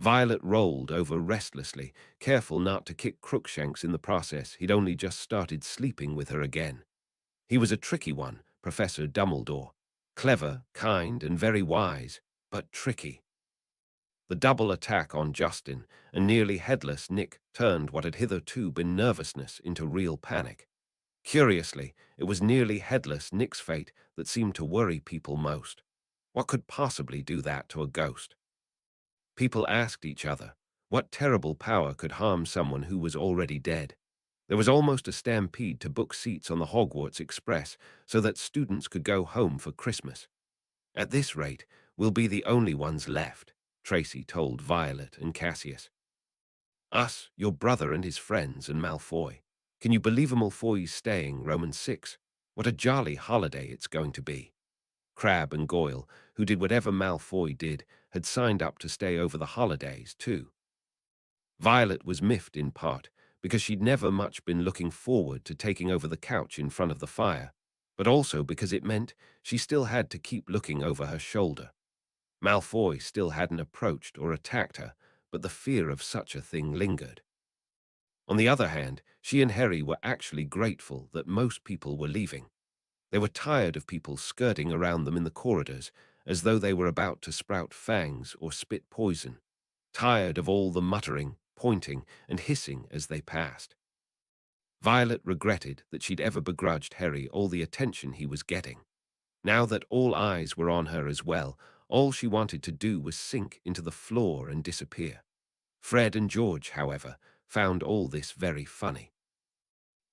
Violet rolled over restlessly, careful not to kick Crookshanks in the process. He'd only just started sleeping with her again. He was a tricky one, Professor Dumbledore. Clever, kind, and very wise, but tricky. The double attack on Justin and nearly headless Nick turned what had hitherto been nervousness into real panic. Curiously, it was nearly headless Nick's fate that seemed to worry people most. What could possibly do that to a ghost? People asked each other, what terrible power could harm someone who was already dead? There was almost a stampede to book seats on the Hogwarts Express so that students could go home for Christmas. At this rate, we'll be the only ones left, Tracy told Violet and Cassius. Us, your brother and his friends, and Malfoy. Can you believe a Malfoy's staying Roman 6? What a jolly holiday it's going to be. Crabbe and Goyle, who did whatever Malfoy did, had signed up to stay over the holidays, too. Violet was miffed in part because she'd never much been looking forward to taking over the couch in front of the fire, but also because it meant she still had to keep looking over her shoulder. Malfoy still hadn't approached or attacked her, but the fear of such a thing lingered. On the other hand, she and Harry were actually grateful that most people were leaving. They were tired of people skirting around them in the corridors as though they were about to sprout fangs or spit poison, tired of all the muttering, pointing, and hissing as they passed. Violet regretted that she'd ever begrudged Harry all the attention he was getting. Now that all eyes were on her as well, all she wanted to do was sink into the floor and disappear. Fred and George, however, found all this very funny.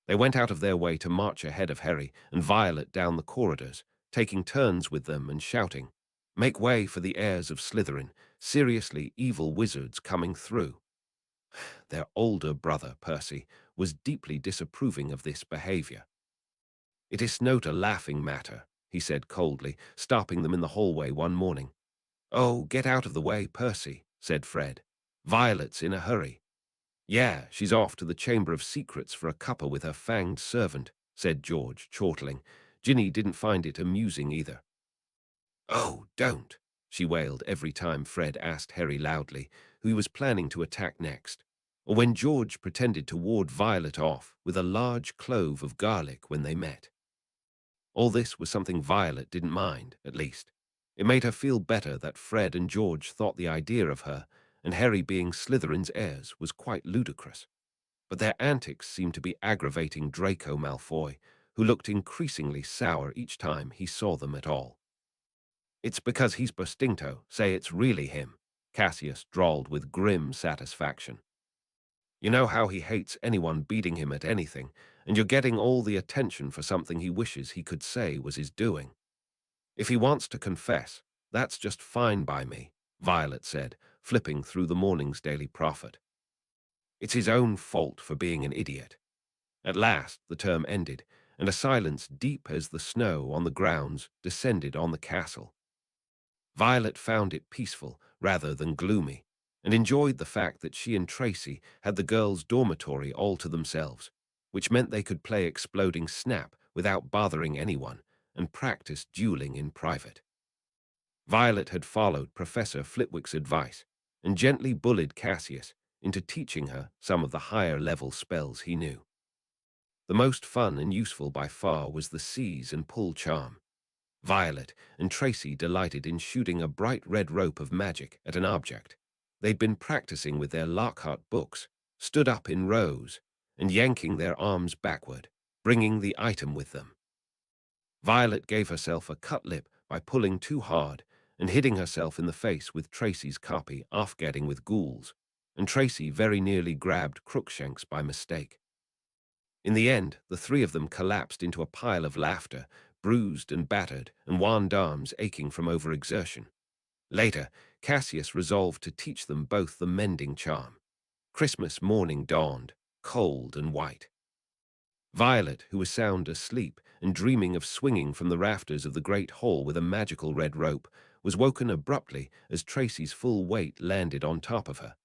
They went out of their way to march ahead of Harry and Violet down the corridors, taking turns with them and shouting, "Make way for the heirs of Slytherin, seriously evil wizards coming through." Their older brother, Percy, was deeply disapproving of this behavior. "It is not a laughing matter," he said coldly, stopping them in the hallway one morning. "Oh, get out of the way, Percy," said Fred. "Violet's in a hurry." "Yeah, she's off to the Chamber of Secrets for a cuppa with her fanged servant," said George, chortling. Ginny didn't find it amusing either. "Oh, don't," she wailed every time Fred asked Harry loudly who he was planning to attack next, or when George pretended to ward Violet off with a large clove of garlic when they met. All this was something Violet didn't mind, at least. It made her feel better that Fred and George thought the idea of her and Harry being Slytherin's heirs was quite ludicrous. But their antics seemed to be aggravating Draco Malfoy, who looked increasingly sour each time he saw them at all. "It's because he's Bustinto, say it's really him," Cassius drawled with grim satisfaction. "You know how he hates anyone beating him at anything, and you're getting all the attention for something he wishes he could say was his doing. If he wants to confess, that's just fine by me," Violet said, flipping through the morning's Daily Prophet. "It's his own fault for being an idiot." At last the term ended, and a silence deep as the snow on the grounds descended on the castle. Violet found it peaceful rather than gloomy, and enjoyed the fact that she and Tracy had the girls' dormitory all to themselves, which meant they could play Exploding Snap without bothering anyone and practice dueling in private. Violet had followed Professor Flitwick's advice and gently bullied Cassius into teaching her some of the higher-level spells he knew. The most fun and useful by far was the seize and pull charm. Violet and Tracy delighted in shooting a bright red rope of magic at an object. They'd been practicing with their Lockhart books, stood up in rows, and yanking their arms backward, bringing the item with them. Violet gave herself a cut lip by pulling too hard and hitting herself in the face with Tracy's copy off-getting with ghouls, and Tracy very nearly grabbed Crookshanks by mistake. In the end, the three of them collapsed into a pile of laughter, bruised and battered, and wand arms aching from overexertion. Later, Cassius resolved to teach them both the mending charm. Christmas morning dawned, cold and white. Violet, who was sound asleep and dreaming of swinging from the rafters of the great hall with a magical red rope, was woken abruptly as Tracy's full weight landed on top of her.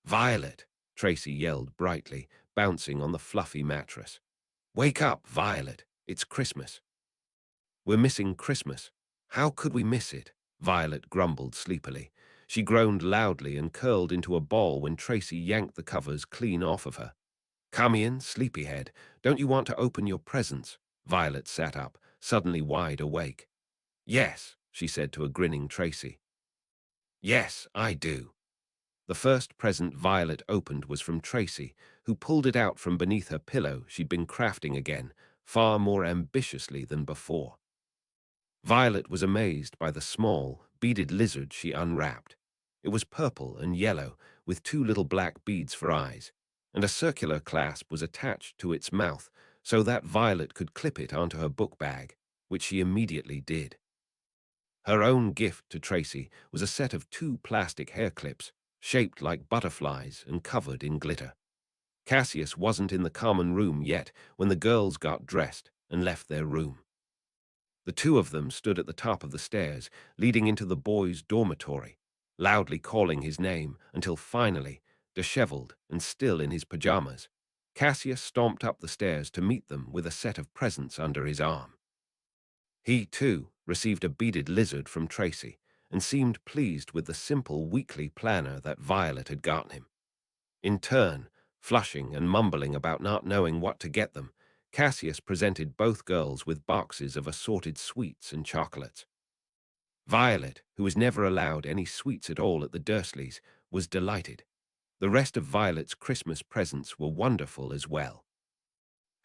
"Violet!" Tracy yelled brightly, bouncing on the fluffy mattress. "Wake up, Violet! It's Christmas." "We're missing Christmas. How could we miss it?" Violet grumbled sleepily. She groaned loudly and curled into a ball when Tracy yanked the covers clean off of her. "Come in, sleepyhead. Don't you want to open your presents?" Violet sat up, suddenly wide awake. "Yes," she said to a grinning Tracy. "Yes, I do." The first present Violet opened was from Tracy, who pulled it out from beneath her pillow she'd been crafting again, far more ambitiously than before. Violet was amazed by the small, beaded lizard she unwrapped. It was purple and yellow, with two little black beads for eyes, and a circular clasp was attached to its mouth so that Violet could clip it onto her book bag, which she immediately did. Her own gift to Tracy was a set of 2 plastic hair clips, shaped like butterflies and covered in glitter. Cassius wasn't in the common room yet when the girls got dressed and left their room. The two of them stood at the top of the stairs leading into the boys' dormitory, loudly calling his name until finally, disheveled and still in his pajamas, Cassius stomped up the stairs to meet them with a set of presents under his arm. He, too, received a beaded lizard from Tracy and seemed pleased with the simple weekly planner that Violet had gotten him. In turn, flushing and mumbling about not knowing what to get them, Cassius presented both girls with boxes of assorted sweets and chocolates. Violet, who was never allowed any sweets at all at the Dursleys, was delighted. The rest of Violet's Christmas presents were wonderful as well.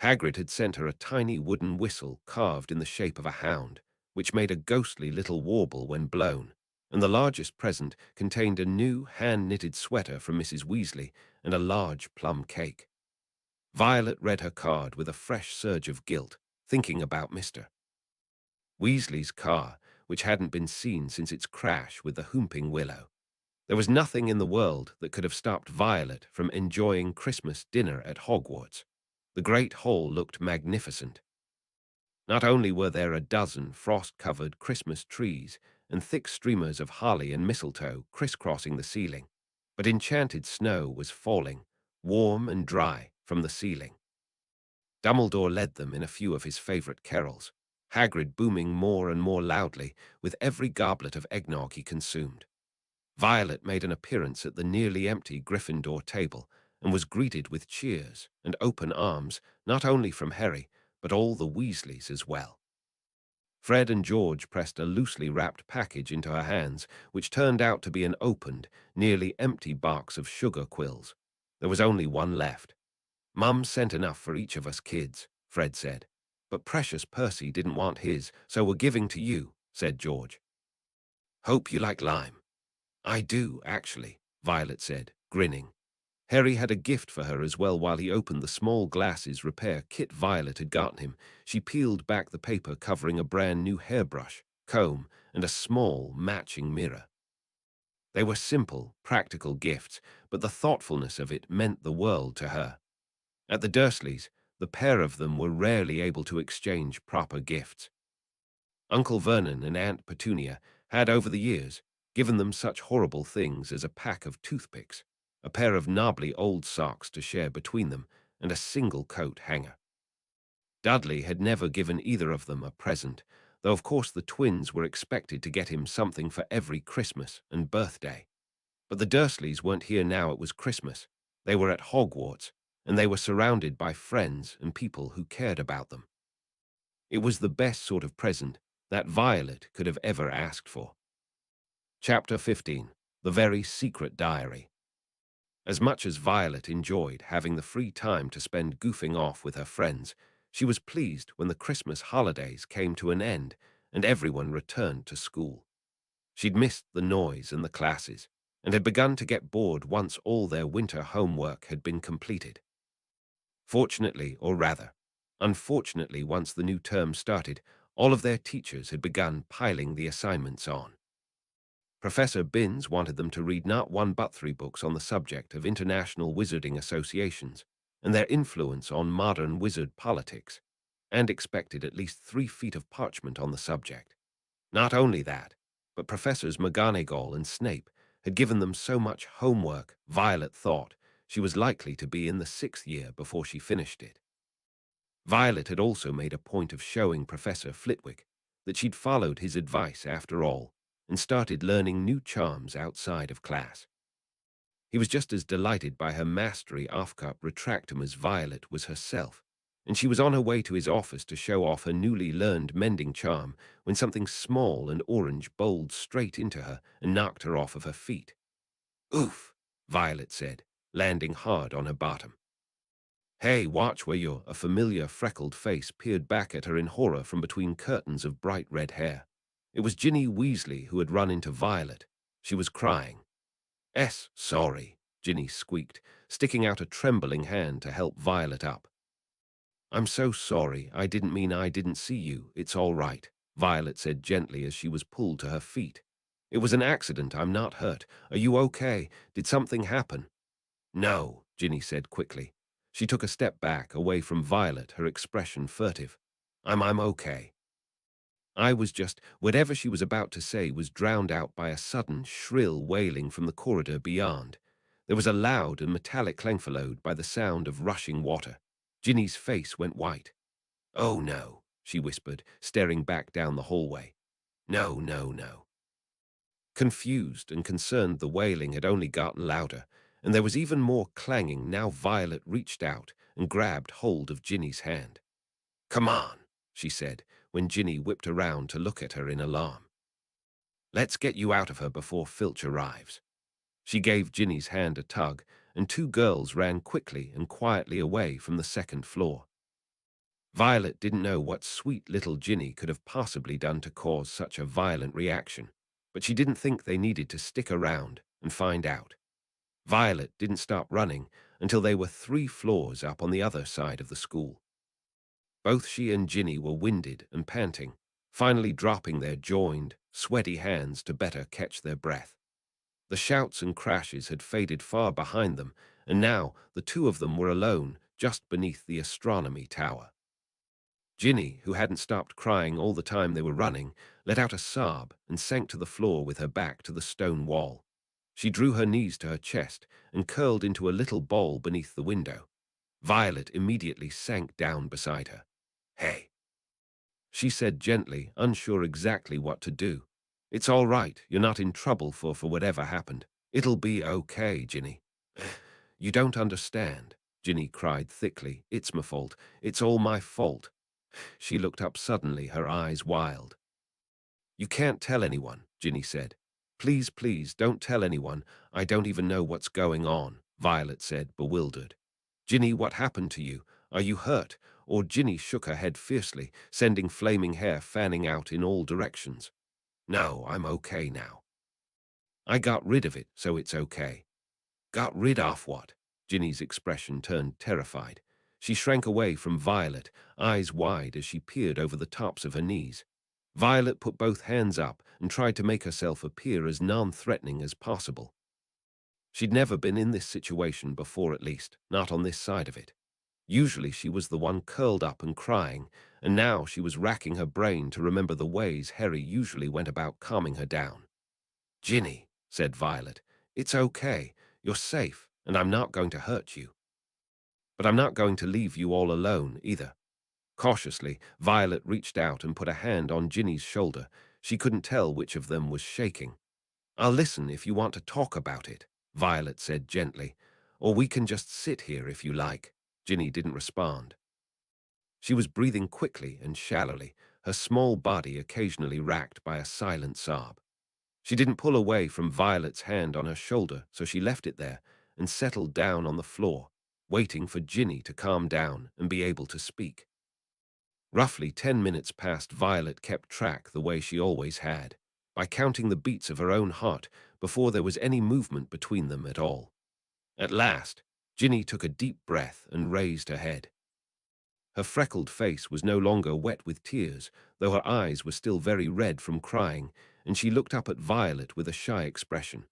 Hagrid had sent her a tiny wooden whistle carved in the shape of a hound, which made a ghostly little warble when blown, and the largest present contained a new hand-knitted sweater from Mrs. Weasley and a large plum cake. Violet read her card with a fresh surge of guilt, thinking about Mr. Weasley's car, which hadn't been seen since its crash with the Whomping Willow. There was nothing in the world that could have stopped Violet from enjoying Christmas dinner at Hogwarts. The Great Hall looked magnificent. Not only were there a dozen frost-covered Christmas trees and thick streamers of holly and mistletoe crisscrossing the ceiling, but enchanted snow was falling, warm and dry, from the ceiling. Dumbledore led them in a few of his favorite carols, Hagrid booming more and more loudly with every goblet of eggnog he consumed. Violet made an appearance at the nearly empty Gryffindor table and was greeted with cheers and open arms not only from Harry, but all the Weasleys as well. Fred and George pressed a loosely wrapped package into her hands, which turned out to be an opened, nearly empty box of sugar quills. There was only one left. "Mum sent enough for each of us kids," Fred said. "But precious Percy didn't want his, so we're giving to you," said George. "Hope you like lime." "I do, actually," Violet said, grinning. Harry had a gift for her as well. While he opened the small glasses repair kit Violet had gotten him, she peeled back the paper covering a brand new hairbrush, comb, and a small, matching mirror. They were simple, practical gifts, but the thoughtfulness of it meant the world to her. At the Dursleys, the pair of them were rarely able to exchange proper gifts. Uncle Vernon and Aunt Petunia had, over the years, given them such horrible things as a pack of toothpicks, a pair of knobbly old socks to share between them, and a single coat hanger. Dudley had never given either of them a present, though of course the twins were expected to get him something for every Christmas and birthday. But the Dursleys weren't here now. It was Christmas. They were at Hogwarts, and they were surrounded by friends and people who cared about them. It was the best sort of present that Violet could have ever asked for. Chapter 15. the very secret diary. As much as Violet enjoyed having the free time to spend goofing off with her friends, she was pleased when the Christmas holidays came to an end and everyone returned to school. She'd missed the noise and the classes, and had begun to get bored once all their winter homework had been completed. Fortunately, or rather, unfortunately, once the new term started, all of their teachers had begun piling the assignments on. Professor Binns wanted them to read not one but three books on the subject of international wizarding associations and their influence on modern wizard politics, and expected at least 3 feet of parchment on the subject. Not only that, but Professors McGonagall and Snape had given them so much homework Violet thought she was likely to be in the 6th year before she finished it. Violet had also made a point of showing Professor Flitwick that she'd followed his advice after all and started learning new charms outside of class. He was just as delighted by her mastery off-cup retractum as Violet was herself, and she was on her way to his office to show off her newly learned mending charm when something small and orange bowled straight into her and knocked her off of her feet. "Oof," Violet said, landing hard on her bottom. "Hey, watch where you're," a familiar freckled face peered back at her in horror from between curtains of bright red hair. It was Ginny Weasley who had run into Violet. She was crying. Sorry," Ginny squeaked, sticking out a trembling hand to help Violet up. "I'm so sorry. I didn't mean I didn't see you. It's all right," Violet said gently as she was pulled to her feet. "It was an accident. I'm not hurt. Are you okay? Did something happen?" "No," Ginny said quickly. She took a step back, away from Violet, her expression furtive. I'm okay." I was just, whatever she was about to say was drowned out by a sudden, shrill wailing from the corridor beyond. There was a loud and metallic clang followed by the sound of rushing water. Ginny's face went white. "Oh no," she whispered, staring back down the hallway. "No, no, no." Confused and concerned, the wailing had only gotten louder, and there was even more clanging now. Violet reached out and grabbed hold of Ginny's hand. "Come on," she said, when Ginny whipped around to look at her in alarm. "Let's get you out of her before Filch arrives." She gave Ginny's hand a tug, and two girls ran quickly and quietly away from the second floor. Violet didn't know what sweet little Ginny could have possibly done to cause such a violent reaction, but she didn't think they needed to stick around and find out. Violet didn't stop running until they were 3 floors up on the other side of the school. Both she and Ginny were winded and panting, finally dropping their joined, sweaty hands to better catch their breath. The shouts and crashes had faded far behind them, and now the two of them were alone just beneath the astronomy tower. Ginny, who hadn't stopped crying all the time they were running, let out a sob and sank to the floor with her back to the stone wall. She drew her knees to her chest and curled into a little ball beneath the window. Violet immediately sank down beside her. "Hey," she said gently, unsure exactly what to do. "It's all right. You're not in trouble for whatever happened. It'll be okay, Ginny." "You don't understand," Ginny cried thickly. "It's my fault. It's all my fault." She looked up suddenly, her eyes wild. "You can't tell anyone," Ginny said. "Please, please, don't tell anyone. I don't even know what's going on," Violet said, bewildered. "Ginny, what happened to you? Are you hurt?" Or Ginny shook her head fiercely, sending flaming hair fanning out in all directions. "No, I'm okay now. I got rid of it, so it's okay." "Got rid of what?" Ginny's expression turned terrified. She shrank away from Violet, eyes wide as she peered over the tops of her knees. Violet put both hands up and tried to make herself appear as non-threatening as possible. She'd never been in this situation before, at least, not on this side of it. Usually she was the one curled up and crying, and now she was racking her brain to remember the ways Harry usually went about calming her down. "Ginny," said Violet, "it's okay. You're safe, and I'm not going to hurt you. But I'm not going to leave you all alone, either." Cautiously, Violet reached out and put a hand on Ginny's shoulder. She couldn't tell which of them was shaking. "I'll listen if you want to talk about it," Violet said gently. "Or we can just sit here if you like." Ginny didn't respond. She was breathing quickly and shallowly, her small body occasionally racked by a silent sob. She didn't pull away from Violet's hand on her shoulder, so she left it there and settled down on the floor, waiting for Ginny to calm down and be able to speak. Roughly 10 minutes passed. Violet kept track the way she always had, by counting the beats of her own heart before there was any movement between them at all. At last, Ginny took a deep breath and raised her head. Her freckled face was no longer wet with tears, though her eyes were still very red from crying, and she looked up at Violet with a shy expression.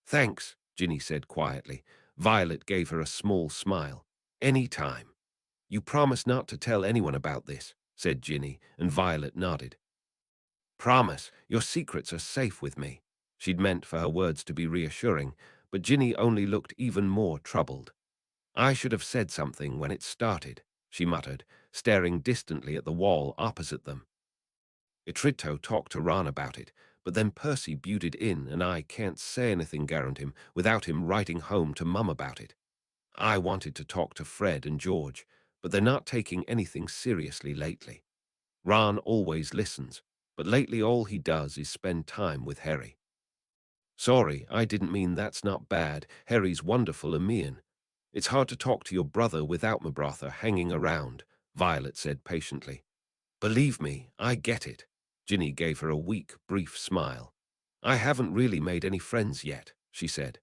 "Thanks," Ginny said quietly. Violet gave her a small smile. "Any time." "You promise not to tell anyone about this," said Ginny, and Violet nodded. "Promise, your secrets are safe with me." She'd meant for her words to be reassuring, but Ginny only looked even more troubled. "I should have said something when it started," she muttered, staring distantly at the wall opposite them. "Itrito talked to Ron about it, but then Percy butted in, and I can't say anything, guarantee him, without him writing home to Mum about it. I wanted to talk to Fred and George, but they're not taking anything seriously lately. Ron always listens, but lately all he does is spend time with Harry." "Sorry, I didn't mean that's not bad. Harry's wonderful and mean. It's hard to talk to your brother without my brother hanging around," Violet said patiently. "Believe me, I get it." Ginny gave her a weak, brief smile. "I haven't really made any friends yet," she said.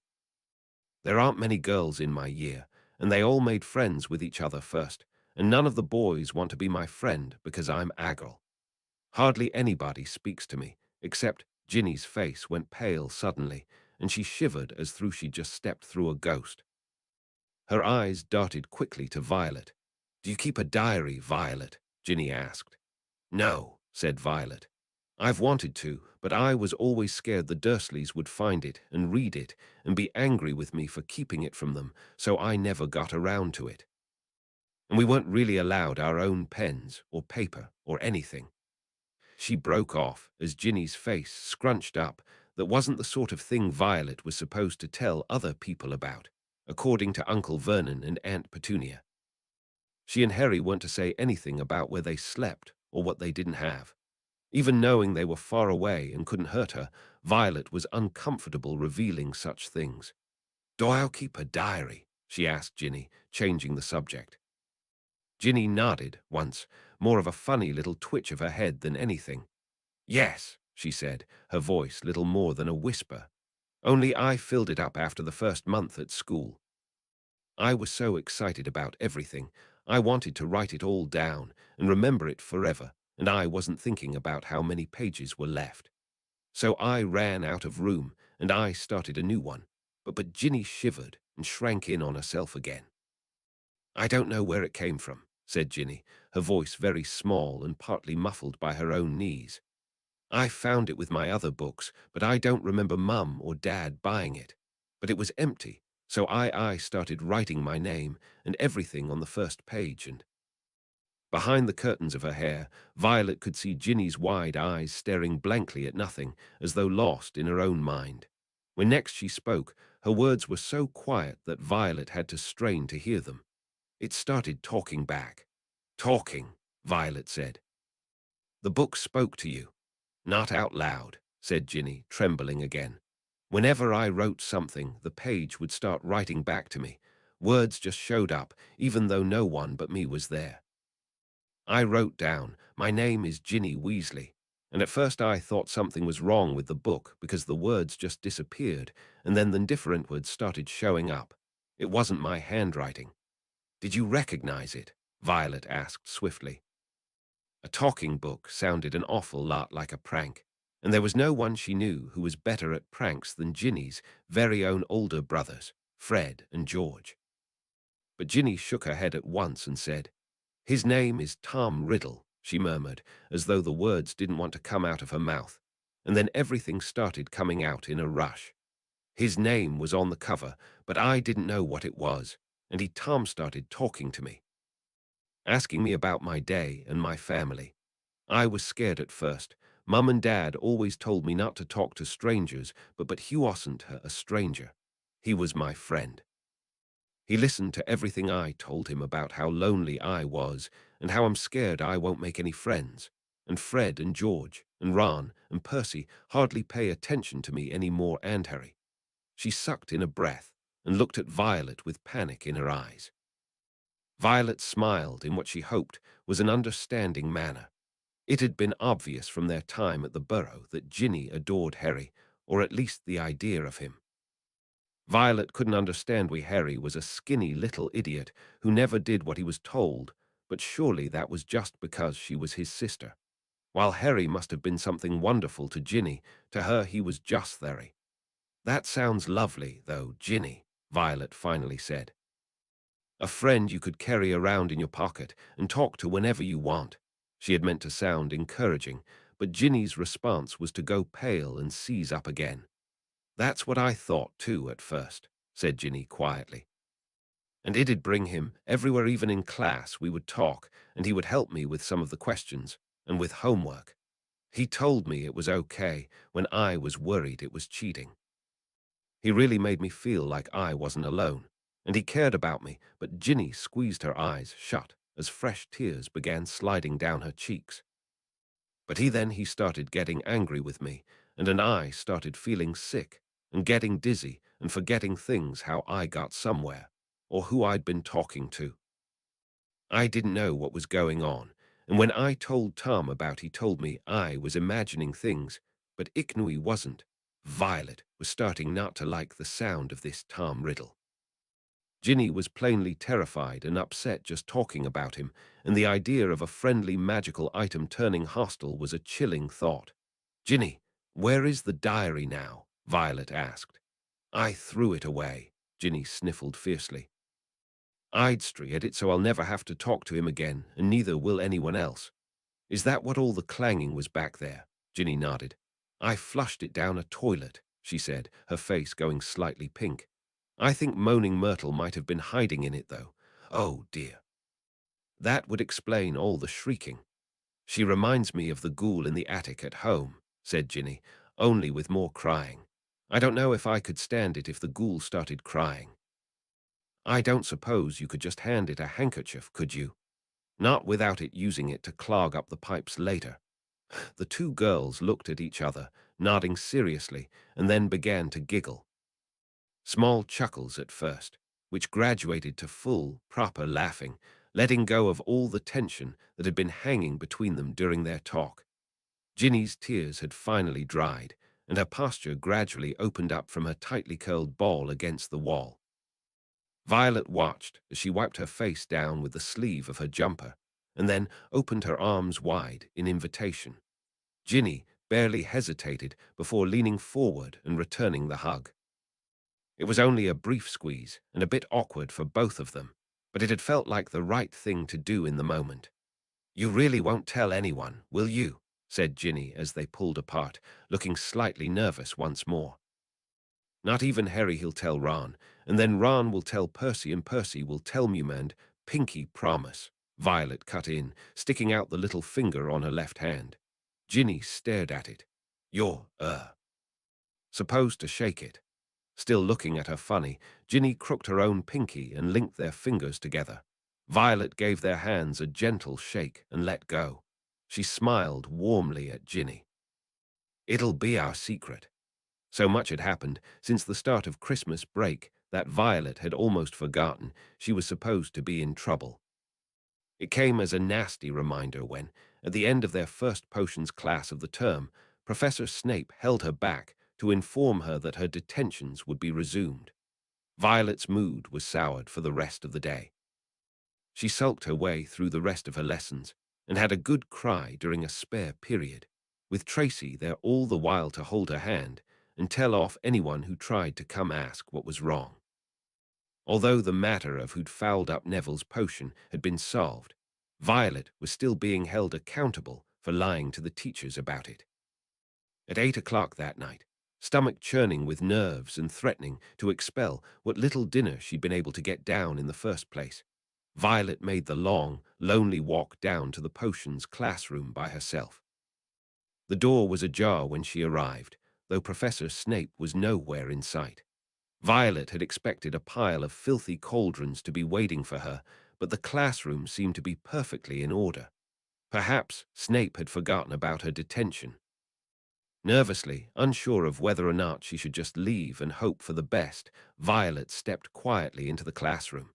"There aren't many girls in my year, and they all made friends with each other first, and none of the boys want to be my friend because I'm Aggle. Hardly anybody speaks to me, except—" Ginny's face went pale suddenly, and she shivered as though she just stepped through a ghost. Her eyes darted quickly to Violet. "Do you keep a diary, Violet?" Ginny asked. "No," said Violet. "I've wanted to, but I was always scared the Dursleys would find it and read it and be angry with me for keeping it from them, so I never got around to it. And we weren't really allowed our own pens or paper or anything." She broke off as Ginny's face scrunched up. That wasn't the sort of thing Violet was supposed to tell other people about, according to Uncle Vernon and Aunt Petunia. She and Harry weren't to say anything about where they slept or what they didn't have. Even knowing they were far away and couldn't hurt her, Violet was uncomfortable revealing such things. "Do I keep a diary?" she asked Ginny, changing the subject. Ginny nodded once, more of a funny little twitch of her head than anything. "Yes," she said, her voice little more than a whisper. "Only I filled it up after the first month at school. I was so excited about everything. I wanted to write it all down and remember it forever, and I wasn't thinking about how many pages were left. So I ran out of room, and I started a new one. But Ginny shivered and shrank in on herself again. "I don't know where it came from," said Ginny, her voice very small and partly muffled by her own knees. "I found it with my other books, but I don't remember Mum or Dad buying it. But it was empty, so I started writing my name and everything on the first page, and—" Behind the curtains of her hair, Violet could see Ginny's wide eyes staring blankly at nothing, as though lost in her own mind. When next she spoke, her words were so quiet that Violet had to strain to hear them. It started talking back. "Talking," Violet said. "The book spoke to you." "Not out loud," said Ginny, trembling again. "Whenever I wrote something, the page would start writing back to me. Words just showed up, even though no one but me was there. I wrote down, 'My name is Ginny Weasley,' and at first I thought something was wrong with the book because the words just disappeared, and then the different words started showing up. It wasn't my handwriting." "Did you recognize it?" Violet asked swiftly. A talking book sounded an awful lot like a prank, and there was no one she knew who was better at pranks than Ginny's very own older brothers, Fred and George. But Ginny shook her head at once and said, "His name is Tom Riddle," she murmured, as though the words didn't want to come out of her mouth, and then everything started coming out in a rush. "His name was on the cover, but I didn't know what it was, and Tom started talking to me, asking me about my day and my family. I was scared at first. Mum and Dad always told me not to talk to strangers, but he wasn't a stranger. He was my friend. He listened to everything I told him about how lonely I was and how I'm scared I won't make any friends. and Fred and George and Ron and Percy hardly pay attention to me any more, and Harry." She sucked in a breath and looked at Violet with panic in her eyes. Violet smiled in what she hoped was an understanding manner. It had been obvious from their time at the Burrow that Ginny adored Harry, or at least the idea of him. Violet couldn't understand why Harry was a skinny little idiot who never did what he was told, but surely that was just because she was his sister. While Harry must have been something wonderful to Ginny, to her he was just Harry. "That sounds lovely, though, Ginny," Violet finally said. "A friend you could carry around in your pocket and talk to whenever you want." She had meant to sound encouraging, but Ginny's response was to go pale and seize up again. "That's what I thought, too, at first," said Ginny quietly. "And it'd bring him everywhere, even in class we would talk, and he would help me with some of the questions, and with homework. He told me it was okay when I was worried it was cheating. He really made me feel like I wasn't alone, and he cared about me." But Ginny squeezed her eyes shut as fresh tears began sliding down her cheeks. "But he started getting angry with me, and I started feeling sick and getting dizzy and forgetting things, how I got somewhere, or who I'd been talking to. I didn't know what was going on, and when I told Tom about, he told me I was imagining things, but Icknui wasn't." Violet was starting not to like the sound of this Tom riddle. Ginny was plainly terrified and upset just talking about him, and the idea of a friendly magical item turning hostile was a chilling thought. "Ginny, where is the diary now?" Violet asked. "I threw it away," Ginny sniffled fiercely. "I'd stray it so I'll never have to talk to him again, and neither will anyone else." "Is that what all the clanging was back there?" Ginny nodded. "I flushed it down a toilet," she said, her face going slightly pink. "I think Moaning Myrtle might have been hiding in it, though. Oh, dear. That would explain all the shrieking." "She reminds me of the ghoul in the attic at home," said Ginny, "only with more crying. I don't know if I could stand it if the ghoul started crying." "I don't suppose you could just hand it a handkerchief, could you? Not without it using it to clog up the pipes later." The two girls looked at each other, nodding seriously, and then began to giggle. Small chuckles at first, which graduated to full, proper laughing, letting go of all the tension that had been hanging between them during their talk. Ginny's tears had finally dried, and her posture gradually opened up from her tightly curled ball against the wall. Violet watched as she wiped her face down with the sleeve of her jumper, and then opened her arms wide in invitation. Ginny barely hesitated before leaning forward and returning the hug. It was only a brief squeeze and a bit awkward for both of them, but it had felt like the right thing to do in the moment. "You really won't tell anyone, will you?" said Ginny as they pulled apart, looking slightly nervous once more. "Not even Harry. He'll tell Ron, and then Ron will tell Percy, and Percy will tell Mum, and Pinky promise," Violet cut in, sticking out the little finger on her left hand. Ginny stared at it. "You're, supposed to shake it." Still looking at her funny, Ginny crooked her own pinky and linked their fingers together. Violet gave their hands a gentle shake and let go. She smiled warmly at Ginny. "It'll be our secret." So much had happened since the start of Christmas break that Violet had almost forgotten she was supposed to be in trouble. It came as a nasty reminder when, at the end of their first potions class of the term, Professor Snape held her back to inform her that her detentions would be resumed. Violet's mood was soured for the rest of the day. She sulked her way through the rest of her lessons and had a good cry during a spare period, with Tracy there all the while to hold her hand and tell off anyone who tried to come ask what was wrong. Although the matter of who'd fouled up Neville's potion had been solved, Violet was still being held accountable for lying to the teachers about it. At 8 o'clock that night, stomach churning with nerves and threatening to expel what little dinner she'd been able to get down in the first place, Violet made the long, lonely walk down to the potions classroom by herself. The door was ajar when she arrived, though Professor Snape was nowhere in sight. Violet had expected a pile of filthy cauldrons to be waiting for her, but the classroom seemed to be perfectly in order. Perhaps Snape had forgotten about her detention. Nervously, unsure of whether or not she should just leave and hope for the best, Violet stepped quietly into the classroom.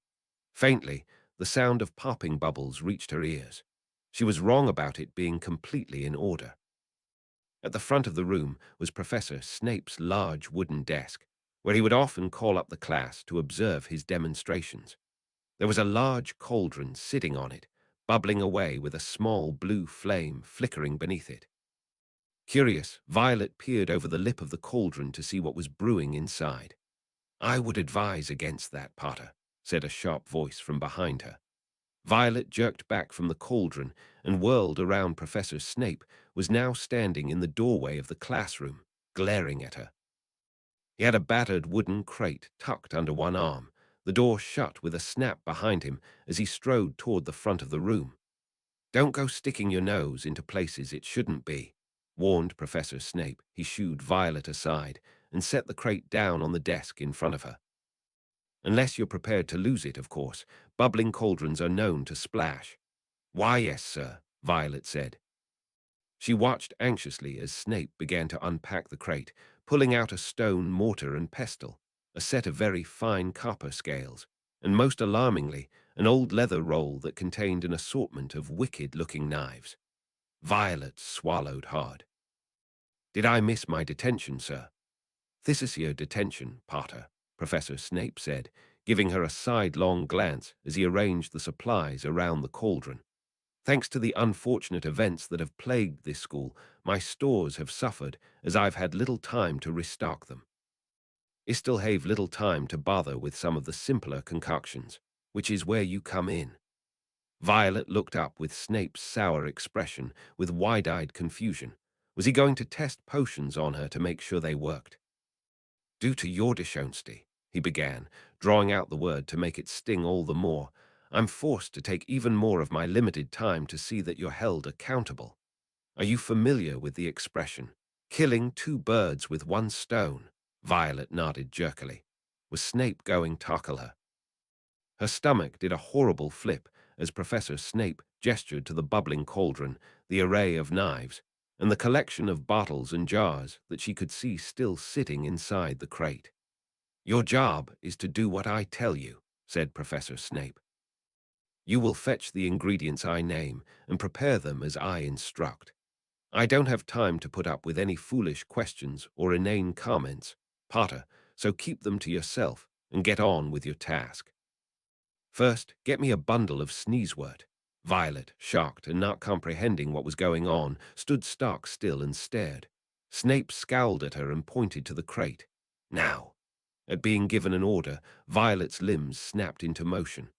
Faintly, the sound of popping bubbles reached her ears. She was wrong about it being completely in order. At the front of the room was Professor Snape's large wooden desk, where he would often call up the class to observe his demonstrations. There was a large cauldron sitting on it, bubbling away with a small blue flame flickering beneath it. Curious, Violet peered over the lip of the cauldron to see what was brewing inside. "I would advise against that, Potter," said a sharp voice from behind her. Violet jerked back from the cauldron and whirled around. Professor Snape was now standing in the doorway of the classroom, glaring at her. He had a battered wooden crate tucked under one arm, the door shut with a snap behind him as he strode toward the front of the room. "Don't go sticking your nose into places it shouldn't be," warned Professor Snape. He shooed Violet aside and set the crate down on the desk in front of her. "Unless you're prepared to lose it, of course. Bubbling cauldrons are known to splash." "Why, yes, sir," Violet said. She watched anxiously as Snape began to unpack the crate, pulling out a stone mortar and pestle, a set of very fine copper scales, and most alarmingly, an old leather roll that contained an assortment of wicked-looking knives. Violet swallowed hard. "Did I miss my detention, sir?" "This is your detention, Potter," Professor Snape said, giving her a sidelong glance as he arranged the supplies around the cauldron. "Thanks to the unfortunate events that have plagued this school, my stores have suffered as I've had little time to restock them. I still have little time to bother with some of the simpler concoctions, which is where you come in." Violet looked up with Snape's sour expression with wide-eyed confusion. Was he going to test potions on her to make sure they worked? "Due to your dishonesty," he began, drawing out the word to make it sting all the more, "I'm forced to take even more of my limited time to see that you're held accountable. Are you familiar with the expression, killing two birds with one stone?" Violet nodded jerkily. Was Snape going to tackle her? Her stomach did a horrible flip as Professor Snape gestured to the bubbling cauldron, the array of knives, and the collection of bottles and jars that she could see still sitting inside the crate. "Your job is to do what I tell you," said Professor Snape. "You will fetch the ingredients I name and prepare them as I instruct. I don't have time to put up with any foolish questions or inane comments, Potter, so keep them to yourself and get on with your task. First, get me a bundle of sneezewort." Violet, shocked and not comprehending what was going on, stood stock still and stared. Snape scowled at her and pointed to the crate. "Now." At being given an order, Violet's limbs snapped into motion.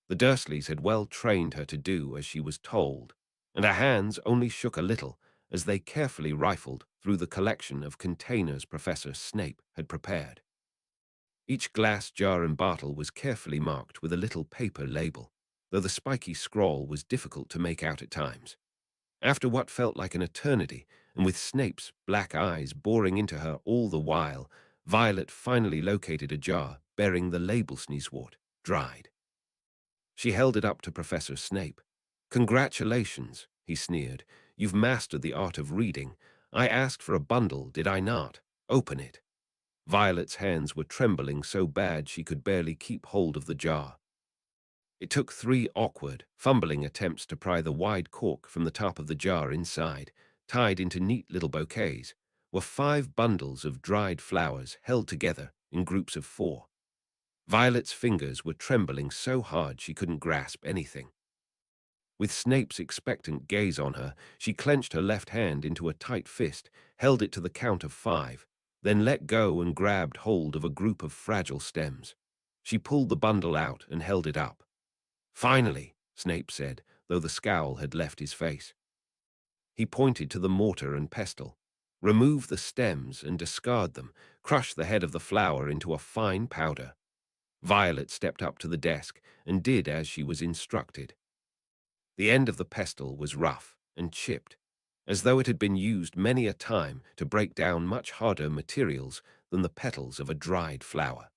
The Dursleys had well trained her to do as she was told, and her hands only shook a little as they carefully rifled through the collection of containers Professor Snape had prepared. Each glass jar and bottle was carefully marked with a little paper label, though the spiky scrawl was difficult to make out at times. After what felt like an eternity, and with Snape's black eyes boring into her all the while, Violet finally located a jar bearing the label sneezewort, dried. She held it up to Professor Snape. "Congratulations," he sneered. "You've mastered the art of reading. I asked for a bundle, did I not? Open it." Violet's hands were trembling so bad she could barely keep hold of the jar. It took 3 awkward, fumbling attempts to pry the wide cork from the top of the jar. Inside, tied into neat little bouquets, were 5 bundles of dried flowers held together in groups of 4. Violet's fingers were trembling so hard she couldn't grasp anything. With Snape's expectant gaze on her, she clenched her left hand into a tight fist, held it to the count of 5, then let go and grabbed hold of a group of fragile stems. She pulled the bundle out and held it up. "Finally," Snape said, though the scowl had left his face. He pointed to the mortar and pestle. "Remove the stems and discard them. Crush the head of the flower into a fine powder." Violet stepped up to the desk and did as she was instructed. The end of the pestle was rough and chipped, as though it had been used many a time to break down much harder materials than the petals of a dried flower.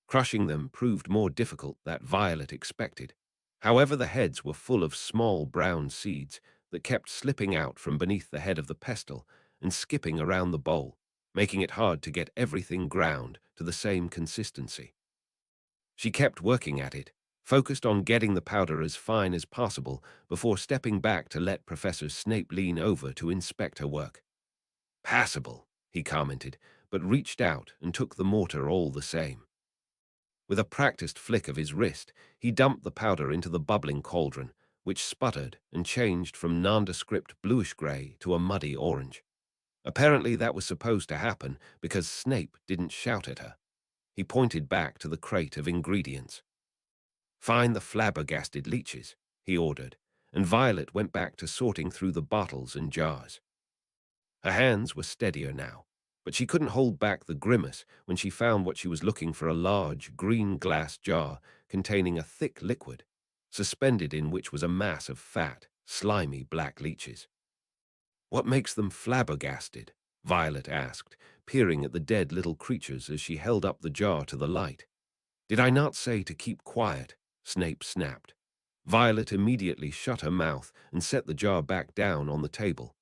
Crushing them proved more difficult than Violet expected. However, the heads were full of small brown seeds that kept slipping out from beneath the head of the pestle and skipping around the bowl, making it hard to get everything ground to the same consistency. She kept working at it, focused on getting the powder as fine as possible before stepping back to let Professor Snape lean over to inspect her work. "Passable," he commented, but reached out and took the mortar all the same. With a practiced flick of his wrist, he dumped the powder into the bubbling cauldron, which sputtered and changed from nondescript bluish-gray to a muddy orange. Apparently that was supposed to happen because Snape didn't shout at her. He pointed back to the crate of ingredients. "Find the flabbergasted leeches," he ordered, and Violet went back to sorting through the bottles and jars. Her hands were steadier now, but she couldn't hold back the grimace when she found what she was looking for: a large green glass jar containing a thick liquid, suspended in which was a mass of fat, slimy black leeches. "What makes them flabbergasted?" Violet asked, peering at the dead little creatures as she held up the jar to the light. "Did I not say to keep quiet?" Snape snapped. Violet immediately shut her mouth and set the jar back down on the table.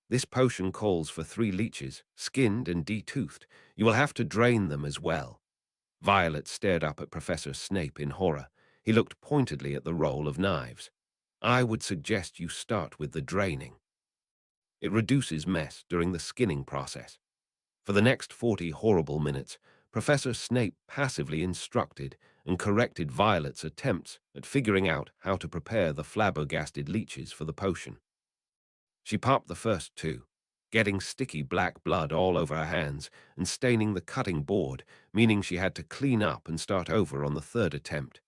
"This potion calls for 3 leeches, skinned and detoothed. You will have to drain them as well." Violet stared up at Professor Snape in horror. He looked pointedly at the roll of knives. "I would suggest you start with the draining. It reduces mess during the skinning process." For the next 40 horrible minutes, Professor Snape passively instructed and corrected Violet's attempts at figuring out how to prepare the flabbergasted leeches for the potion. She popped the first 2, getting sticky black blood all over her hands and staining the cutting board, meaning she had to clean up and start over on the 3rd attempt.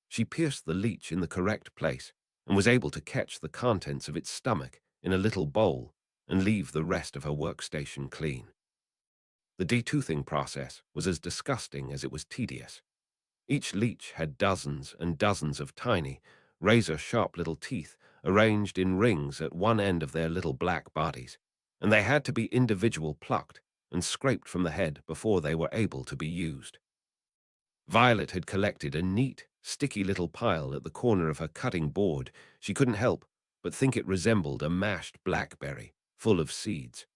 She pierced the leech in the correct place and was able to catch the contents of its stomach in a little bowl and leave the rest of her workstation clean. The detoothing process was as disgusting as it was tedious. Each leech had dozens and dozens of tiny, razor-sharp little teeth arranged in rings at one end of their little black bodies, and they had to be individually plucked and scraped from the head before they were able to be used. Violet had collected a neat, sticky little pile at the corner of her cutting board. She couldn't help but think it resembled a mashed blackberry, full of seeds.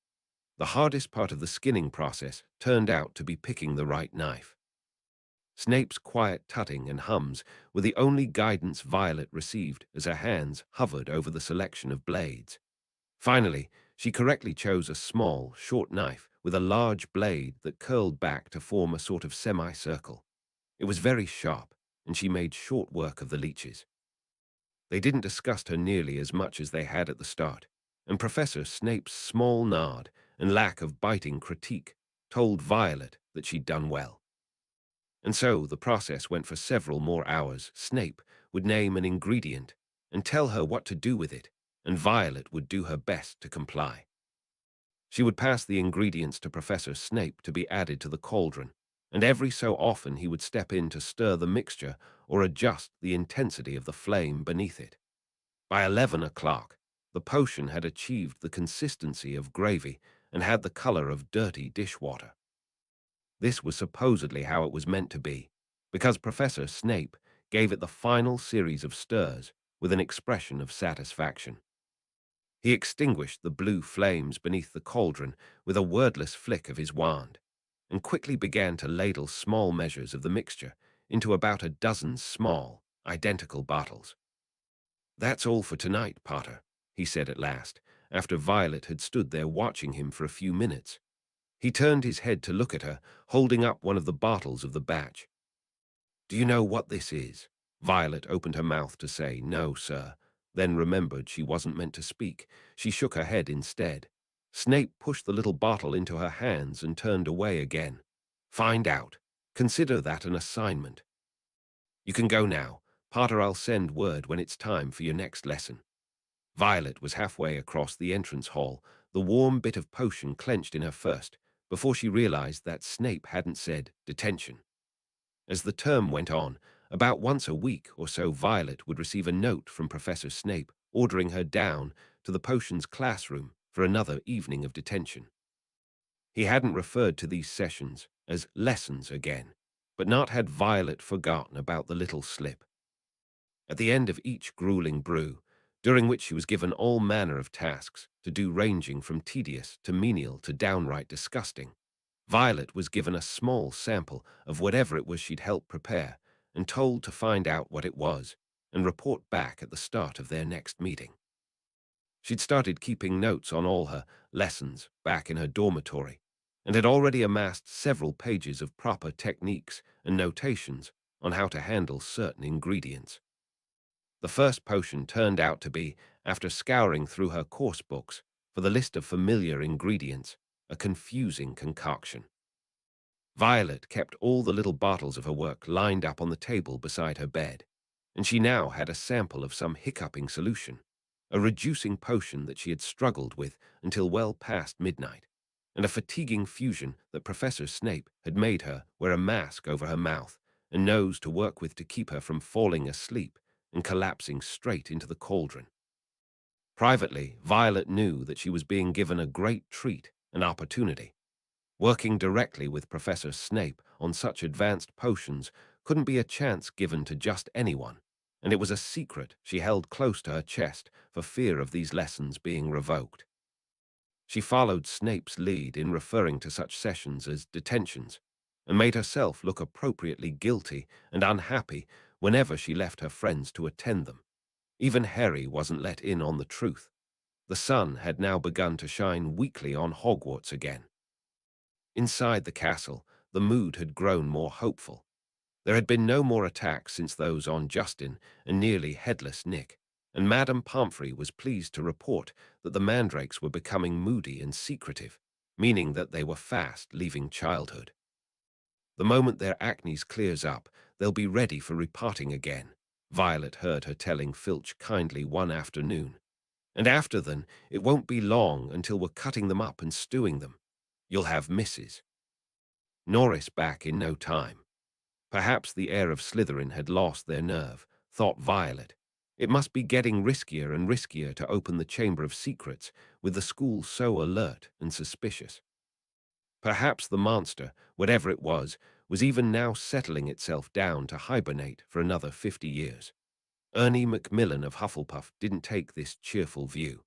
The hardest part of the skinning process turned out to be picking the right knife. Snape's quiet tutting and hums were the only guidance Violet received as her hands hovered over the selection of blades. Finally, she correctly chose a small, short knife with a large blade that curled back to form a sort of semicircle. It was very sharp, and she made short work of the leeches. They didn't disgust her nearly as much as they had at the start, and Professor Snape's small nod and lack of biting critique told Violet that she'd done well. And so the process went for several more hours. Snape would name an ingredient and tell her what to do with it, and Violet would do her best to comply. She would pass the ingredients to Professor Snape to be added to the cauldron, and every so often he would step in to stir the mixture or adjust the intensity of the flame beneath it. By 11 o'clock, the potion had achieved the consistency of gravy and had the color of dirty dishwater. This was supposedly how it was meant to be, because Professor Snape gave it the final series of stirs with an expression of satisfaction. He extinguished the blue flames beneath the cauldron with a wordless flick of his wand, and quickly began to ladle small measures of the mixture into about a dozen small, identical bottles. "That's all for tonight, Potter," he said at last, after Violet had stood there watching him for a few minutes. He turned his head to look at her, holding up one of the bottles of the batch. "Do you know what this is?" Violet opened her mouth to say, "No, sir," then remembered she wasn't meant to speak. She shook her head instead. Snape pushed the little bottle into her hands and turned away again. "Find out. Consider that an assignment. You can go now. Potter, I'll send word when it's time for your next lesson." Violet was halfway across the entrance hall, the warm bit of potion clenched in her fist, before she realized that Snape hadn't said detention. As the term went on, about once a week or so Violet would receive a note from Professor Snape ordering her down to the potions classroom for another evening of detention. He hadn't referred to these sessions as lessons again, but not had Violet forgotten about the little slip. At the end of each grueling brew, during which she was given all manner of tasks to do ranging from tedious to menial to downright disgusting, Violet was given a small sample of whatever it was she'd helped prepare and told to find out what it was and report back at the start of their next meeting. She'd started keeping notes on all her lessons back in her dormitory and had already amassed several pages of proper techniques and notations on how to handle certain ingredients. The first potion turned out to be, after scouring through her course books for the list of familiar ingredients, a confusing concoction. Violet kept all the little bottles of her work lined up on the table beside her bed, and she now had a sample of some hiccuping solution, a reducing potion that she had struggled with until well past midnight, and a fatiguing fusion that Professor Snape had made her wear a mask over her mouth and nose to work with to keep her from falling asleep and collapsing straight into the cauldron. Privately, Violet knew that she was being given a great treat, an opportunity. Working directly with Professor Snape on such advanced potions couldn't be a chance given to just anyone, and it was a secret she held close to her chest for fear of these lessons being revoked. She followed Snape's lead in referring to such sessions as detentions, and made herself look appropriately guilty and unhappy whenever she left her friends to attend them. Even Harry wasn't let in on the truth. The sun had now begun to shine weakly on Hogwarts again. Inside the castle, the mood had grown more hopeful. There had been no more attacks since those on Justin and nearly headless Nick, and Madame Pomfrey was pleased to report that the mandrakes were becoming moody and secretive, meaning that they were fast leaving childhood. The moment their acne clears up, they'll be ready for reparting again, Violet heard her telling Filch kindly one afternoon. And after then, it won't be long until we're cutting them up and stewing them. You'll have Mrs. Norris back in no time. Perhaps the heir of Slytherin had lost their nerve, thought Violet. It must be getting riskier and riskier to open the Chamber of Secrets with the school so alert and suspicious. Perhaps the monster, whatever it was even now settling itself down to hibernate for another 50 years. Ernie Macmillan of Hufflepuff didn't take this cheerful view.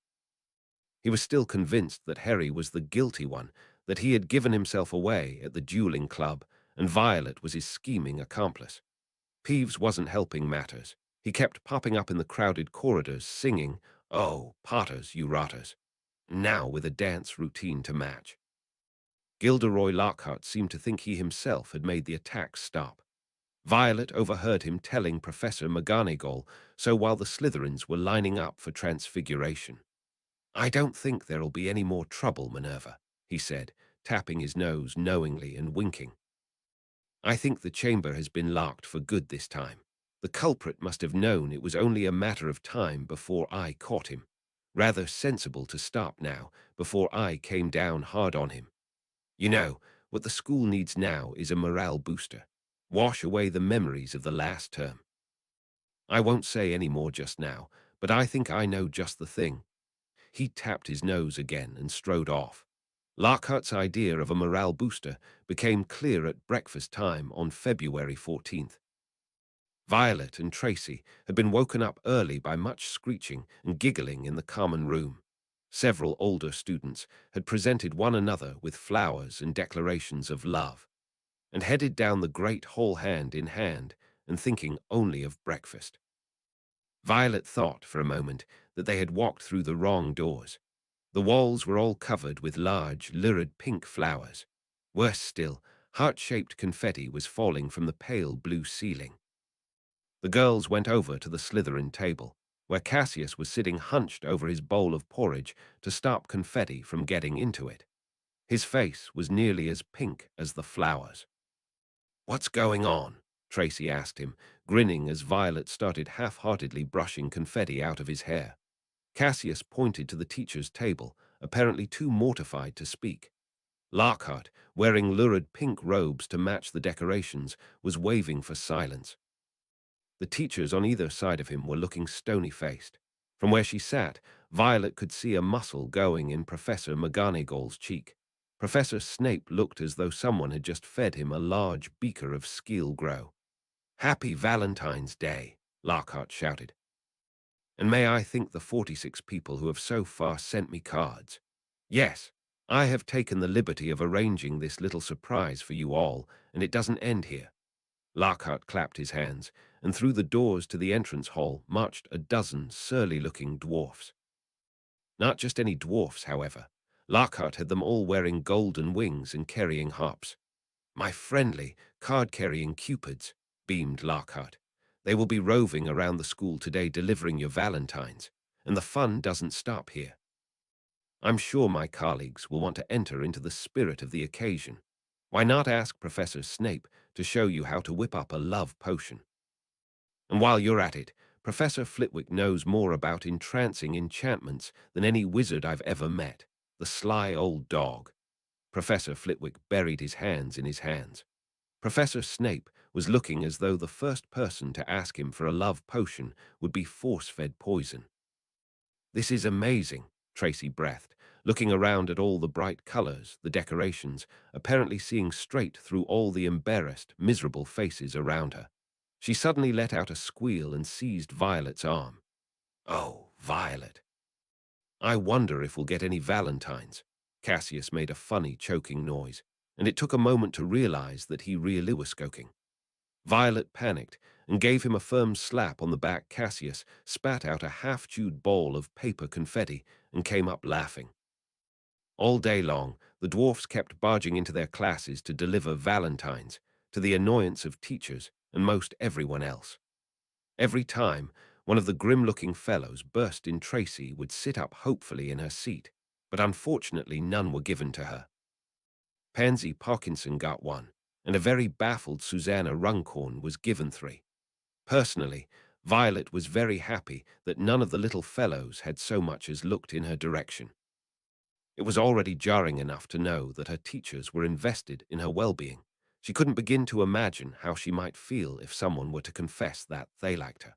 He was still convinced that Harry was the guilty one, that he had given himself away at the dueling club, and Violet was his scheming accomplice. Peeves wasn't helping matters. He kept popping up in the crowded corridors singing, "Oh, Potters, you rotters," now with a dance routine to match. Gilderoy Lockhart seemed to think he himself had made the attack stop. Violet overheard him telling Professor McGonagall so while the Slytherins were lining up for transfiguration. "I don't think there'll be any more trouble, Minerva," he said, tapping his nose knowingly and winking. "I think the chamber has been locked for good this time. The culprit must have known it was only a matter of time before I caught him. Rather sensible to stop now, before I came down hard on him. You know, what the school needs now is a morale booster. Wash away the memories of the last term. I won't say any more just now, but I think I know just the thing." He tapped his nose again and strode off. Lockhart's idea of a morale booster became clear at breakfast time on February 14th. Violet and Tracy had been woken up early by much screeching and giggling in the common room. Several older students had presented one another with flowers and declarations of love, and headed down the great hall hand in hand and thinking only of breakfast. Violet thought for a moment that they had walked through the wrong doors. The walls were all covered with large, lurid pink flowers. Worse still, heart-shaped confetti was falling from the pale blue ceiling. The girls went over to the Slytherin table, where Cassius was sitting hunched over his bowl of porridge to stop confetti from getting into it. His face was nearly as pink as the flowers. "What's going on?" Tracy asked him, grinning as Violet started half-heartedly brushing confetti out of his hair. Cassius pointed to the teacher's table, apparently too mortified to speak. Lockhart, wearing lurid pink robes to match the decorations, was waving for silence. The teachers on either side of him were looking stony-faced. From where she sat, Violet could see a muscle going in Professor McGonagall's cheek. Professor Snape looked as though someone had just fed him a large beaker of Skeel Grow. "Happy Valentine's Day," Lockhart shouted. And may I thank the 46 people who have so far sent me cards. Yes, I have taken the liberty of arranging this little surprise for you all, and it doesn't end here. Lockhart clapped his hands, and through the doors to the entrance hall marched a dozen surly-looking dwarfs. Not just any dwarfs, however. Lockhart had them all wearing golden wings and carrying harps. My friendly, card-carrying cupids, beamed Lockhart. They will be roving around the school today delivering your valentines, and the fun doesn't stop here. I'm sure my colleagues will want to enter into the spirit of the occasion. Why not ask Professor Snape to show you how to whip up a love potion? And while you're at it, Professor Flitwick knows more about entrancing enchantments than any wizard I've ever met. The sly old dog. Professor Flitwick buried his hands in his hands. Professor Snape was looking as though the first person to ask him for a love potion would be force-fed poison. This is amazing, Tracy breathed, looking around at all the bright colors, the decorations, apparently seeing straight through all the embarrassed, miserable faces around her. She suddenly let out a squeal and seized Violet's arm. Oh, Violet. I wonder if we'll get any valentines. Cassius made a funny, choking noise, and it took a moment to realize that he really was choking. Violet panicked and gave him a firm slap on the back. Cassius spat out a half-chewed ball of paper confetti and came up laughing. All day long, the dwarfs kept barging into their classes to deliver valentines, to the annoyance of teachers and most everyone else. Every time, one of the grim-looking fellows burst in, Tracy would sit up hopefully in her seat, but unfortunately none were given to her. Pansy Parkinson got one, and a very baffled Susanna Runcorn was given 3. Personally, Violet was very happy that none of the little fellows had so much as looked in her direction. It was already jarring enough to know that her teachers were invested in her well-being. She couldn't begin to imagine how she might feel if someone were to confess that they liked her.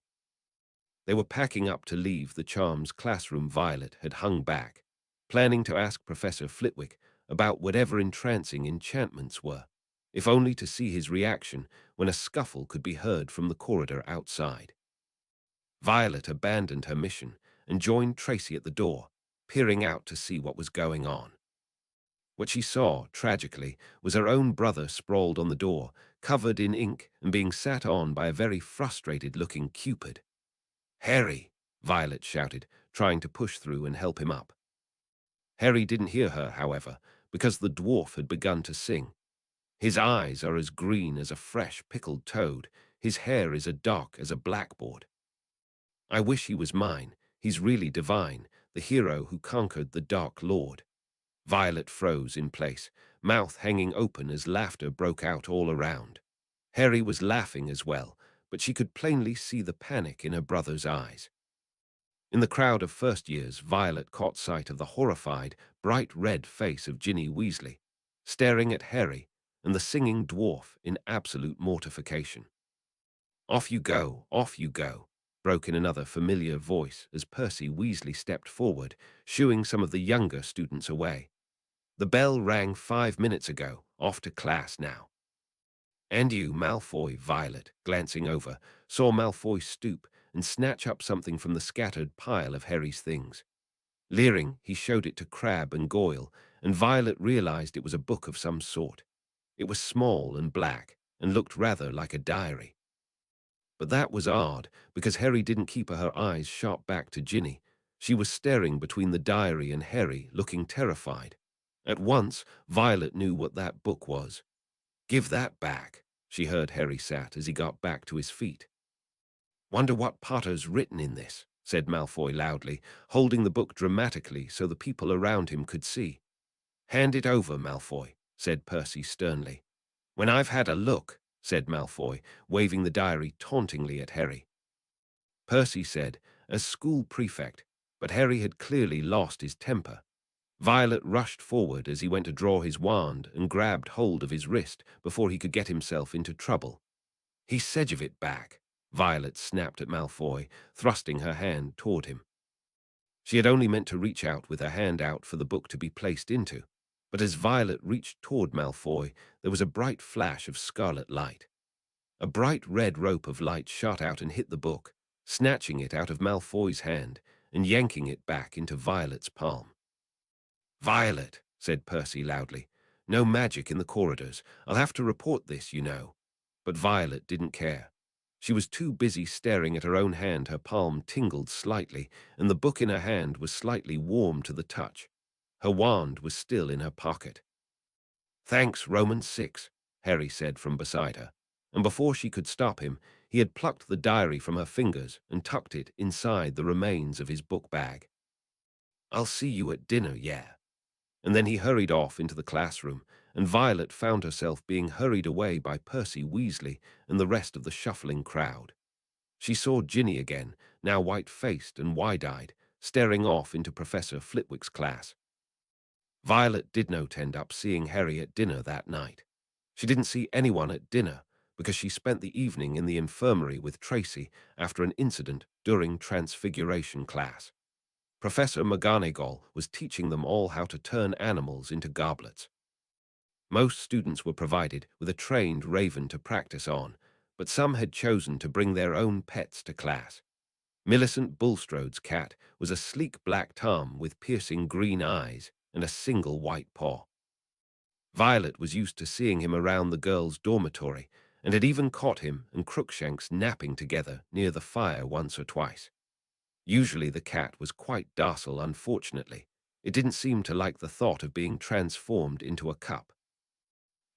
They were packing up to leave the Charms classroom. Violet had hung back, planning to ask Professor Flitwick about whatever entrancing enchantments were, if only to see his reaction when a scuffle could be heard from the corridor outside. Violet abandoned her mission and joined Tracy at the door, peering out to see what was going on. What she saw, tragically, was her own brother sprawled on the door, covered in ink and being sat on by a very frustrated-looking Cupid. "Harry!" Violet shouted, trying to push through and help him up. Harry didn't hear her, however, because the dwarf had begun to sing. His eyes are as green as a fresh pickled toad. His hair is as dark as a blackboard. I wish he was mine. He's really divine, the hero who conquered the Dark Lord. Violet froze in place, mouth hanging open as laughter broke out all around. Harry was laughing as well, but she could plainly see the panic in her brother's eyes. In the crowd of first years, Violet caught sight of the horrified, bright red face of Ginny Weasley, staring at Harry and the singing dwarf in absolute mortification. Off you go, broke in another familiar voice as Percy Weasley stepped forward, shooing some of the younger students away. The bell rang 5 minutes ago, off to class now. And you, Malfoy. Violet, glancing over, saw Malfoy stoop and snatch up something from the scattered pile of Harry's things. Leering, he showed it to Crabbe and Goyle, and Violet realized it was a book of some sort. It was small and black, and looked rather like a diary. But that was odd, because Harry didn't keep her eyes sharp back to Ginny. She was staring between the diary and Harry, looking terrified. At once, Violet knew what that book was. "Give that back," she heard Harry sat as he got back to his feet. "Wonder what Potter's written in this," said Malfoy loudly, holding the book dramatically so the people around him could see. "Hand it over, Malfoy," said Percy sternly. "When I've had a look," said Malfoy, waving the diary tauntingly at Harry. Percy said, as school prefect, but Harry had clearly lost his temper. Violet rushed forward as he went to draw his wand and grabbed hold of his wrist before he could get himself into trouble. "He said of it back," Violet snapped at Malfoy, thrusting her hand toward him. She had only meant to reach out with her hand out for the book to be placed into, but as Violet reached toward Malfoy, there was a bright flash of scarlet light. A bright red rope of light shot out and hit the book, snatching it out of Malfoy's hand and yanking it back into Violet's palm. "Violet," said Percy loudly. "No magic in the corridors. I'll have to report this, you know." But Violet didn't care. She was too busy staring at her own hand. Her palm tingled slightly, and the book in her hand was slightly warm to the touch. Her wand was still in her pocket. "Thanks, Romans 6, Harry said from beside her, and before she could stop him, he had plucked the diary from her fingers and tucked it inside the remains of his book bag. "I'll see you at dinner, yeah." And then he hurried off into the classroom, and Violet found herself being hurried away by Percy Weasley and the rest of the shuffling crowd. She saw Ginny again, now white-faced and wide-eyed, staring off into Professor Flitwick's class. Violet did not end up seeing Harry at dinner that night. She didn't see anyone at dinner because she spent the evening in the infirmary with Tracy after an incident during Transfiguration class. Professor McGonagall was teaching them all how to turn animals into goblets. Most students were provided with a trained raven to practice on, but some had chosen to bring their own pets to class. Millicent Bulstrode's cat was a sleek black tom with piercing green eyes and a single white paw. Violet was used to seeing him around the girls' dormitory and had even caught him and Crookshanks napping together near the fire once or twice. Usually the cat was quite docile. Unfortunately, it didn't seem to like the thought of being transformed into a cup.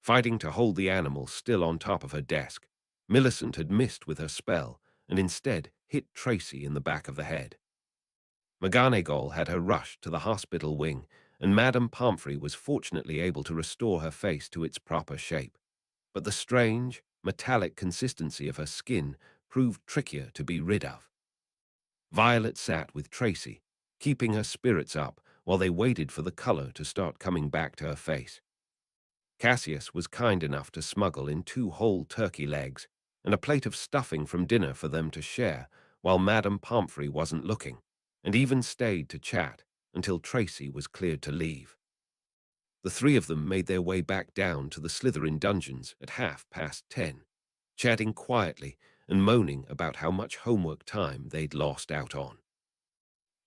Fighting to hold the animal still on top of her desk, Millicent had missed with her spell and instead hit Tracy in the back of the head. McGonagall had her rushed to the hospital wing, and Madame Pomfrey was fortunately able to restore her face to its proper shape. But the strange, metallic consistency of her skin proved trickier to be rid of. Violet sat with Tracy, keeping her spirits up while they waited for the color to start coming back to her face. Cassius was kind enough to smuggle in 2 whole turkey legs and a plate of stuffing from dinner for them to share while Madame Pomfrey wasn't looking, and even stayed to chat until Tracy was cleared to leave. The 3 of them made their way back down to the Slytherin dungeons at 10:30, chatting quietly and moaning about how much homework time they'd lost out on.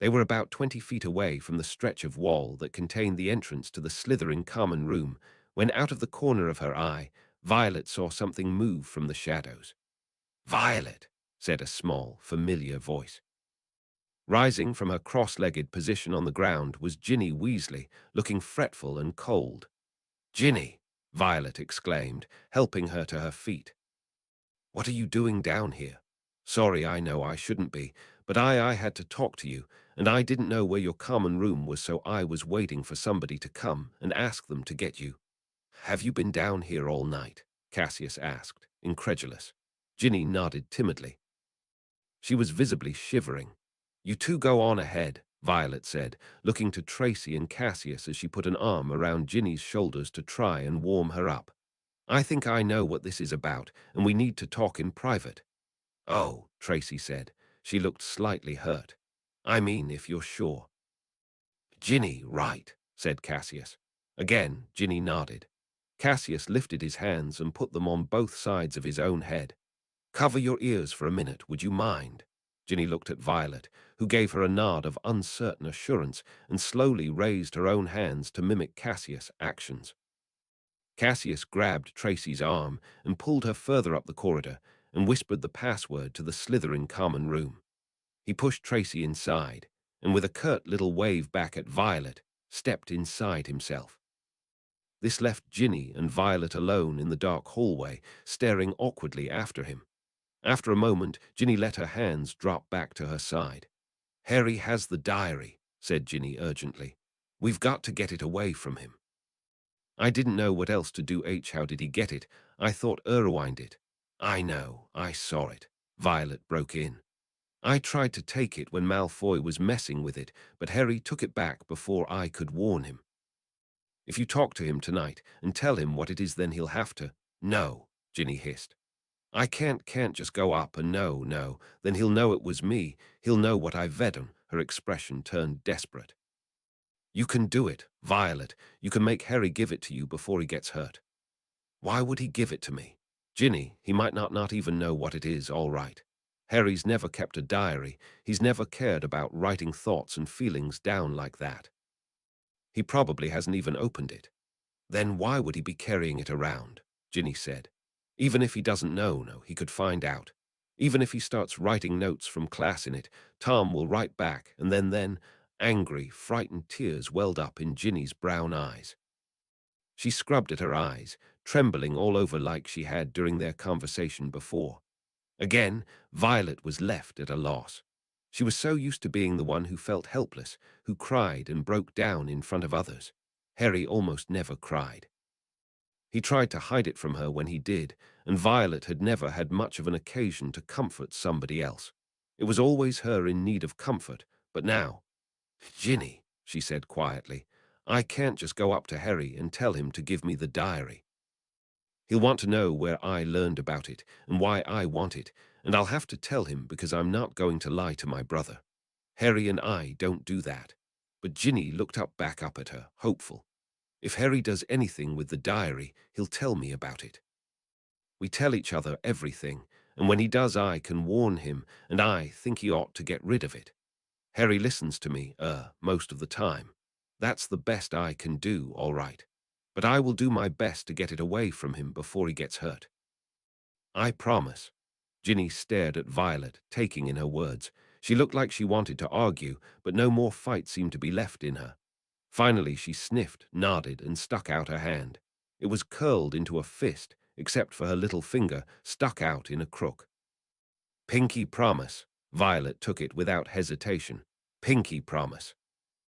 They were about 20 feet away from the stretch of wall that contained the entrance to the Slytherin common room when out of the corner of her eye, Violet saw something move from the shadows. "Violet," said a small, familiar voice. Rising from her cross-legged position on the ground was Ginny Weasley, looking fretful and cold. "Ginny," Violet exclaimed, helping her to her feet. "What are you doing down here? Sorry, I know I shouldn't be, but I had to talk to you, and I didn't know where your common room was, so I was waiting for somebody to come and ask them to get you." "Have you been down here all night?" Cassius asked, incredulous. Ginny nodded timidly. She was visibly shivering. "You 2 go on ahead," Violet said, looking to Tracy and Cassius as she put an arm around Ginny's shoulders to try and warm her up. "I think I know what this is about, and we need to talk in private." "Oh," Tracy said. She looked slightly hurt. "I mean, if you're sure." "Ginny, right," said Cassius. Again, Ginny nodded. Cassius lifted his hands and put them on both sides of his own head. "Cover your ears for a minute, would you mind?" Ginny looked at Violet, who gave her a nod of uncertain assurance and slowly raised her own hands to mimic Cassius' actions. Cassius grabbed Tracy's arm and pulled her further up the corridor and whispered the password to the Slytherin common room. He pushed Tracy inside, and with a curt little wave back at Violet, stepped inside himself. This left Ginny and Violet alone in the dark hallway, staring awkwardly after him. After a moment, Ginny let her hands drop back to her side. "Harry has the diary," said Ginny urgently. "We've got to get it away from him." "I didn't know what else to do. How did he get it? I thought Irwine did." "I know, I saw it," Violet broke in. "I tried to take it when Malfoy was messing with it, but Harry took it back before I could warn him." "If you talk to him tonight and tell him what it is, then he'll have to—" "No," Ginny hissed. "I can't just go up and no, then he'll know it was me. He'll know what I fed him." Her expression turned desperate. "You can do it, Violet. You can make Harry give it to you before he gets hurt." "Why would he give it to me?" Ginny, he might not even know what it is, all right. Harry's never kept a diary. He's never cared about writing thoughts and feelings down like that. He probably hasn't even opened it. Then why would he be carrying it around? Ginny said. Even if he doesn't know, no, he could find out. Even if he starts writing notes from class in it, Tom will write back, and then, angry, frightened tears welled up in Ginny's brown eyes. She scrubbed at her eyes, trembling all over like she had during their conversation before. Again, Violet was left at a loss. She was so used to being the one who felt helpless, who cried and broke down in front of others. Harry almost never cried. He tried to hide it from her when he did, and Violet had never had much of an occasion to comfort somebody else. It was always her in need of comfort, but now— "Ginny," she said quietly, "I can't just go up to Harry and tell him to give me the diary. He'll want to know where I learned about it and why I want it, and I'll have to tell him because I'm not going to lie to my brother. Harry and I don't do that." But Ginny looked back up at her, hopeful. "If Harry does anything with the diary, he'll tell me about it. We tell each other everything, and when he does I can warn him, and I think he ought to get rid of it. Harry listens to me, most of the time. That's the best I can do, all right. But I will do my best to get it away from him before he gets hurt. I promise." Ginny stared at Violet, taking in her words. She looked like she wanted to argue, but no more fight seemed to be left in her. Finally, she sniffed, nodded, and stuck out her hand. It was curled into a fist, except for her little finger stuck out in a crook. "Pinky promise." Violet took it without hesitation. "Pinky promise."